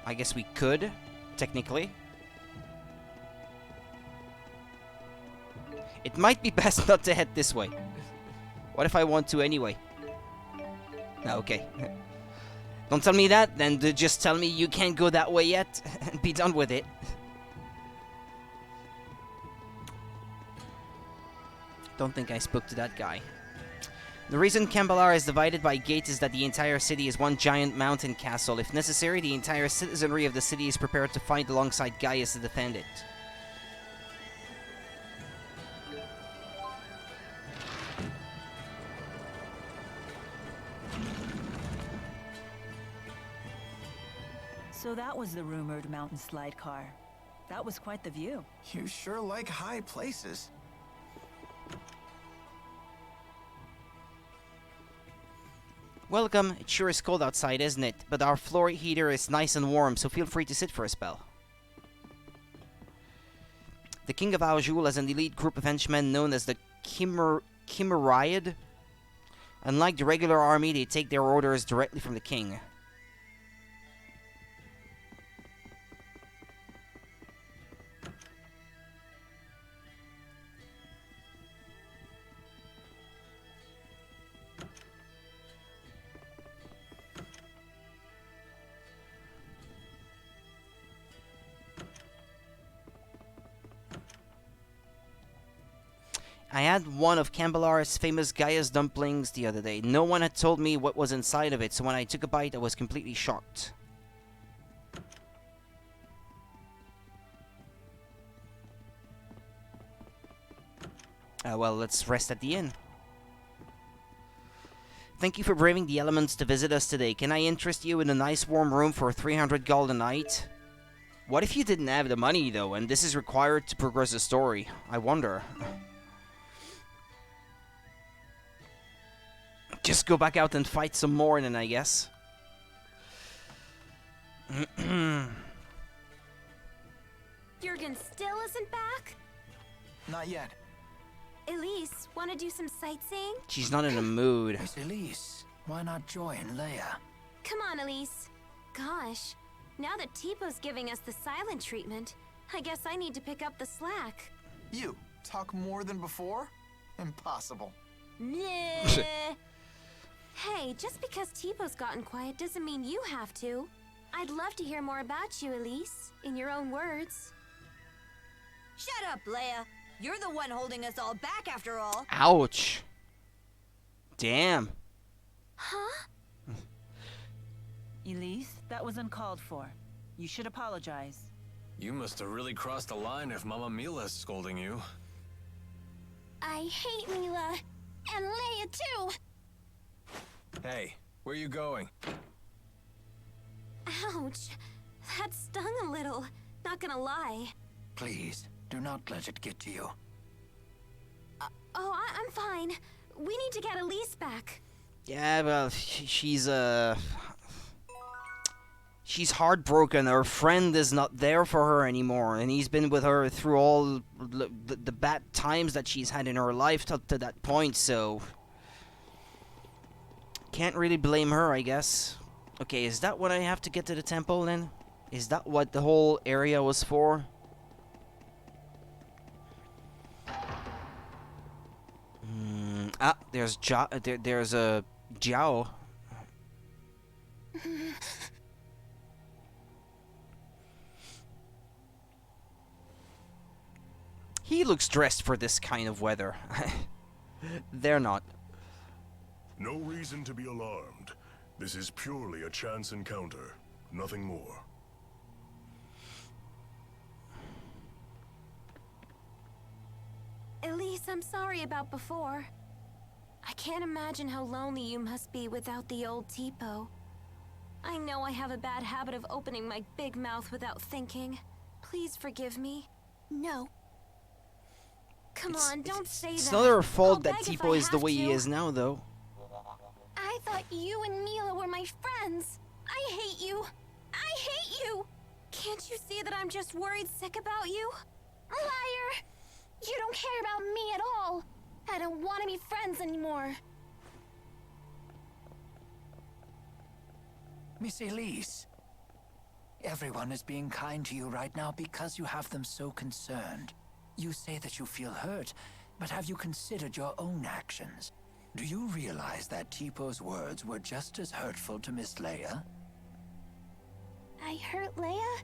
I guess we could, technically. It might be best not to head this way. What if I want to anyway? No, okay. Don't tell me that, then just tell me you can't go that way yet and be done with it. Don't think I spoke to that guy. The reason Cambalar is divided by gates is that the entire city is one giant mountain castle. If necessary, the entire citizenry of the city is prepared to fight alongside Gaius to defend it. So that was the rumored mountain slide car. That was quite the view. You sure like high places. Welcome. It sure is cold outside, isn't it? But our floor heater is nice and warm, so feel free to sit for a spell. The King of Aljul has an elite group of henchmen known as the Chimeriad. Unlike the regular army, they take their orders directly from the king. I had one of Cambalar's famous Gaius dumplings the other day. No one had told me what was inside of it, so when I took a bite, I was completely shocked. Well, let's rest at the inn. Thank you for braving the elements to visit us today. Can I interest you in a nice warm room for 300 gold a night? What if you didn't have the money, though, and this is required to progress the story? I wonder. Just go back out and fight some more then, I guess. Jurgen still isn't back? Not yet. Elise, want to do some sightseeing? She's not in a mood. Miss Elise, why not join Leia? Come on, Elise. Gosh, now that Tipo's giving us the silent treatment, I guess I need to pick up the slack. You talk more than before? Impossible. Nah. Hey, just because Tipo's gotten quiet doesn't mean you have to. I'd love to hear more about you, Elise, in your own words. Shut up, Leia. You're the one holding us all back after all. Ouch. Damn. Huh? Elise, that was uncalled for. You should apologize. You must have really crossed the line if Mama Mila's scolding you. I hate Mila. And Leia, too. Hey, where you going? Ouch. That stung a little. Not gonna lie. Please, do not let it get to you. I'm fine. We need to get Elise back. Yeah, well, she's heartbroken. Her friend is not there for her anymore, and he's been with her through all the bad times that she's had in her life up to that point, so... Can't really blame her, I guess. Okay, is that what I have to get to the temple, then? Is that what the whole area was for? There's a Jiao. He looks dressed for this kind of weather. They're not. No reason to be alarmed. This is purely a chance encounter. Nothing more. Elise, I'm sorry about before. I can't imagine how lonely you must be without the old Tipo. I know I have a bad habit of opening my big mouth without thinking. Please forgive me. No. Come on, don't say that. It's not her fault that beg if Tipo I is the have way he to. is now, though. I thought you and Mila were my friends. I hate you. I hate you. Can't you see that I'm just worried sick about you? Liar. You don't care about me at all. I don't want to be friends anymore. Miss Elise, everyone is being kind to you right now because you have them so concerned. You say that you feel hurt, but have you considered your own actions? Do you realize that Tipo's words were just as hurtful to Miss Leia? I hurt Leia?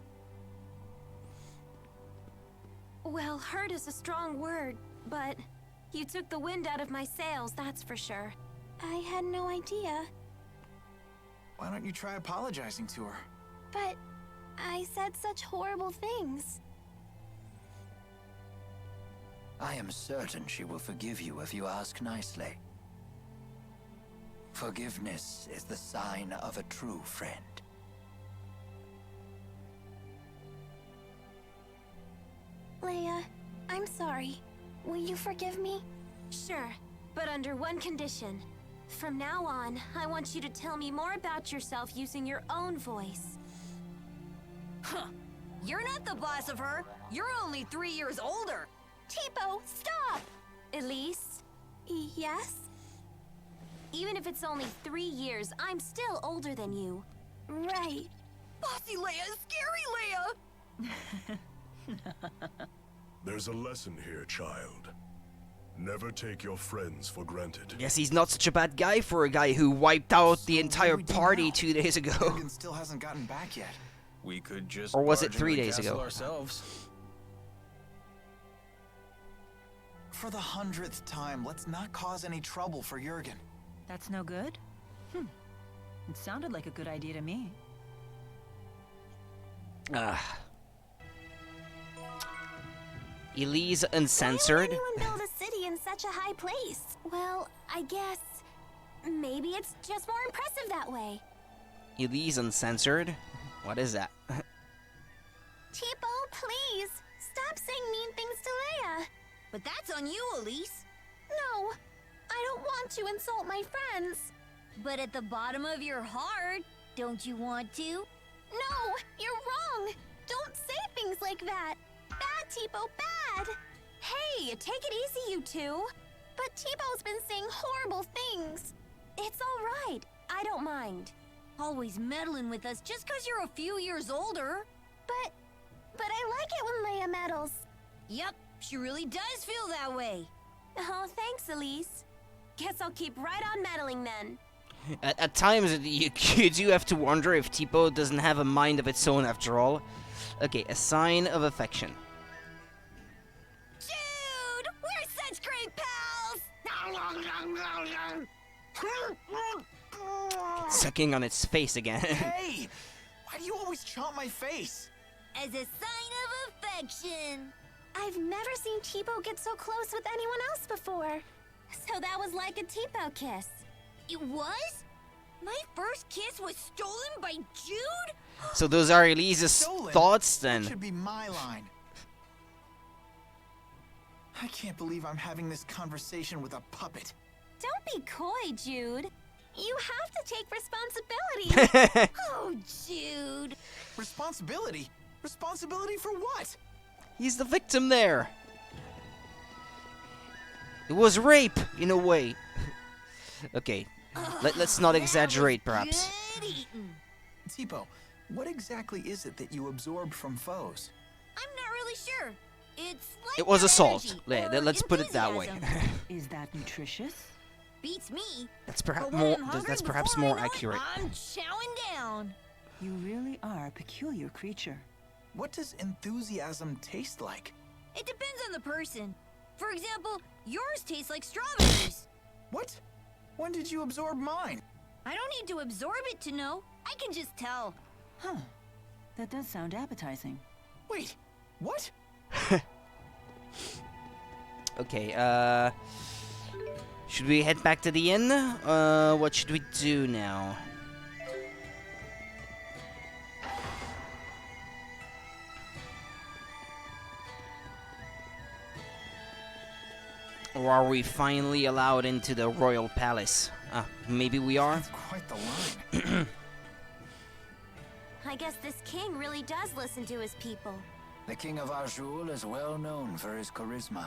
Well, hurt is a strong word, but you took the wind out of my sails, that's for sure. I had no idea. Why don't you try apologizing to her? But I said such horrible things. I am certain she will forgive you if you ask nicely. Forgiveness is the sign of a true friend. Leia, I'm sorry. Will you forgive me? Sure, but under one condition. From now on, I want you to tell me more about yourself using your own voice. Huh. You're not the boss of her. You're only 3 years older. Tipo, stop! Elise? Yes? Even if it's only 3 years, I'm still older than you. Right. Bossy Leia, scary Leia! There's a lesson here, child. Never take your friends for granted. Guess he's not such a bad guy for a guy who wiped out the entire party 2 days ago. Jurgen still hasn't gotten back yet. We could just Or was it barge 3 into the days castle ago? ourselves. For the 100th time, let's not cause any trouble for Jurgen. That's no good? It sounded like a good idea to me. Elise Uncensored. Why would anyone build a city in such a high place? Well, I guess maybe it's just more impressive that way. Elise Uncensored? What is that? Tipo, please stop saying mean things to Leia. But that's on you, Elise. No, I don't want to insult my friends. But at the bottom of your heart, don't you want to? No, you're wrong. Don't say things like that. Bad, Tipo, bad. Hey, take it easy, you two. But Tipo's been saying horrible things. It's all right. I don't mind. Always meddling with us just 'cause you're a few years older. But I like it when Leia meddles. Yep, she really does feel that way. Oh, thanks, Elise. Guess I'll keep right on meddling then. At times, you do have to wonder if Tipo doesn't have a mind of its own after all. Okay, a sign of affection. Jude, we're such great pals. Sucking on its face again. Hey! Why do you always chomp my face? As a sign of affection. I've never seen Tipo get so close with anyone else before. So that was like a Tipo kiss. It was? My first kiss was stolen by Jude? So those are Elise's Stolen? thoughts That then. should be my line. I can't believe I'm having this conversation with a puppet. Don't be coy, Jude. You have to take responsibility. Oh, Jude. Responsibility? Responsibility for what? He's the victim there. It was rape, in a way. Okay, let's not exaggerate, perhaps. Good eating. Tipo, what exactly is it that you absorbed from foes? I'm not really sure. It's like It was your assault. energy or Let's put it that way. enthusiasm. Is that nutritious? beats me. That's perhaps But when more. I'm hungry That's perhaps before I more know it, accurate. I'm chowing down. You really are a peculiar creature. What does enthusiasm taste like? It depends on the person. For example, yours tastes like strawberries. What? When did you absorb mine? I don't need to absorb it to know. I can just tell. Huh. That does sound appetizing. Wait, what? Okay, should we head back to the inn? What should we do now? Or are we finally allowed into the royal palace? Maybe we are? That's quite the line. I guess this king really does listen to his people. The King of Azul is well known for his charisma.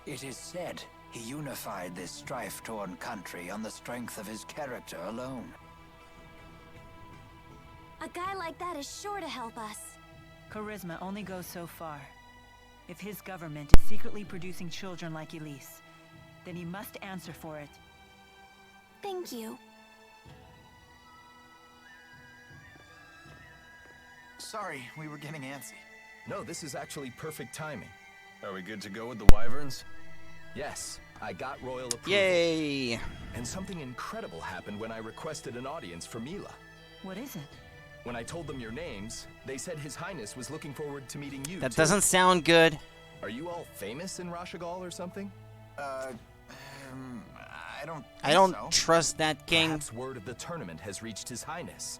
It is said he unified this strife-torn country on the strength of his character alone. A guy like that is sure to help us. Charisma only goes so far. If his government is secretly producing children like Elise, then he must answer for it. Thank you. Sorry, we were getting antsy. No, this is actually perfect timing. Are we good to go with the wyverns? Yes, I got royal approval. Yay! And something incredible happened when I requested an audience for Mila. What is it? When I told them your names, they said His Highness was looking forward to meeting you, That too. doesn't sound good. Are you all famous in Rashagal or something? I don't trust that king. Perhaps word of the tournament has reached His Highness.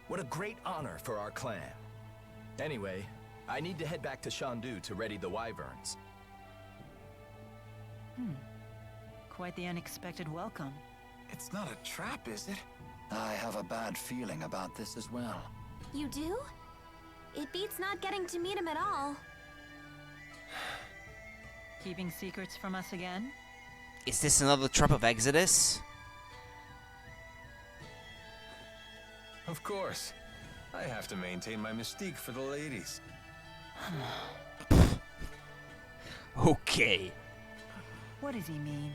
What a great honor for our clan. Anyway, I need to head back to Shandu to ready the wyverns. Quite the unexpected welcome. It's not a trap, is it? I have a bad feeling about this as well. You do? It beats not getting to meet him at all. Keeping secrets from us again? Is this another trap of Exodus? Of course. I have to maintain my mystique for the ladies. Okay. What does he mean?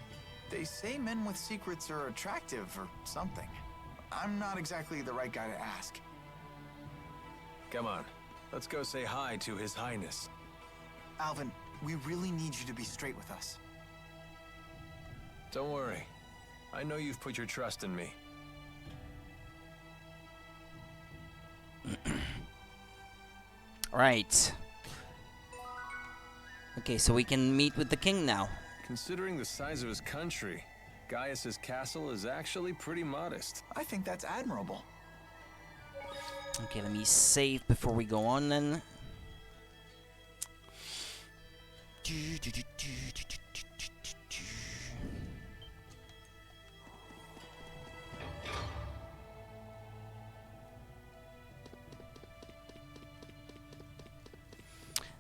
They say men with secrets are attractive or something. I'm not exactly the right guy to ask. Come on, let's go say hi to His Highness. Alvin, we really need you to be straight with us. Don't worry. I know you've put your trust in me. Right. Okay, so we can meet with the king now. Considering the size of his country, Gaius's castle is actually pretty modest. I think that's admirable. Okay, let me save before we go on then.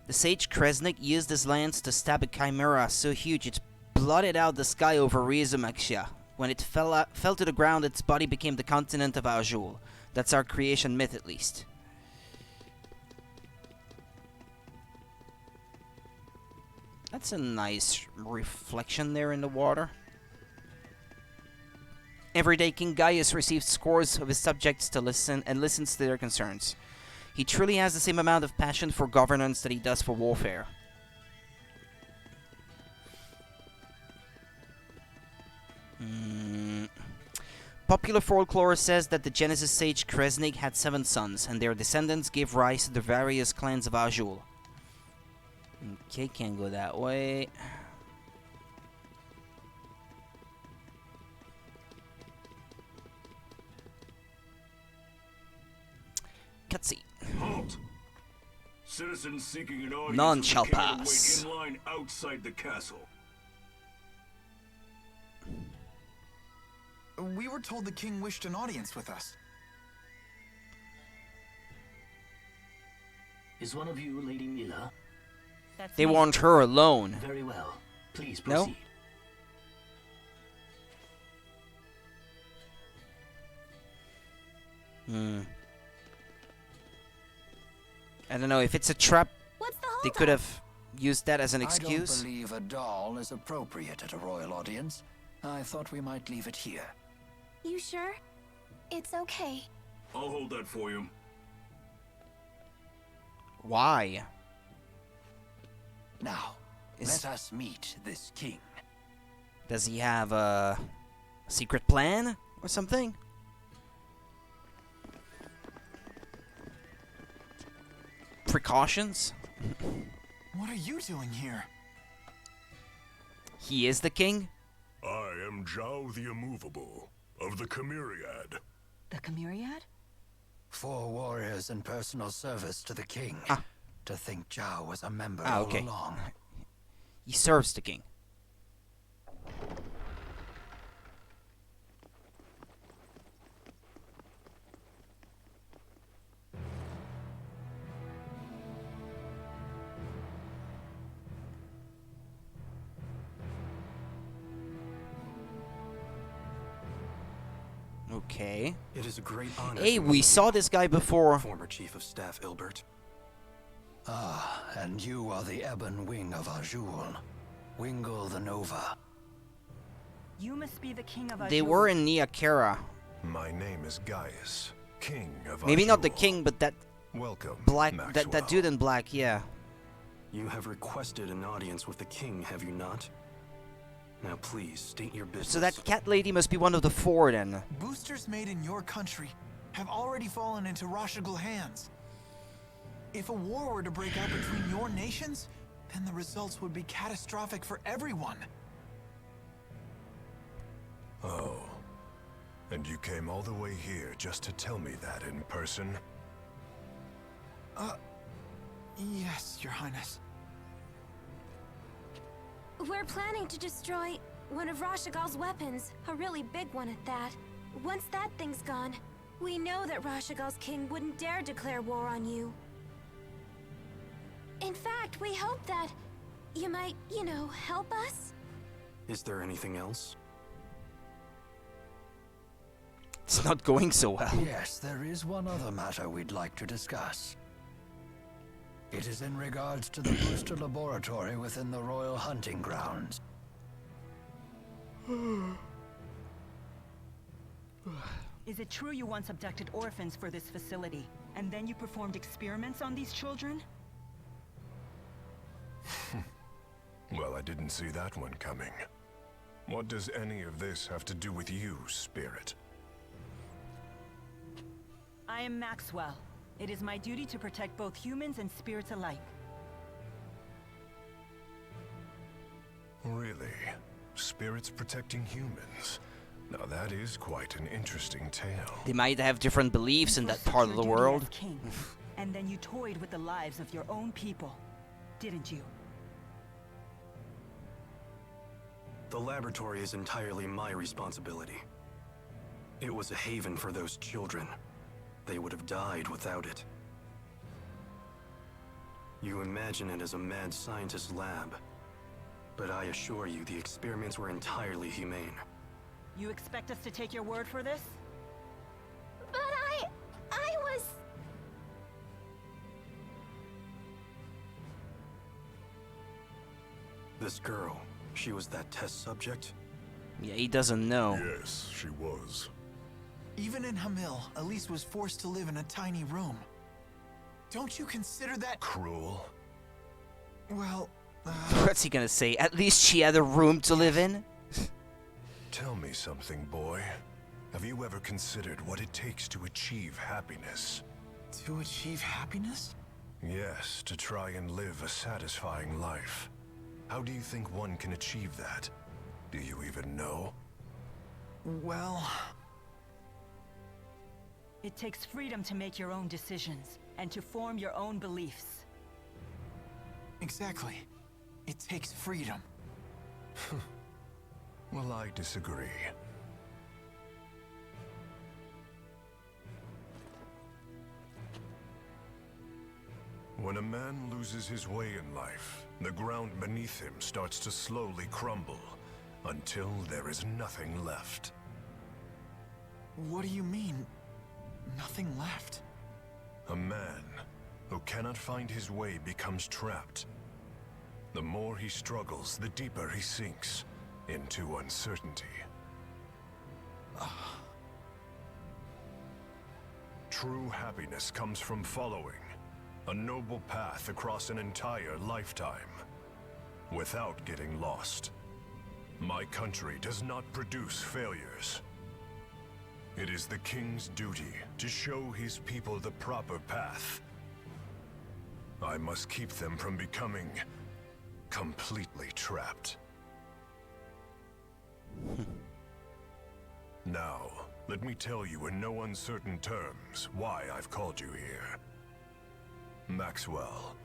The sage Kresnik used his lance to stab a chimera so huge it blotted out the sky over Rizumaxia. When it fell to the ground, its body became the continent of Azul. That's our creation myth, at least. That's a nice reflection there in the water. Every day, King Gaius receives scores of his subjects to listen and listens to their concerns. He truly has the same amount of passion for governance that he does for warfare. Popular folklore says that the Genesis sage Kresnik had 7 sons, and their descendants gave rise to the various clans of Azul. Okay, can't go that way. Cutscene. Halt! Citizens seeking an audience None with the shall king pass. wait in line outside the castle. We were told the king wished an audience with us. Is one of you Lady Mila? They want her alone. Very well. Please No? proceed. I don't know if it's a trap. What's the They could have used that as an I excuse. don't believe a doll is appropriate at a royal audience. I thought we might leave it here. You sure? It's okay. I'll hold that for you. Why? Now, let us meet this king. Does he have a secret plan or something? Precautions? What are you doing here? He is the king? I am Zhao the Immovable, of the Chimeriad. The Chimeriad? 4 warriors in personal service to the king. To think Zhao was a member okay. all along. He serves the king. Okay. It is a great honor. Hey, we saw this guy before. Former Chief of Staff Ilbert. Ah, and you are the Ebon Wing of Azul. Wingle the Nova. You must be the king of Azul. They were in Niakara. My name is Gaius, king of Maybe not the Azul. king, but that Welcome, black Maxwell. that dude in black, yeah. You have requested an audience with the king, have you not? Now please, state your business. So that cat lady must be one of the 4 then. Boosters made in your country have already fallen into Rashigal hands. If a war were to break out between your nations, then the results would be catastrophic for everyone. Oh. And you came all the way here just to tell me that in person? Yes, Your Highness. We're planning to destroy one of Rashigal's weapons, a really big one at that. Once that thing's gone, we know that Rashigal's king wouldn't dare declare war on you. In fact, we hope that you might, you know, help us? Is there anything else? It's not going so well. Yes, there is one other matter we'd like to discuss. It is in regards to the booster laboratory within the Royal Hunting Grounds. Is it true you once abducted orphans for this facility, and then you performed experiments on these children? Well, I didn't see that one coming. What does any of this have to do with you, Spirit? I am Maxwell. It is my duty to protect both humans and spirits alike. Really? Spirits protecting humans? Now that is quite an interesting tale. They might have different beliefs in that part of the Your duty world. as king, and then you toyed with the lives of your own people, didn't you? The laboratory is entirely my responsibility. It was a haven for those children. They would have died without it. You imagine it as a mad scientist's lab, but I assure you the experiments were entirely humane. You expect us to take your word for this? But I was... This girl, she was that test subject? Yeah, he doesn't know. Yes, she was. Even in Hamil, Elise was forced to live in a tiny room. Don't you consider that cruel? Well, What's he gonna say? At least she had a room to live in? Tell me something, boy. Have you ever considered what it takes to achieve happiness? To achieve happiness? Yes, to try and live a satisfying life. How do you think one can achieve that? Do you even know? Well... It takes freedom to make your own decisions, and to form your own beliefs. Exactly. It takes freedom. Well, I disagree. When a man loses his way in life, the ground beneath him starts to slowly crumble, until there is nothing left. What do you mean, nothing left? A man who cannot find his way becomes trapped. The more he struggles, the deeper he sinks, into uncertainty. True happiness comes from following a noble path across an entire lifetime, without getting lost. My country does not produce failures. It is the king's duty to show his people the proper path. I must keep them from becoming completely trapped. Now, let me tell you in no uncertain terms why I've called you here. Maxwell,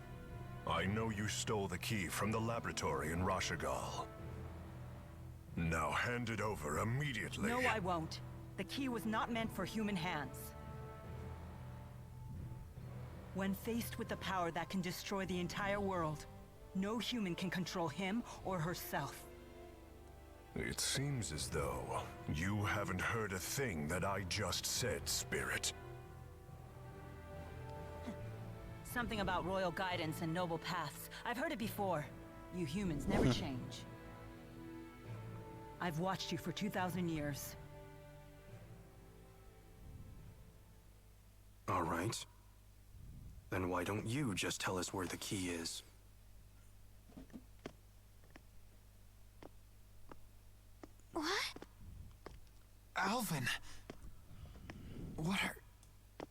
I know you stole the key from the laboratory in Rashagal. Now hand it over immediately. No, I won't. The key was not meant for human hands. When faced with the power that can destroy the entire world, no human can control him or herself. It seems as though you haven't heard a thing that I just said, Spirit. Something about royal guidance and noble paths. I've heard it before. You humans never change. I've watched you for 2,000 years. All right. Then why don't you just tell us where the key is? What? Alvin! What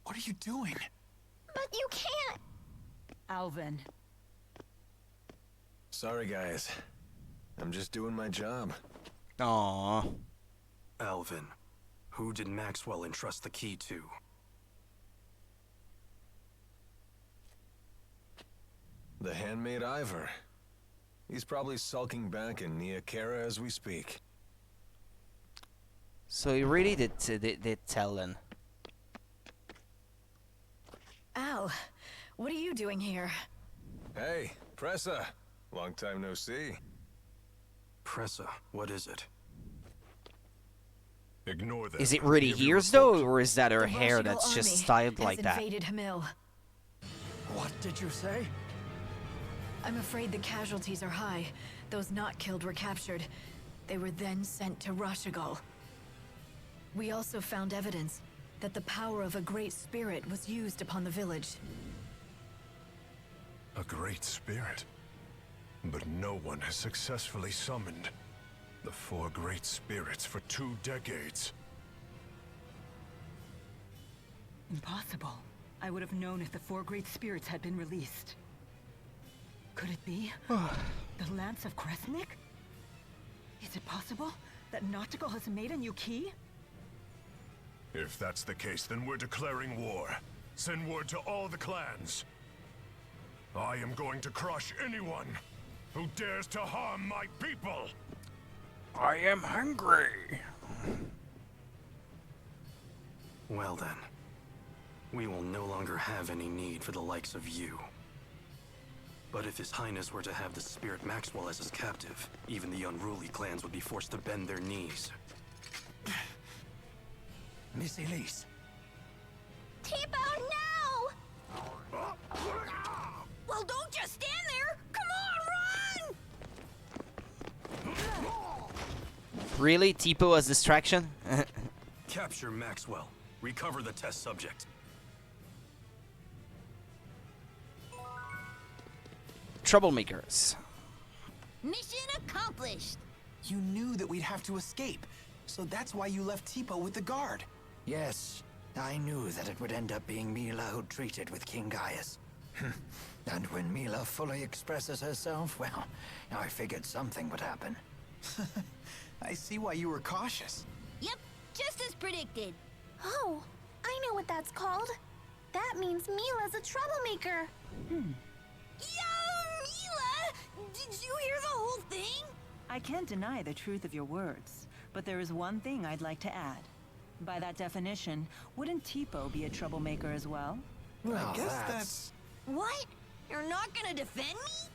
are you doing? But you can't! Alvin. Sorry, guys. I'm just doing my job. Aww. Alvin, who did Maxwell entrust the key to? The handmaid Ivor. He's probably sulking back in Nia Kara as we speak. So he really did tell then. Al, what are you doing here? Hey, Pressa. Long time no see. Pressa, what is it? Ignore that. Is it really ears though, or is that her hair that's just styled like that? Invaded Hamil. What did you say? I'm afraid the casualties are high. Those not killed were captured. They were then sent to Rashagal. We also found evidence that the power of a great spirit was used upon the village. A great spirit? But no one has successfully summoned the 4 great spirits for 2 decades. Impossible. I would have known if the 4 great spirits had been released. Could it be the Lance of Kresnik? Is it possible that Nautical has made a new key? If that's the case, then we're declaring war. Send word to all the clans. I am going to crush anyone who dares to harm my people. I am hungry. Well then, we will no longer have any need for the likes of you. But if His Highness were to have the spirit Maxwell as his captive, even the unruly clans would be forced to bend their knees. Miss Elise. Tipo, no! Well, don't just stand there! Come on, run! Really? Tipo as distraction? Capture Maxwell. Recover the test subject. Troublemakers. Mission accomplished! You knew that we'd have to escape, so that's why you left Tipo with the guard. Yes, I knew that it would end up being Mila who treated with King Gaius. And when Mila fully expresses herself, well, I figured something would happen. I see why you were cautious. Yep, just as predicted. Oh, I know what that's called. That means Mila's a troublemaker. Yo, Mila! Did you hear the whole thing? I can't deny the truth of your words, but there is one thing I'd like to add. By that definition, wouldn't Tipo be a troublemaker as well? Well, I guess that's... What? You're not gonna defend me?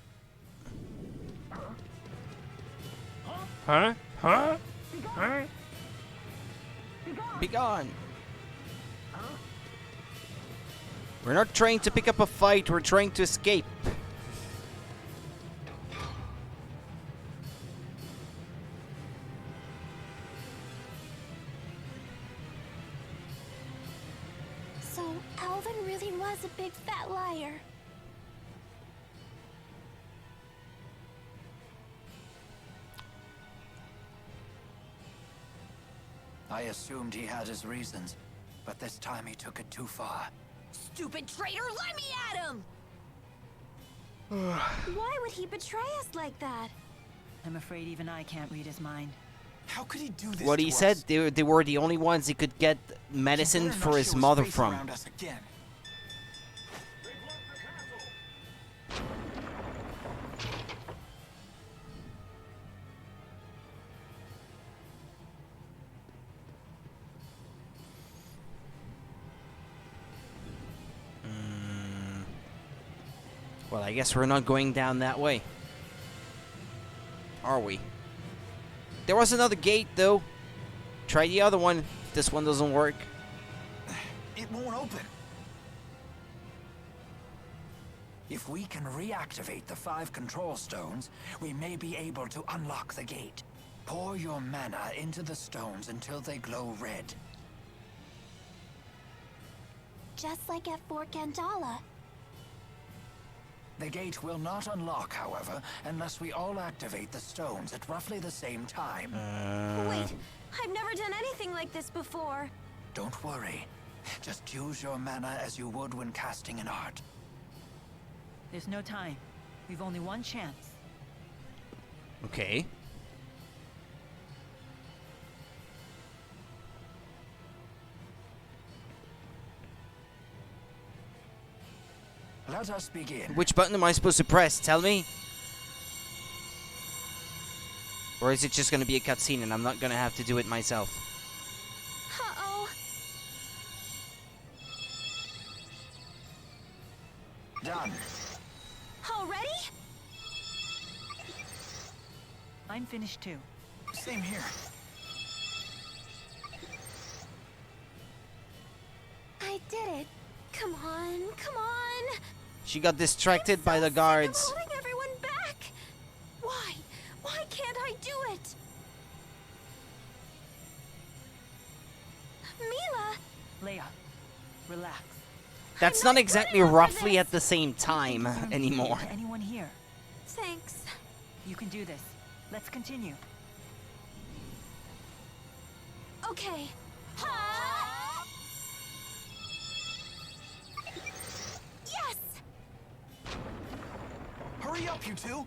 Huh? Huh? Huh? Be gone. We're not trying to pick up a fight, we're trying to escape. So, Alvin really was a big fat liar. I assumed he had his reasons, but this time he took it too far. Stupid traitor, let me at him! Why would he betray us like that? I'm afraid even I can't read his mind. How could he do this What to he us? said, they were the only ones he could get medicine He better for not his show mother face from. around us again. Well, I guess we're not going down that way. Are we? There was another gate, though. Try the other one. If this one doesn't work. It won't open. If we can reactivate the 5 control stones, we may be able to unlock the gate. Pour your mana into the stones until they glow red. Just like at Fort Gandala. The gate will not unlock, however, unless we all activate the stones at roughly the same time. Wait, I've never done anything like this before. Don't worry. Just use your mana as you would when casting an art. There's no time. We've only one chance. Okay. Let us begin. Which button am I supposed to press? Tell me. Or is it just going to be a cutscene and I'm not going to have to do it myself? Uh-oh. Done. Already? I'm finished too. Same here. I did it. Come on, come on. She got distracted by the guards. I'm holding everyone back. Why? Why can't I do it? Mila! Leia, relax. That's not exactly roughly at the same time anymore. Anyone here? Thanks. You can do this. Let's continue. Okay. Yes! Hurry up, you two!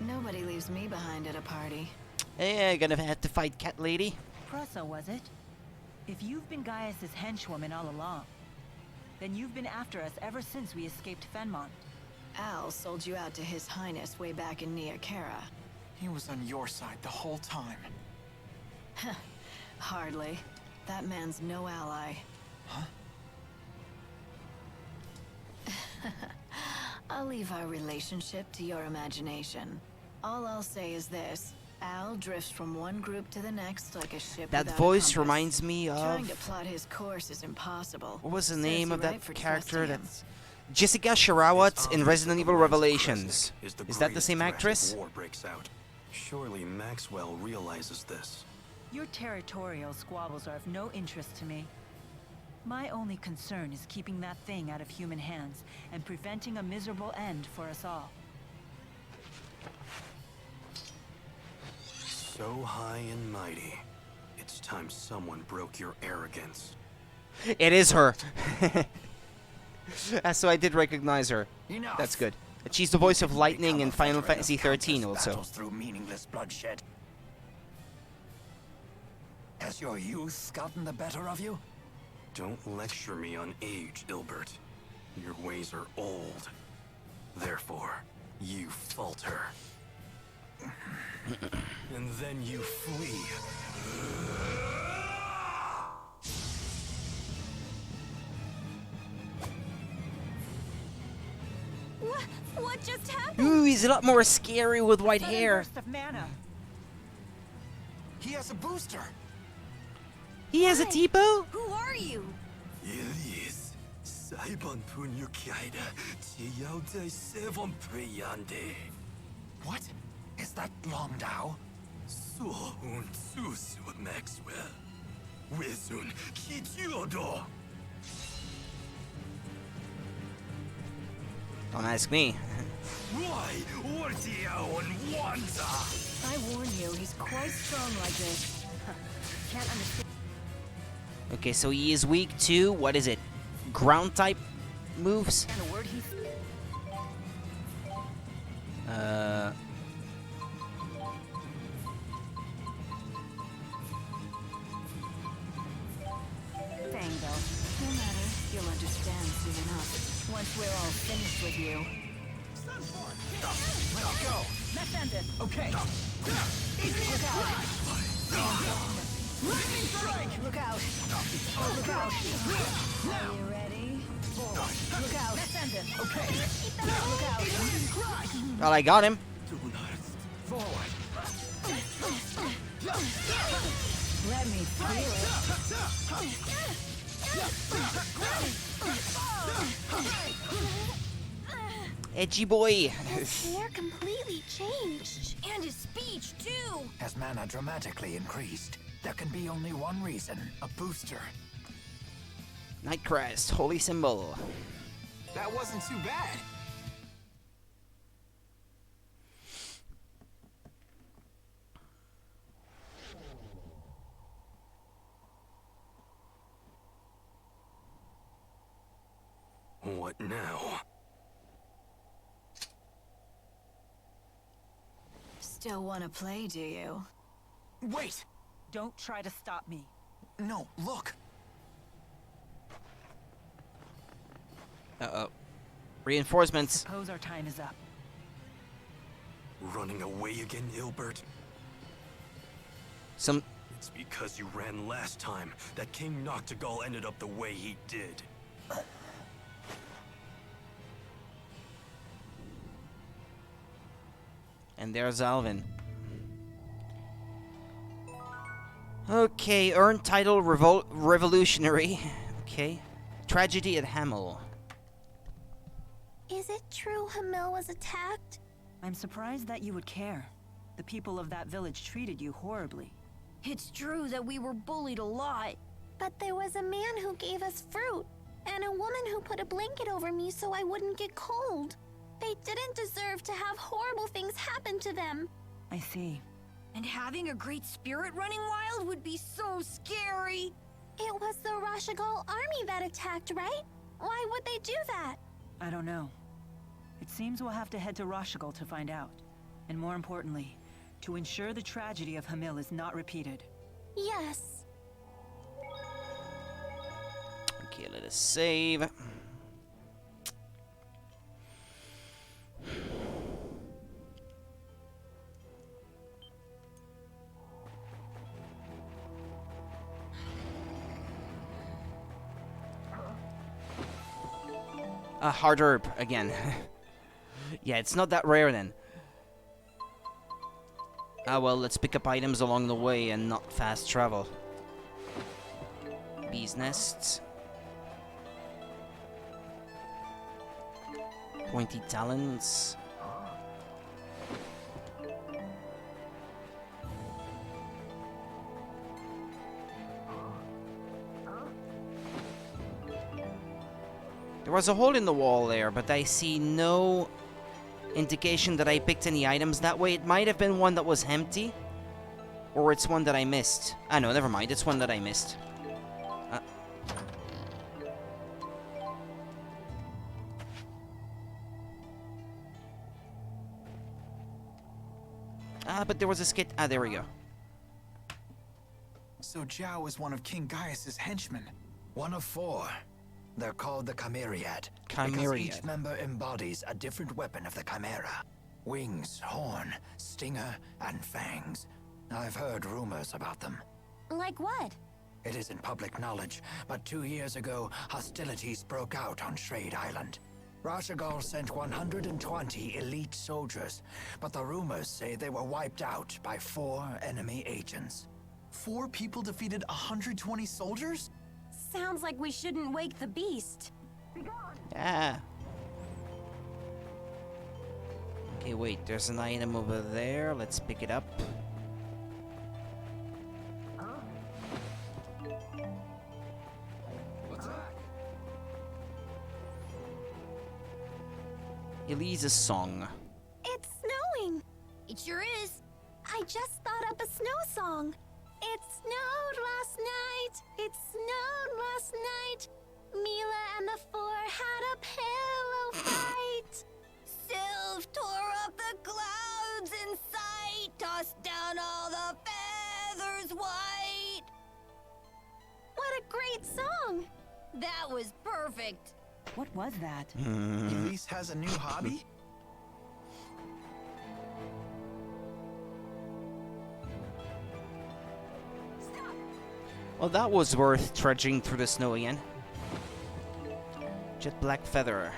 Nobody leaves me behind at a party. Hey, gonna have to fight Cat Lady. Pressa, was it? If you've been Gaius's henchwoman all along, then you've been after us ever since we escaped Fenmont. Al sold you out to His Highness way back in Nia Khera. He was on your side the whole time. Hardly. That man's no ally. Huh? I'll leave our relationship to your imagination. All I'll say is this. Al drifts from one group to the next like a ship That without voice a compass. reminds me Trying of... to plot his course is impossible. What was the Serves name you of right that for character? trusting him. That's Jessica Sharawat in Resident Evil Revelations. Is that the greatest same threat if actress? War breaks out. Surely Maxwell realizes this. Your territorial squabbles are of no interest to me. My only concern is keeping that thing out of human hands and preventing a miserable end for us all. So high and mighty. It's time someone broke your arrogance. It is her. So I did recognize her. Enough. That's good. And she's the voice of Lightning in Become a Final veteran Fantasy of XIII countless also. battles through meaningless bloodshed. Has your youth gotten the better of you? Don't lecture me on age, Ilbert. Your ways are old. Therefore, you falter. And then you flee. What just happened? Ooh, he's a lot more scary with white Sudden hair. burst of mana. He has a booster. He has a Tipo? Who are you? What? Is that Long Dao? Maxwell. Wizun Kitiodo. Don't ask me. I warn you, he's quite strong like this. Can't understand. Okay, so he is weak to, what is it? Ground type moves? And a word he Tango. No matter, you'll understand soon enough. Once we're all finished with you. Let's go. Let's end it. Okay. Look out. Look out. Look out. Are you ready? Look out. Let's end it. Okay. Look out. Well, I got him. Forward. Let me feel Edgy boy. His hair completely changed. And his speech, too! As mana dramatically increased, there can be only one reason. A booster. Nightcrest, holy symbol. That wasn't too bad. What now? Still want to play, do you? Wait! Don't try to stop me. No, look! Uh-oh. Reinforcements. Suppose our time is up. Running away again, Ilbert? Some... It's because you ran last time that King Noctigal ended up the way he did. And there's Alvin. Okay, earned title revolutionary. Okay. Tragedy at Hamel. Is it true Hamil was attacked? I'm surprised that you would care. The people of that village treated you horribly. It's true that we were bullied a lot. But there was a man who gave us fruit, and a woman who put a blanket over me so I wouldn't get cold. They didn't deserve to have horrible things happen to them. I see. And having a great spirit running wild would be so scary. It was the Rashagal army that attacked, right? Why would they do that? I don't know. It seems we'll have to head to Rashagal to find out. And more importantly, to ensure the tragedy of Hamil is not repeated. Yes. Okay, let us save. A hard herb again. Yeah, it's not that rare then. Ah well, let's pick up items along the way and not fast travel. Bees' nests. Pointy talons. There was a hole in the wall there, but I see no indication that I picked any items that way. It might have been one that was empty, or it's one that I missed. Ah, no, never mind. It's one that I missed. But there was a skit. Ah, there we go. So Zhao is one of King Gaius's henchmen. One of 4. They're called the Chimeriad. Because Chimeriad. each member embodies a different weapon of the Chimera. Wings, horn, stinger, and fangs. I've heard rumors about them. Like what? It isn't public knowledge, but 2 years ago, hostilities broke out on Shrade Island. Rashagal sent 120 elite soldiers, but the rumors say they were wiped out by 4 enemy agents. 4 people defeated 120 soldiers? Sounds like we shouldn't wake the beast. Ah. Okay, wait, there's an item over there. Let's pick it up. What's that? Elise's song. It's snowing. It sure is. I just thought up a snow song. It snowed last night. It snowed last night. Mila and the four had a pillow fight. Sylph tore up the clouds in sight, tossed down all the feathers white. What a great song. That was perfect. What was that? Elise has a new hobby? Well, that was worth trudging through the snow again. Jet black feather.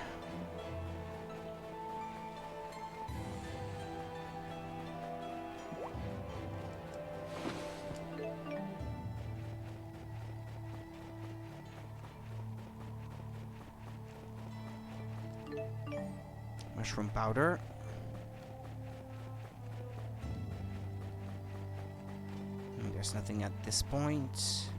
Mushroom powder. There's nothing at this point.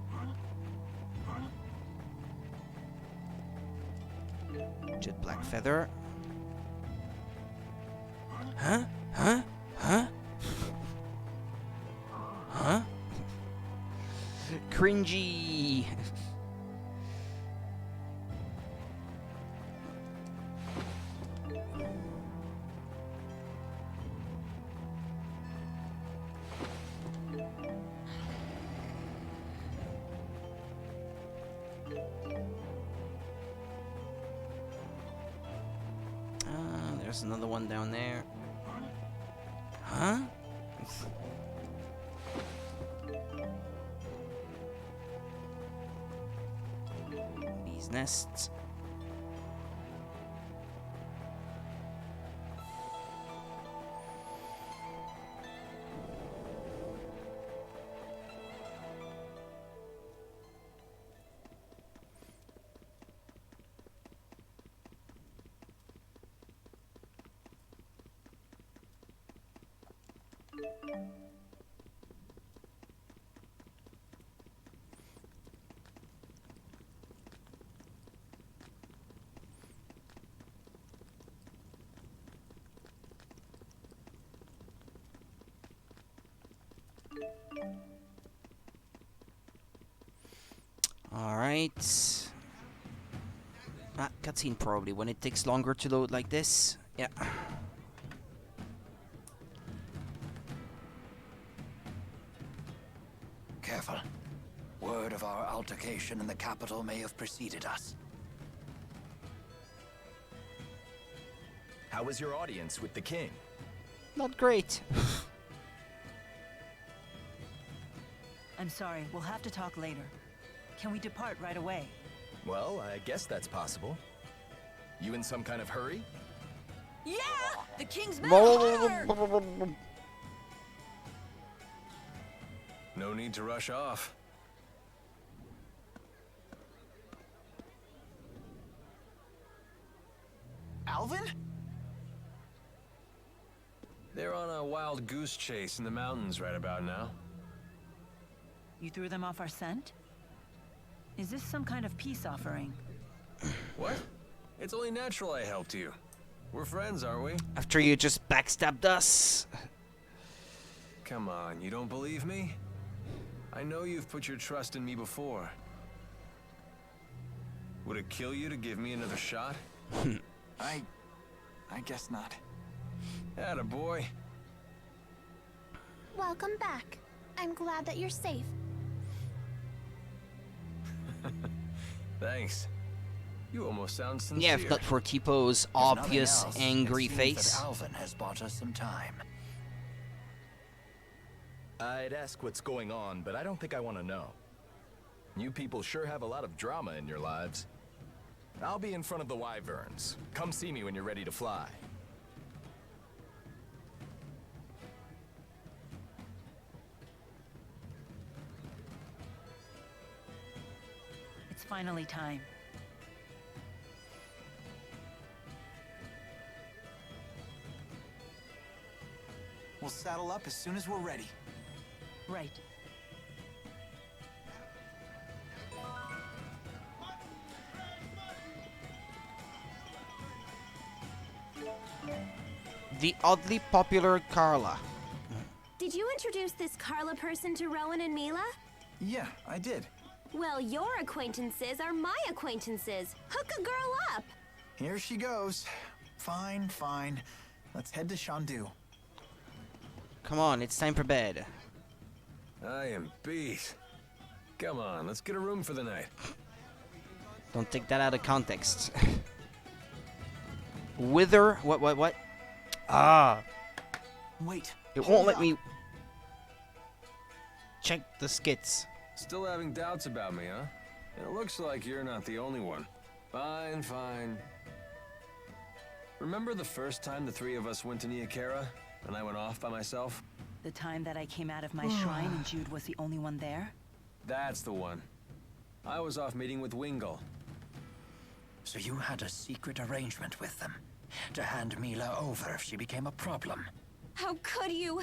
Jet black feather. Huh? Huh? Huh? Huh? Cringy. There's another one down there. Huh? Bees nests. Alright. Ah, cutscene probably, when it takes longer to load like this. Yeah. Careful. Word of our altercation in the capital may have preceded us. How was your audience with the king? Not great. I'm sorry, we'll have to talk later. Can we depart right away? Well, I guess that's possible. You in some kind of hurry? Yeah! The king's medal! No need to rush off. Alvin? They're on a wild goose chase in the mountains right about now. You threw them off our scent? Is this some kind of peace offering? What? It's only natural I helped you. We're friends, aren't we? After you just backstabbed us. Come on, you don't believe me? I know you've put your trust in me before. Would it kill you to give me another shot? I guess not. Attaboy. Welcome back. I'm glad that you're safe. Thanks. You almost sound sincere. Yeah, if not for Tipo-'s If obvious nothing else, angry it seems face. that Alvin has bought us some time. I'd ask what's going on, but I don't think I want to know. You people sure have a lot of drama in your lives. I'll be in front of the Wyverns. Come see me when you're ready to fly. It's finally time. We'll saddle up as soon as we're ready. Right. The oddly popular Carla. Did you introduce this Carla person to Rowan and Mila? Yeah, I did. Well, your acquaintances are my acquaintances. Hook a girl up. Here she goes. Fine, fine. Let's head to Shandu. Come on, it's time for bed. I am beat. Come on, let's get a room for the night. Don't take that out of context. Wither... What? Ah. Wait. It won't let me... check the skits. Still having doubts about me, huh? It looks like you're not the only one. Fine, fine. Remember the first time the three of us went to Niakara, and I went off by myself? The time that I came out of my shrine and Jude was the only one there? That's the one. I was off meeting with Wingle. So you had a secret arrangement with them, to hand Mila over if she became a problem. How could you?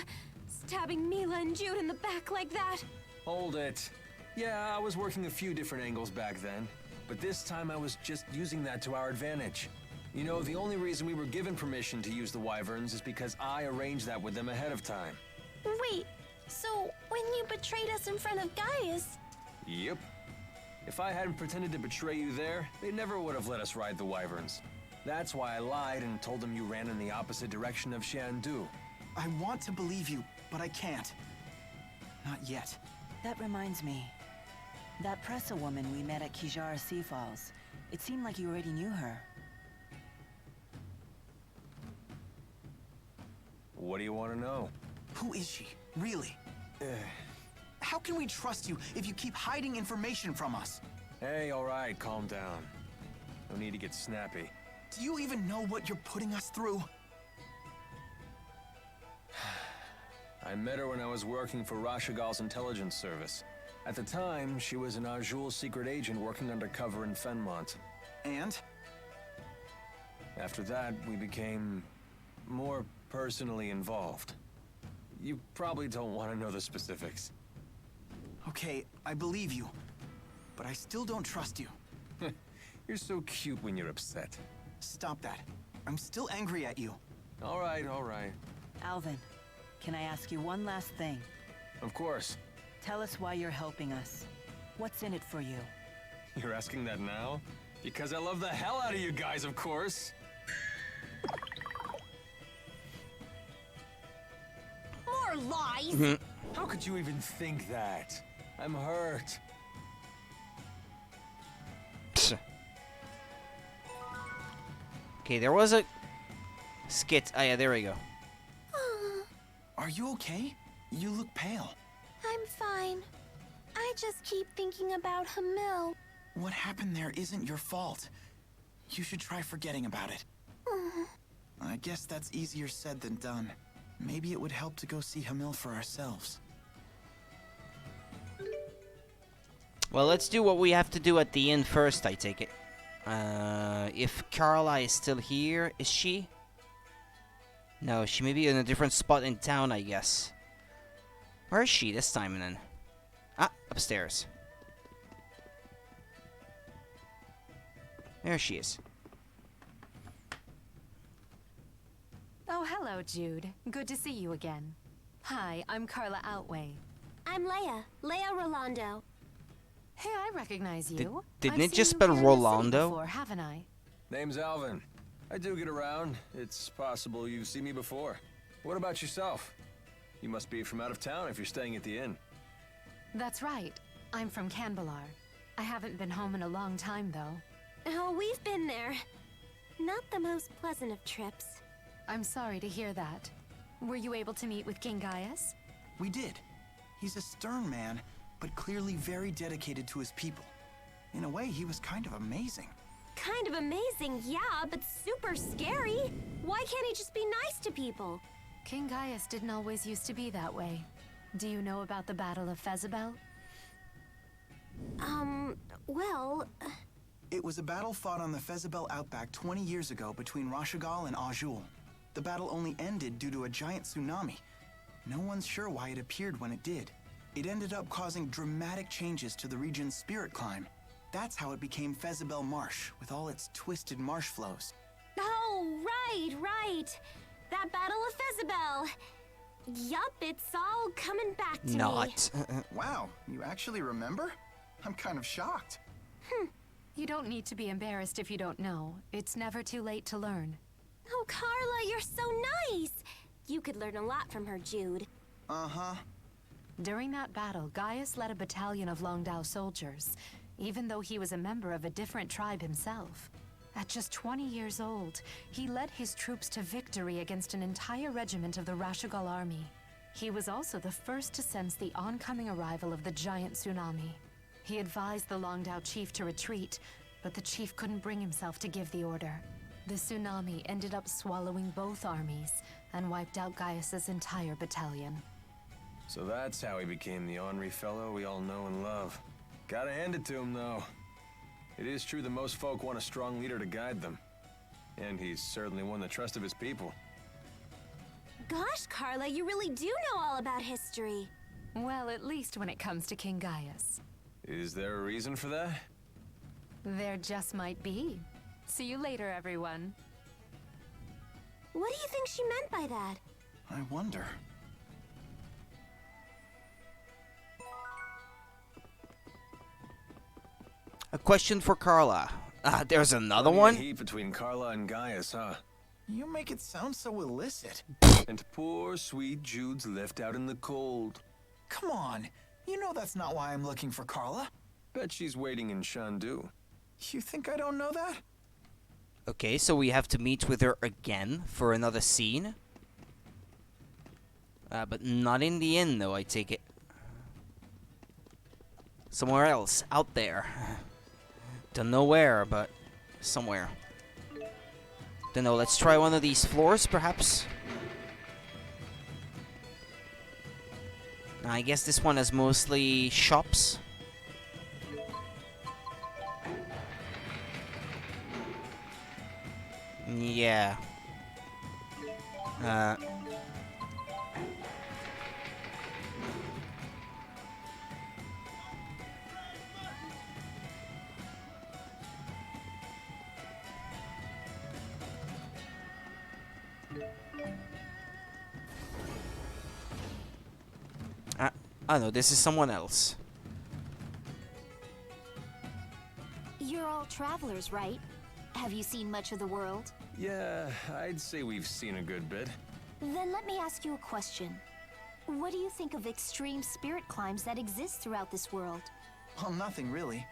Stabbing Mila and Jude in the back like that? Hold it. Yeah, I was working a few different angles back then, but this time I was just using that to our advantage. You know, the only reason we were given permission to use the Wyverns is because I arranged that with them ahead of time. Wait, so when you betrayed us in front of Gaius... Yep. If I hadn't pretended to betray you there, they never would have let us ride the Wyverns. That's why I lied and told them you ran in the opposite direction of Shandu. I want to believe you, but I can't. Not yet. That reminds me. That Pressa woman we met at Kijara Sea Falls. It seemed like you already knew her. What do you want to know? Who is she? Really? How can we trust you if you keep hiding information from us? Hey, all right, calm down. No need to get snappy. Do you even know what you're putting us through? I met her when I was working for Rashagal's intelligence service. At the time, she was an Azul secret agent working undercover in Fenmont. And? After that, we became more personally involved. You probably don't want to know the specifics. Okay, I believe you. But I still don't trust you. You're so cute when you're upset. Stop that. I'm still angry at you. All right, all right. Alvin, can I ask you one last thing? Of course. Tell us why you're helping us. What's in it for you? You're asking that now? Because I love the hell out of you guys, of course. More lies! How could you even think that? I'm hurt. Okay, there was a skit. Oh yeah, there we go. Are you okay? You look pale. I'm fine. I just keep thinking about Hamil. What happened there isn't your fault. You should try forgetting about it. I guess that's easier said than done. Maybe it would help to go see Hamil for ourselves. Well, let's do what we have to do at the end first, I take it. If Carla is still here, is she? No, she may be in a different spot in town, I guess. Where is she this time then? Ah, upstairs. There she is. Oh, hello, Jude. Good to see you again. Hi, I'm Carla Outway. I'm Leia Rolando. Hey, I recognize you. Didn't I've it just seen spell you here in the city Rolando? before, haven't I? Name's Alvin. I do get around. It's possible you've seen me before. What about yourself? You must be from out of town if you're staying at the inn. That's right. I'm from Canbalar. I haven't been home in a long time, though. Oh, we've been there. Not the most pleasant of trips. I'm sorry to hear that. Were you able to meet with King Gaius? We did. He's a stern man, but clearly very dedicated to his people. In a way, he was kind of amazing. Kind of amazing, yeah, but super scary. Why can't he just be nice to people? King Gaius didn't always used to be that way. Do you know about the Battle of Fezabel? Well... It was a battle fought on the Fezabel outback 20 years ago between Rashagal and Azul. The battle only ended due to a giant tsunami. No one's sure why it appeared when it did. It ended up causing dramatic changes to the region's spirit climb. That's how it became Fezabel Marsh, with all its twisted marsh flows. Oh, right. That Battle of Fezabel. Yup, it's all coming back to me. Not. Wow, you actually remember? I'm kind of shocked. You don't need to be embarrassed if you don't know. It's never too late to learn. Oh, Carla, you're so nice. You could learn a lot from her, Jude. Uh-huh. During that battle, Gaius led a battalion of Longdao soldiers, even though he was a member of a different tribe himself. At just 20 years old, he led his troops to victory against an entire regiment of the Rashugal army. He was also the first to sense the oncoming arrival of the giant tsunami. He advised the Longdao chief to retreat, but the chief couldn't bring himself to give the order. The tsunami ended up swallowing both armies and wiped out Gaius's entire battalion. So that's how he became the ornery fellow we all know and love. Gotta hand it to him, though. It is true that most folk want a strong leader to guide them. And he's certainly won the trust of his people. Gosh, Carla, you really do know all about history. Well, at least when it comes to King Gaius. Is there a reason for that? There just might be. See you later, everyone. What do you think she meant by that? I wonder. A question for Carla. There's another Plenty of one? heat between Carla and Gaius, huh? You make it sound so illicit. And poor sweet Jude's left out in the cold. Come on. You know that's not why I'm looking for Carla. Bet she's waiting in Shandu. You think I don't know that? Okay, so we have to meet with her again for another scene. But not in the inn, though, I take it. Somewhere else, out there. Don't know where, but somewhere. Don't know, let's try one of these floors, perhaps? I guess this one is mostly shops. Yeah. I know, this is someone else. You're all travelers, right? Have you seen much of the world? Yeah, I'd say we've seen a good bit. Then let me ask you a question. What do you think of extreme spirit climbs that exist throughout this world? Well, nothing really.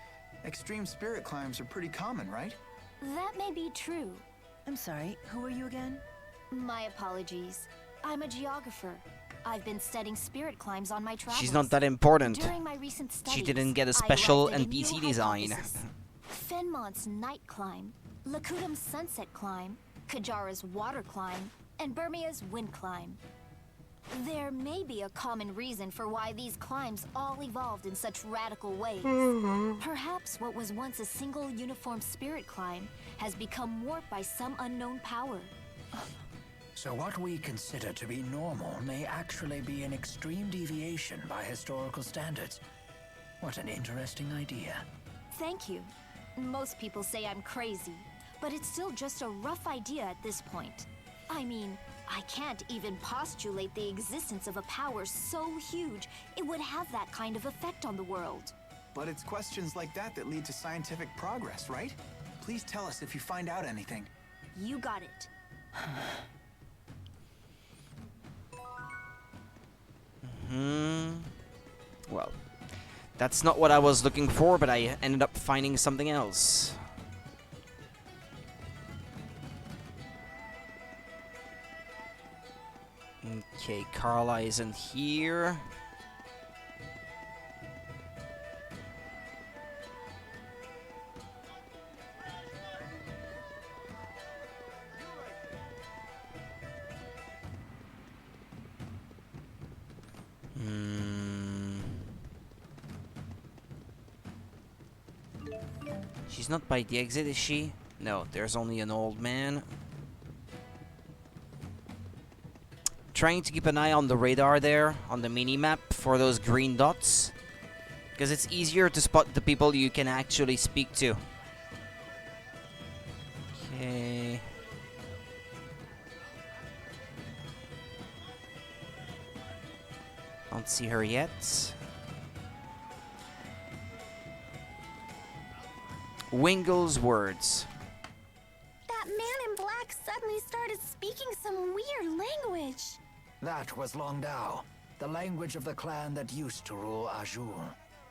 Extreme spirit climbs are pretty common, right? That may be true. I'm sorry, who are you again? My apologies. I'm a geographer. I've been studying spirit climbs on my travels. She's not that important. During my recent studies, She didn't get a I special arrived at a new NPC design. hypothesis. Fenmont's night climb, Lakutam's sunset climb, Kajara's water climb, and Burmia's wind climb. There may be a common reason for why these climbs all evolved in such radical ways. Perhaps what was once a single uniform spirit climb has become warped by some unknown power. So what we consider to be normal may actually be an extreme deviation by historical standards. What an interesting idea. Thank you. Most people say I'm crazy, but it's still just a rough idea at this point. I mean, I can't even postulate the existence of a power so huge it would have that kind of effect on the world. But it's questions like that that lead to scientific progress, right? Please tell us if you find out anything. You got it. Well, that's not what I was looking for, but I ended up finding something else. Okay, Carla isn't here. She's not by the exit, is she? No, there's only an old man. trying to keep an eye on the radar there, on the mini-map, for those green dots. Because it's easier to spot the people you can actually speak to. Okay. Don't see her yet. Wingle's words. That man in black suddenly started speaking some weird language. That was Longdao, the language of the clan that used to rule Azul.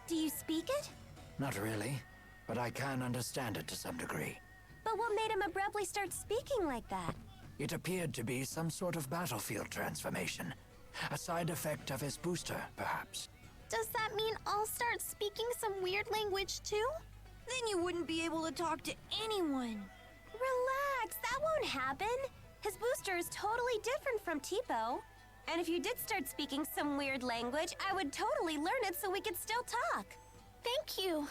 Do you speak it? Not really, but I can understand it to some degree. But what made him abruptly start speaking like that? It appeared to be some sort of battlefield transformation. A side effect of his booster, perhaps. Does that mean I'll start speaking some weird language too? Then you wouldn't be able to talk to anyone. Relax, that won't happen. His booster is totally different from Tipo. And if you did start speaking some weird language, I would totally learn it so we could still talk. Thank you.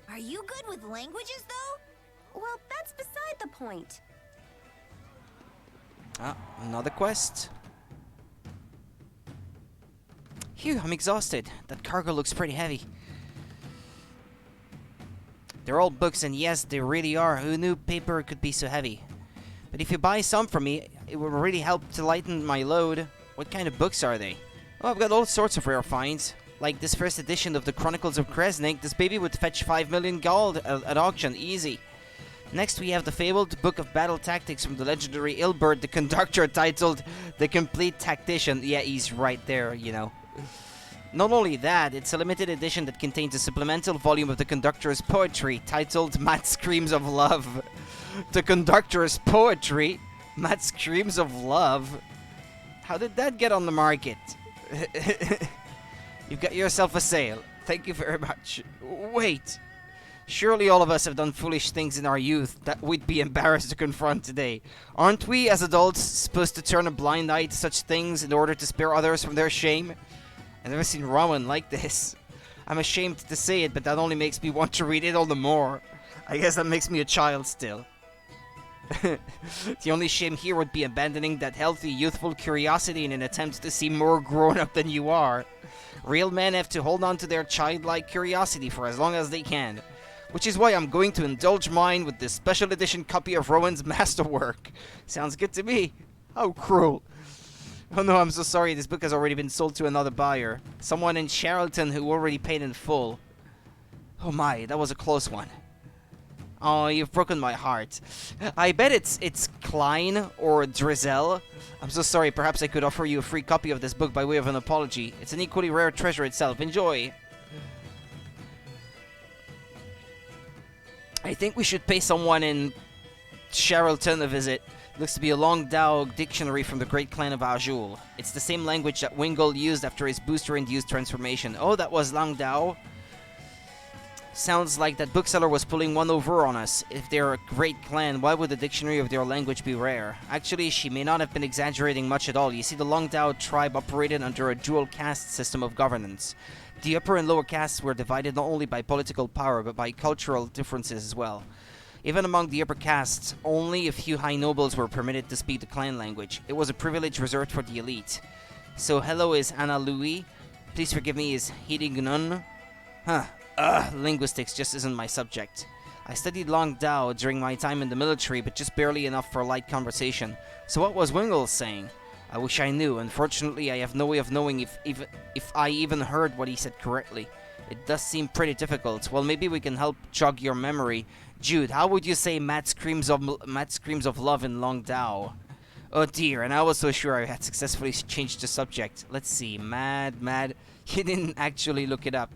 Are you good with languages, though? Well, that's beside the point. Ah, another quest. Phew, I'm exhausted. That cargo looks pretty heavy. They're all books, and yes, they really are. Who knew paper could be so heavy? But if you buy some from me, it will really help to lighten my load. What kind of books are they? Oh, I've got all sorts of rare finds. Like this first edition of the Chronicles of Kresnik. This baby would fetch 5 million gold at auction, easy. Next we have the fabled Book of Battle Tactics from the legendary Ilbert, the conductor, titled The Complete Tactician. Yeah, he's right there, you know. Not only that, it's a limited edition that contains a supplemental volume of the conductor's poetry, titled Matt Screams of Love. The conductor's poetry? Matt Screams of Love? How did that get on the market? You've got yourself a sale. Thank you very much. Wait. Surely all of us have done foolish things in our youth that we'd be embarrassed to confront today. Aren't we, as adults, supposed to turn a blind eye to such things in order to spare others from their shame? I've never seen Rowan like this. I'm ashamed to say it, but that only makes me want to read it all the more. I guess that makes me a child still. The only shame here would be abandoning that healthy, youthful curiosity in an attempt to seem more grown-up than you are. Real men have to hold on to their childlike curiosity for as long as they can. Which is why I'm going to indulge mine with this special edition copy of Rowan's masterwork. Sounds good to me. How cruel. Oh no, I'm so sorry, this book has already been sold to another buyer. Someone in Charlton who already paid in full. Oh my, that was a close one. Oh, you've broken my heart. I bet it's Klein or Drizel. I'm so sorry, perhaps I could offer you a free copy of this book by way of an apology. It's an equally rare treasure itself. Enjoy. I think we should pay someone in Charlton a visit. Looks to be a Longdao dictionary from the great clan of Azul. It's the same language that Wingle used after his booster-induced transformation. Oh, that was Longdao? Sounds like that bookseller was pulling one over on us. If they're a great clan, why would the dictionary of their language be rare? Actually, she may not have been exaggerating much at all. You see, the Longdao tribe operated under a dual caste system of governance. The upper and lower castes were divided not only by political power, but by cultural differences as well. Even among the upper castes, only a few high nobles were permitted to speak the clan language. It was a privilege reserved for the elite. So hello is Anna Louis. Please forgive me, is Hidignun. Linguistics just isn't my subject. I studied Longdao during my time in the military, but just barely enough for light conversation. So what was Wingle saying? I wish I knew. Unfortunately, I have no way of knowing if I even heard what he said correctly. It does seem pretty difficult. Well, maybe we can help jog your memory. Jude, how would you say Matt screams of love in Longdao? Oh dear, and I was so sure I had successfully changed the subject. Let's see, mad. He didn't actually look it up.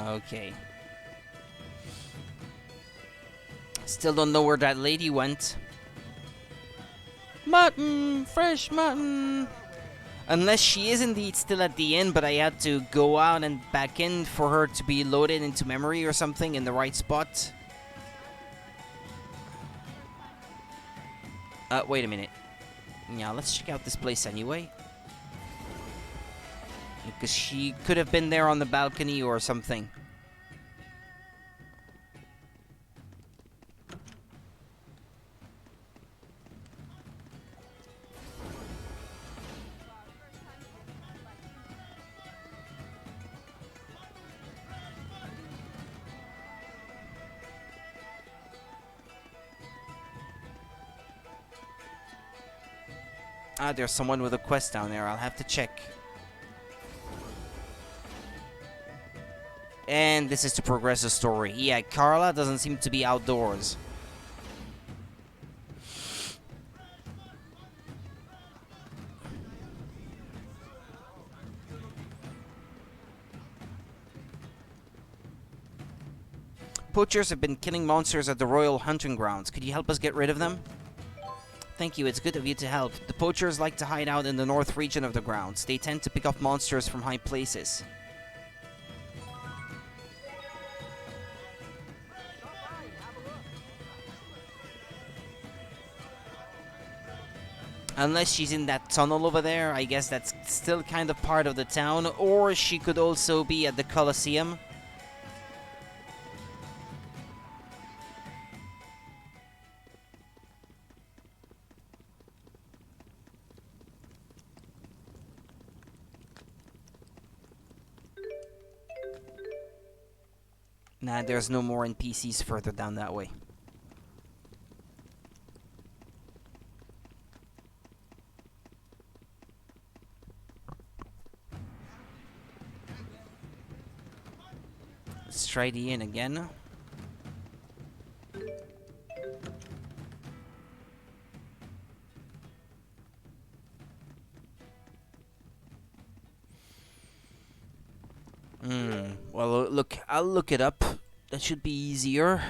Okay. Still don't know where that lady went. Mutton! Fresh mutton! Unless she is indeed still at the inn, but I had to go out and back in for her to be loaded into memory or something in the right spot. Wait a minute. Yeah, let's check out this place anyway. Because she could have been there on the balcony or something. Ah, there's someone with a quest down there. I'll have to check. And this is to progress the story. Yeah, Carla doesn't seem to be outdoors. Poachers have been killing monsters at the Royal Hunting Grounds. Could you help us get rid of them? Thank you, it's good of you to help. The poachers like to hide out in the north region of the grounds. They tend to pick up monsters from high places. Unless she's in that tunnel over there, I guess that's still kind of part of the town. Or she could also be at the Colosseum. Nah, there's no more NPCs further down that way. Let's try the inn again. Well, look, I'll look it up. That should be easier.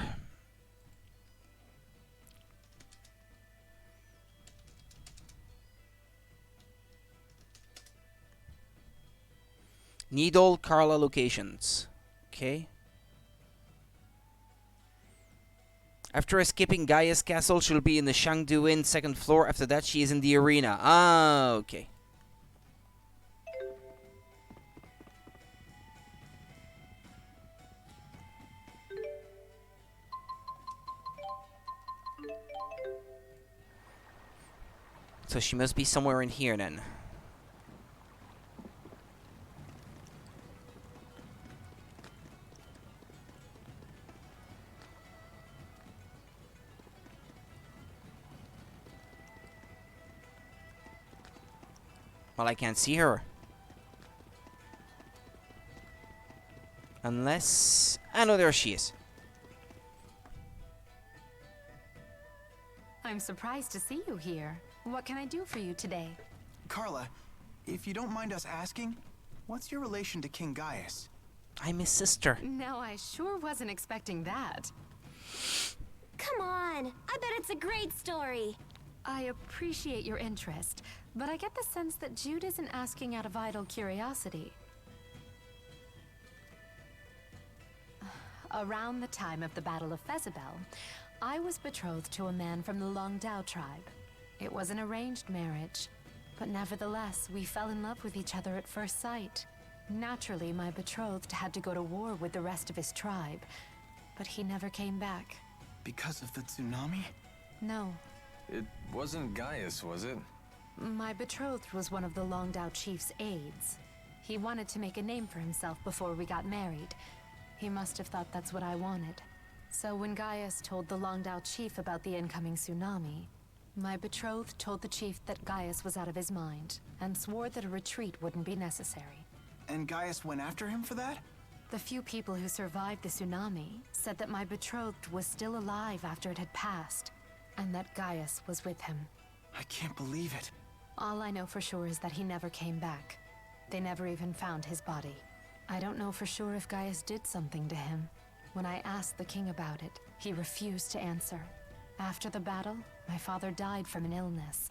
Need all Carla locations. Okay. After escaping Gaia's castle, she'll be in the Shangdu Inn, second floor. After that, she is in the arena. Ah, okay. So she must be somewhere in here then. Well, I can't see her. Unless... I know there she is. I'm surprised to see you here. What can I do for you today? Carla, if you don't mind us asking, what's your relation to King Gaius? I'm his sister. No, I sure wasn't expecting that. Come on, I bet it's a great story. I appreciate your interest, but I get the sense that Jude isn't asking out of idle curiosity. Around the time of the Battle of Fezabel, I was betrothed to a man from the Longdao tribe. It was an arranged marriage, but nevertheless, we fell in love with each other at first sight. Naturally, my betrothed had to go to war with the rest of his tribe, but he never came back. Because of the tsunami? No. It wasn't Gaius, was it? My betrothed was one of the Longdao chief's aides. He wanted to make a name for himself before we got married. He must have thought that's what I wanted. So when Gaius told the Longdao chief about the incoming tsunami, my betrothed told the chief that Gaius was out of his mind, and swore that a retreat wouldn't be necessary. And Gaius went after him for that? The few people who survived the tsunami said that my betrothed was still alive after it had passed, and that Gaius was with him. I can't believe it. All I know for sure is that he never came back. They never even found his body. I don't know for sure if Gaius did something to him. When I asked the king about it, he refused to answer. After the battle, my father died from an illness,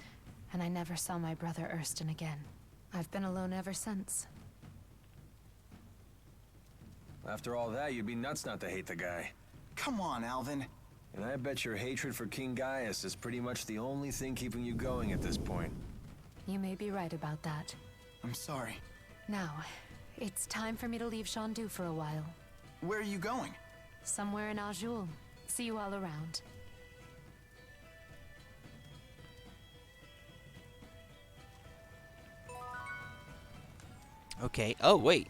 and I never saw my brother Ersten again. I've been alone ever since. After all that, you'd be nuts not to hate the guy. Come on, Alvin. And I bet your hatred for King Gaius is pretty much the only thing keeping you going at this point. You may be right about that. I'm sorry. Now, it's time for me to leave Shandu for a while. Where are you going? Somewhere in Azul. See you all around. Okay. Oh, wait.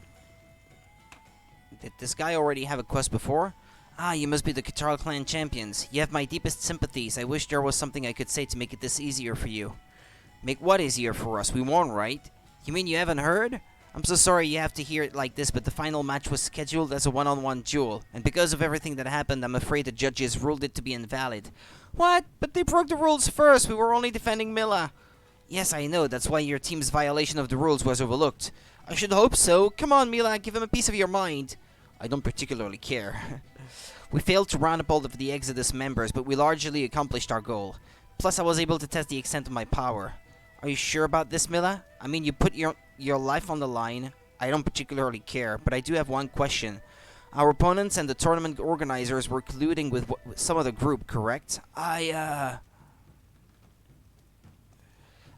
Did this guy already have a quest before? Ah, you must be the Qatar clan champions. You have my deepest sympathies. I wish there was something I could say to make it this easier for you. Make what easier for us? We won, right? You mean you haven't heard? I'm so sorry you have to hear it like this, but the final match was scheduled as a one-on-one duel. And because of everything that happened, I'm afraid the judges ruled it to be invalid. What? But they broke the rules first. We were only defending Mila. Yes, I know. That's why your team's violation of the rules was overlooked. I should hope so. Come on, Mila. Give him a piece of your mind. I don't particularly care. We failed to round up all of the Exodus members, but we largely accomplished our goal. Plus, I was able to test the extent of my power. Are you sure about this, Mila? I mean, you put your life on the line. I don't particularly care, but I do have one question. Our opponents and the tournament organizers were colluding with some of the group, correct? I'm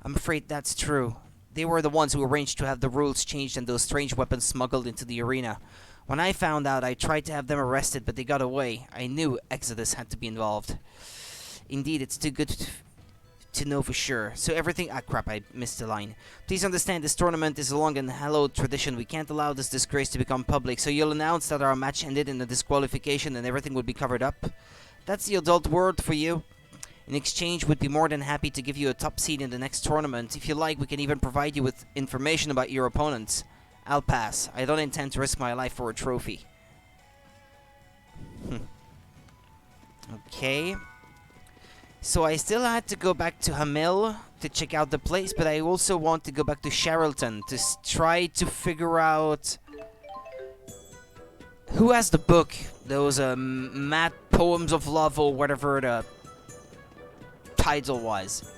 afraid that's true. They were the ones who arranged to have the rules changed and those strange weapons smuggled into the arena. When I found out, I tried to have them arrested, but they got away. I knew Exodus had to be involved. Indeed, it's too good to know for sure. So everything... Ah, crap, I missed the line. Please understand, this tournament is a long and hallowed tradition. We can't allow this disgrace to become public, so you'll announce that our match ended in a disqualification and everything would be covered up? That's the adult word for you. In exchange, we'd be more than happy to give you a top seed in the next tournament. If you like, we can even provide you with information about your opponents. I'll pass. I don't intend to risk my life for a trophy. Okay. So I still had to go back to Hamil to check out the place, but I also want to go back to Charlton to try to figure out who has the book. Those mad poems of love or whatever the title was.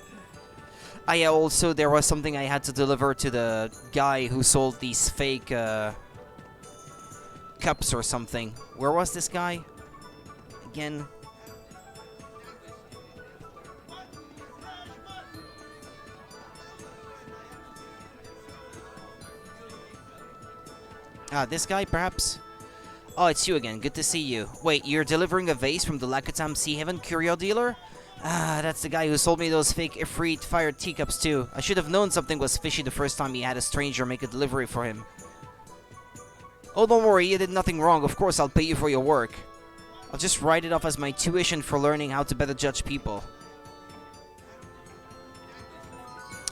Ah, yeah, also there was something I had to deliver to the guy who sold these fake cups or something. Where was this guy? Again. Ah, this guy, perhaps? Oh, it's you again. Good to see you. Wait, you're delivering a vase from the Lakatam Sea Heaven curio dealer? Ah, that's the guy who sold me those fake Ifrit-fired teacups too. I should have known something was fishy the first time he had a stranger make a delivery for him. Oh, don't worry, you did nothing wrong. Of course, I'll pay you for your work. I'll just write it off as my tuition for learning how to better judge people.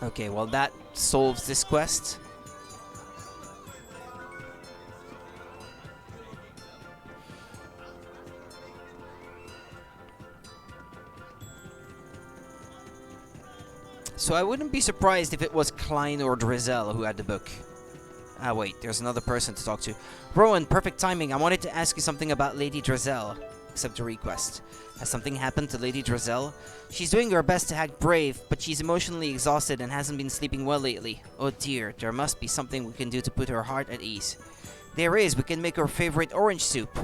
Okay, well that solves this quest. So I wouldn't be surprised if it was Klein or Drizel who had the book. Ah, wait, there's another person to talk to. Rowan, perfect timing. I wanted to ask you something about Lady Drizel. Accept a request. Has something happened to Lady Drizel? She's doing her best to act brave, but she's emotionally exhausted and hasn't been sleeping well lately. Oh dear, there must be something we can do to put her heart at ease. There is, we can make her favorite orange soup.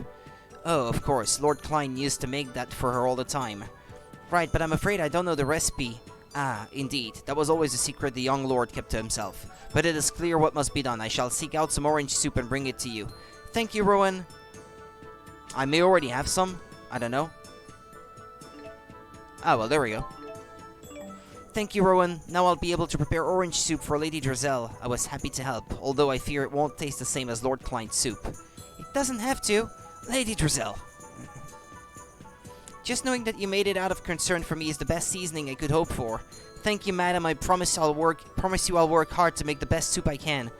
Oh, of course, Lord Klein used to make that for her all the time. Right, but I'm afraid I don't know the recipe. Ah, indeed. That was always a secret the young lord kept to himself. But it is clear what must be done. I shall seek out some orange soup and bring it to you. Thank you, Rowan. I may already have some. I don't know. Ah, well, there we go. Thank you, Rowan. Now I'll be able to prepare orange soup for Lady Drizel. I was happy to help, although I fear it won't taste the same as Lord Klein's soup. It doesn't have to. Lady Drizel. Just knowing that you made it out of concern for me is the best seasoning I could hope for. Thank you, madam. I promise you I'll work hard to make the best soup I can.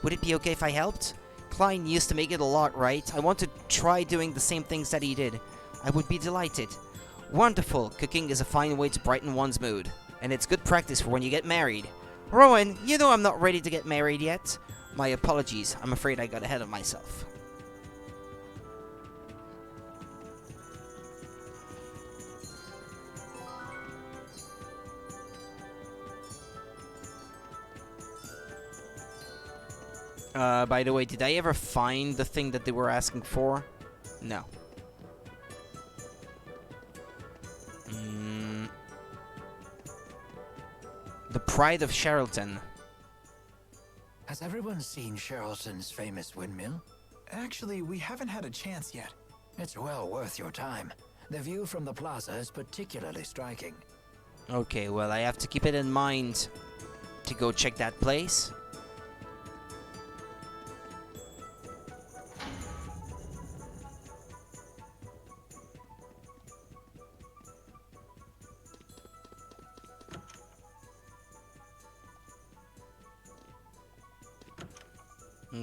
Would it be okay if I helped? Klein used to make it a lot, right? I want to try doing the same things that he did. I would be delighted. Wonderful. Cooking is a fine way to brighten one's mood. And it's good practice for when you get married. Rowan, you know I'm not ready to get married yet. My apologies. I'm afraid I got ahead of myself. By the way, did I ever find the thing that they were asking for? No. The Pride of Charlton. Has everyone seen Sherrilton's famous windmill? Actually, we haven't had a chance yet. It's well worth your time. The view from the plaza is particularly striking. Okay, well, I have to keep it in mind to go check that place.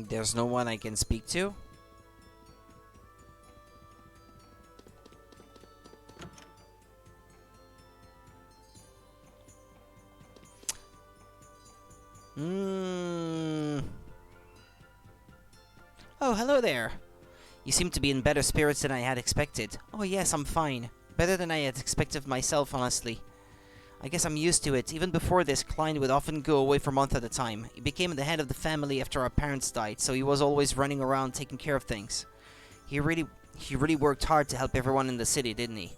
There's no one I can speak to. Oh, hello there. You seem to be in better spirits than I had expected. Oh yes, I'm fine. Better than I had expected of myself, honestly. I guess I'm used to it. Even before this, Klein would often go away for months at a time. He became the head of the family after our parents died, so he was always running around taking care of things. He really worked hard to help everyone in the city, didn't he?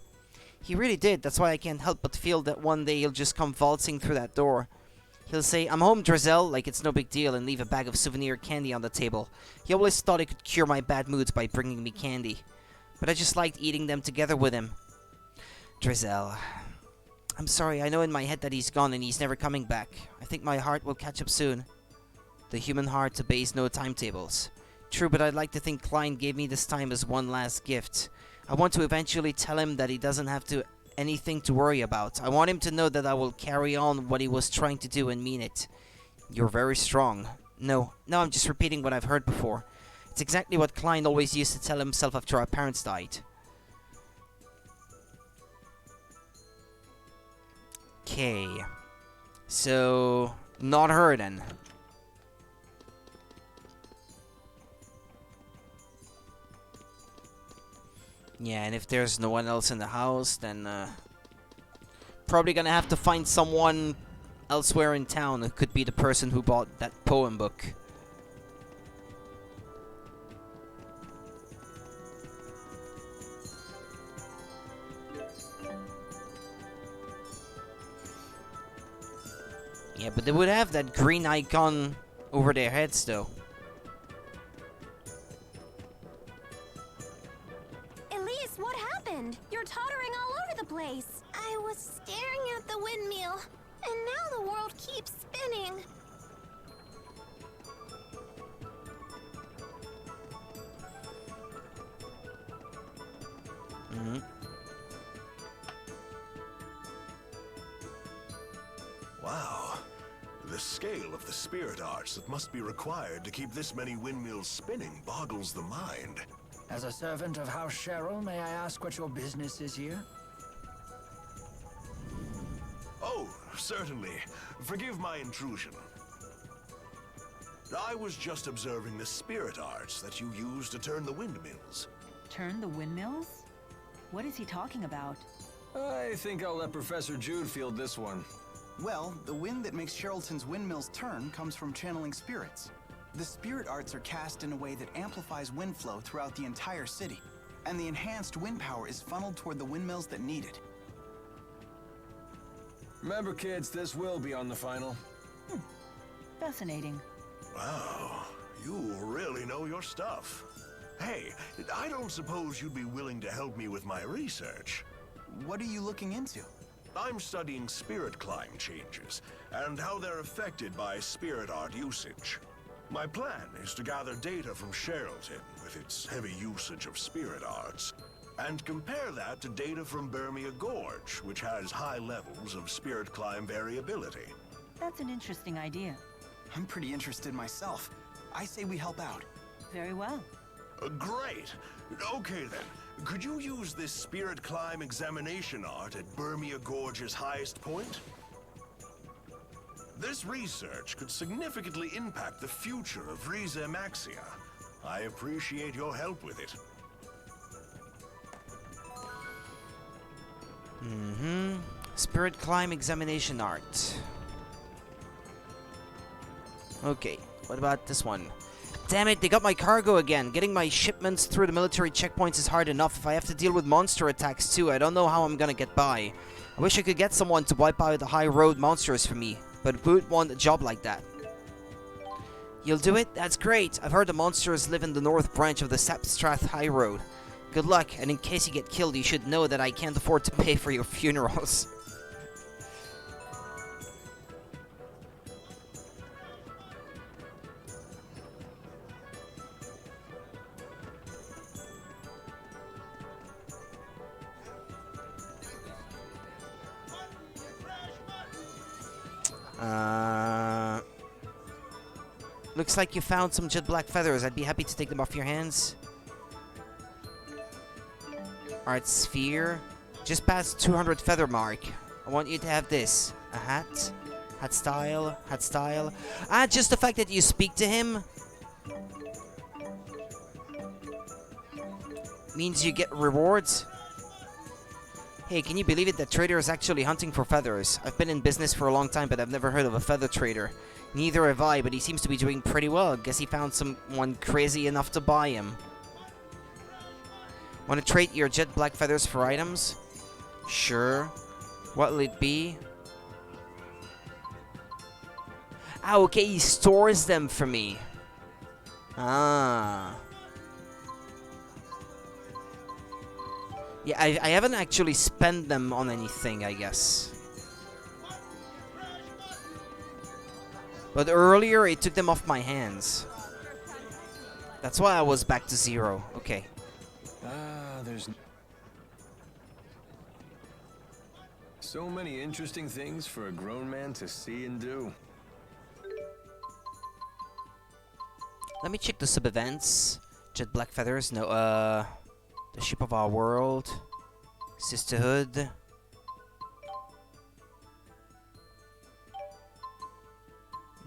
He really did. That's why I can't help but feel that one day he'll just come waltzing through that door. He'll say, "I'm home, Drizel," like it's no big deal, and leave a bag of souvenir candy on the table. He always thought he could cure my bad moods by bringing me candy. But I just liked eating them together with him. Drizel. I'm sorry, I know in my head that he's gone and he's never coming back. I think my heart will catch up soon. The human heart obeys no timetables. True, but I'd like to think Klein gave me this time as one last gift. I want to eventually tell him that he doesn't have anything to worry about. I want him to know that I will carry on what he was trying to do and mean it. You're very strong. No, I'm just repeating what I've heard before. It's exactly what Klein always used to tell himself after our parents died. Okay. So, not her then. Yeah, and if there's no one else in the house, then probably gonna have to find someone elsewhere in town who could be the person who bought that poem book. Yeah, but they would have that green icon over their heads though. Elise, what happened? You're tottering all over the place. I was staring at the windmill, and now the world keeps spinning. Mm-hmm. Wow. The scale of the spirit arts that must be required to keep this many windmills spinning boggles the mind. As a servant of House Cheryl, may I ask what your business is here? Oh, certainly. Forgive my intrusion. I was just observing the spirit arts that you use to turn the windmills. Turn the windmills? What is he talking about? I think I'll let Professor Jude field this one. Well, the wind that makes Sherrilton's windmills turn comes from channeling spirits. The spirit arts are cast in a way that amplifies wind flow throughout the entire city, and the enhanced wind power is funneled toward the windmills that need it. Remember, kids, this will be on the final. Fascinating. Wow, you really know your stuff. Hey, I don't suppose you'd be willing to help me with my research. What are you looking into? I'm studying spirit climb changes and how they're affected by spirit art usage. My plan is to gather data from Sherrilton with its heavy usage of spirit arts and compare that to data from Burmia Gorge, which has high levels of spirit climb variability. That's an interesting idea. I'm pretty interested myself. I say we help out. Very well. Great. Okay then. Could you use this spirit climb examination art at Burmia Gorge's highest point? This research could significantly impact the future of Riza Maxia. I appreciate your help with it. Spirit climb examination art. Okay, what about this one? Damn it, they got my cargo again. Getting my shipments through the military checkpoints is hard enough. If I have to deal with monster attacks too, I don't know how I'm gonna get by. I wish I could get someone to wipe out the high road monsters for me, but who would want a job like that? You'll do it? That's great. I've heard the monsters live in the north branch of the Sapstrath High Road. Good luck, and in case you get killed, you should know that I can't afford to pay for your funerals. Looks like you found some jet black feathers. I'd be happy to take them off your hands. Alright, sphere. Just past 200 feather mark. I want you to have this. A hat. Hat style. Hat style. Ah, just the fact that you speak to him means you get rewards. Hey, can you believe it? That trader is actually hunting for feathers. I've been in business for a long time, but I've never heard of a feather trader. Neither have I, but he seems to be doing pretty well. Guess he found someone crazy enough to buy him. Want to trade your jet black feathers for items? Sure. What'll it be? Ah, okay, he stores them for me. Ah. Yeah, I haven't actually spent them on anything, I guess. But earlier, it took them off my hands. That's why I was back to 0. Okay. There's so many interesting things for a grown man to see and do. Let me check the sub-events. Jet black feathers. No, the ship of our world. Sisterhood.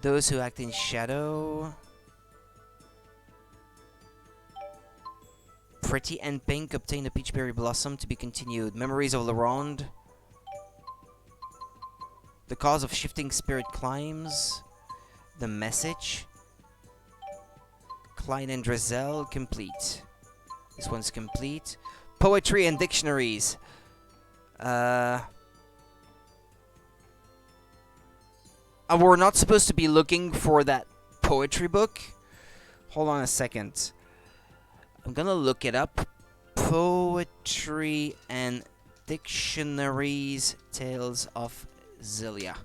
Those who act in shadow. Pretty and Pink obtain a peachberry blossom to be continued. Memories of LaRonde. The cause of shifting spirit climbs. The message. Klein and Drizel complete. This one's complete. Poetry and dictionaries. We're not supposed to be looking for that poetry book. Hold on a second. I'm gonna look it up. Poetry and dictionaries. Tales of Xillia.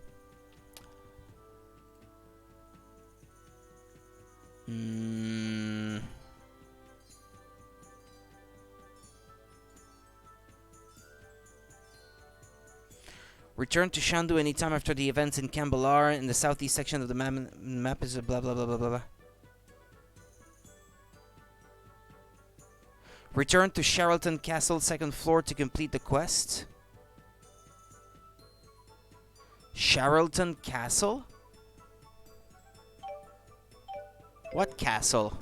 Return to Shandu anytime after the events in Kambalar. In the southeast section of the map is a blah blah blah blah blah. Return to Charlton Castle, 2nd floor to complete the quest. Charlton Castle? What castle?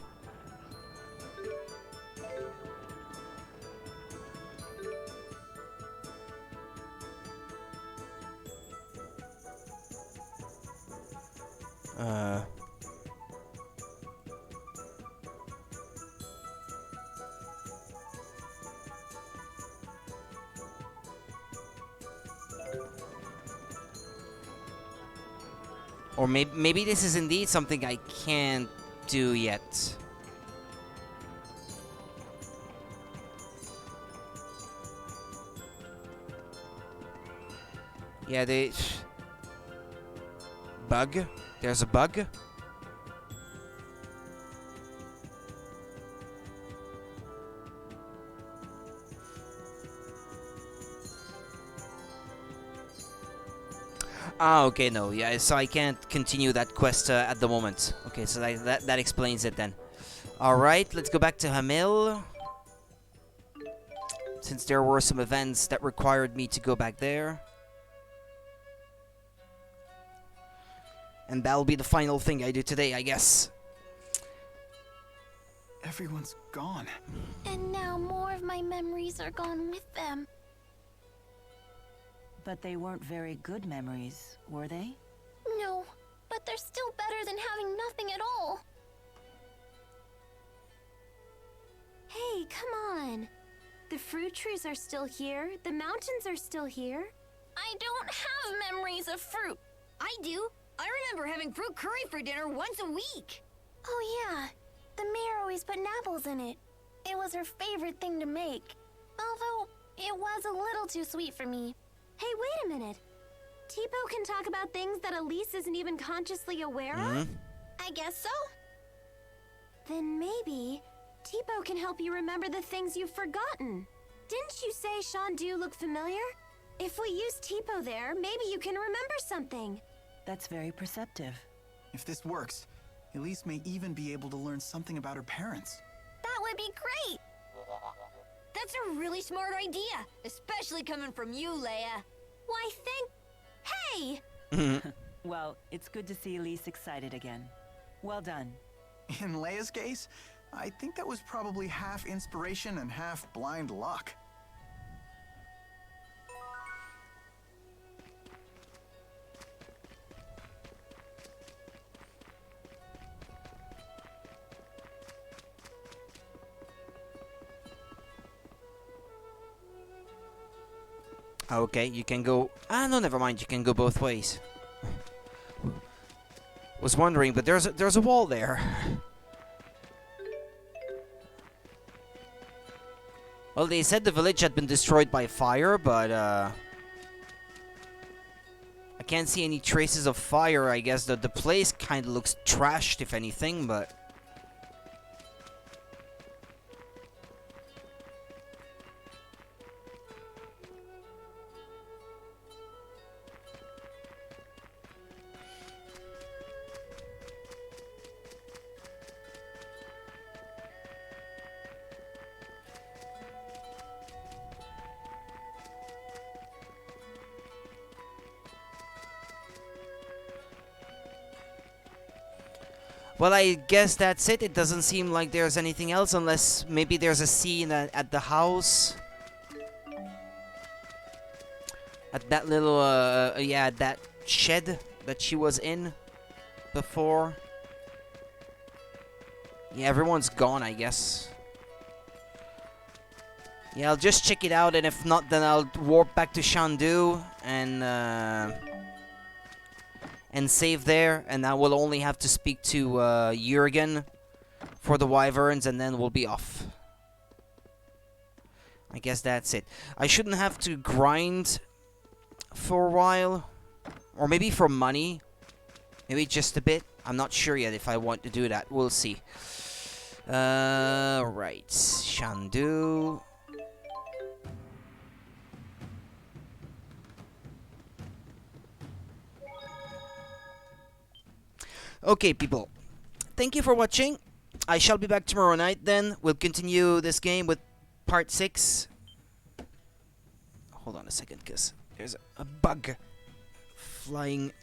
Or maybe this is indeed something I can't do yet. Yeah, they... Bug? There's a bug? Ah, okay, no, yeah, so I can't continue that quest at the moment. Okay, so that explains it then. Alright, let's go back to Hamil. Since there were some events that required me to go back there. And that'll be the final thing I do today, I guess. Everyone's gone. And now more of my memories are gone with them. But they weren't very good memories, were they? No, but they're still better than having nothing at all. Hey, come on. The fruit trees are still here. The mountains are still here. I don't have memories of fruit. I do. I remember having fruit curry for dinner once a week. Oh yeah, the mayor always put apples in it. It was her favorite thing to make. Although, it was a little too sweet for me. Hey, wait a minute. Tipo can talk about things that Elise isn't even consciously aware of? I guess so. Then maybe Tipo can help you remember the things you've forgotten. Didn't you say Shandu looked familiar? If we use Tipo there, maybe you can remember something. That's very perceptive. If this works, Elise may even be able to learn something about her parents. That would be great! That's a really smart idea, especially coming from you, Leia. Why, Hey! Well, it's good to see Elise excited again. Well done. In Leia's case, I think that was probably half inspiration and half blind luck. Okay, you can go... Ah, no, never mind. You can go both ways. Was wondering, but there's a wall there. Well, they said the village had been destroyed by fire, but I can't see any traces of fire. I guess the place kind of looks trashed, if anything, but... Well, I guess that's it. It doesn't seem like there's anything else, unless maybe there's a scene at the house. At that little, yeah, that shed that she was in before. Yeah, everyone's gone, I guess. Yeah, I'll just check it out, and if not, then I'll warp back to Shandu and save there, and I will only have to speak to Jurgen for the wyverns, and then we'll be off. I guess that's it. I shouldn't have to grind for a while, or maybe for money, maybe just a bit. I'm not sure yet if I want to do that. We'll see. Right, Shandu. Okay, people. Thank you for watching. I shall be back tomorrow night then. We'll continue this game with part 6. Hold on a second, because there's a bug flying.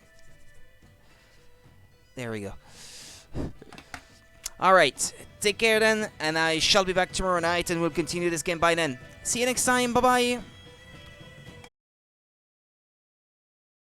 There we go. Alright, take care then, and I shall be back tomorrow night, and we'll continue this game by then. See you next time, bye-bye!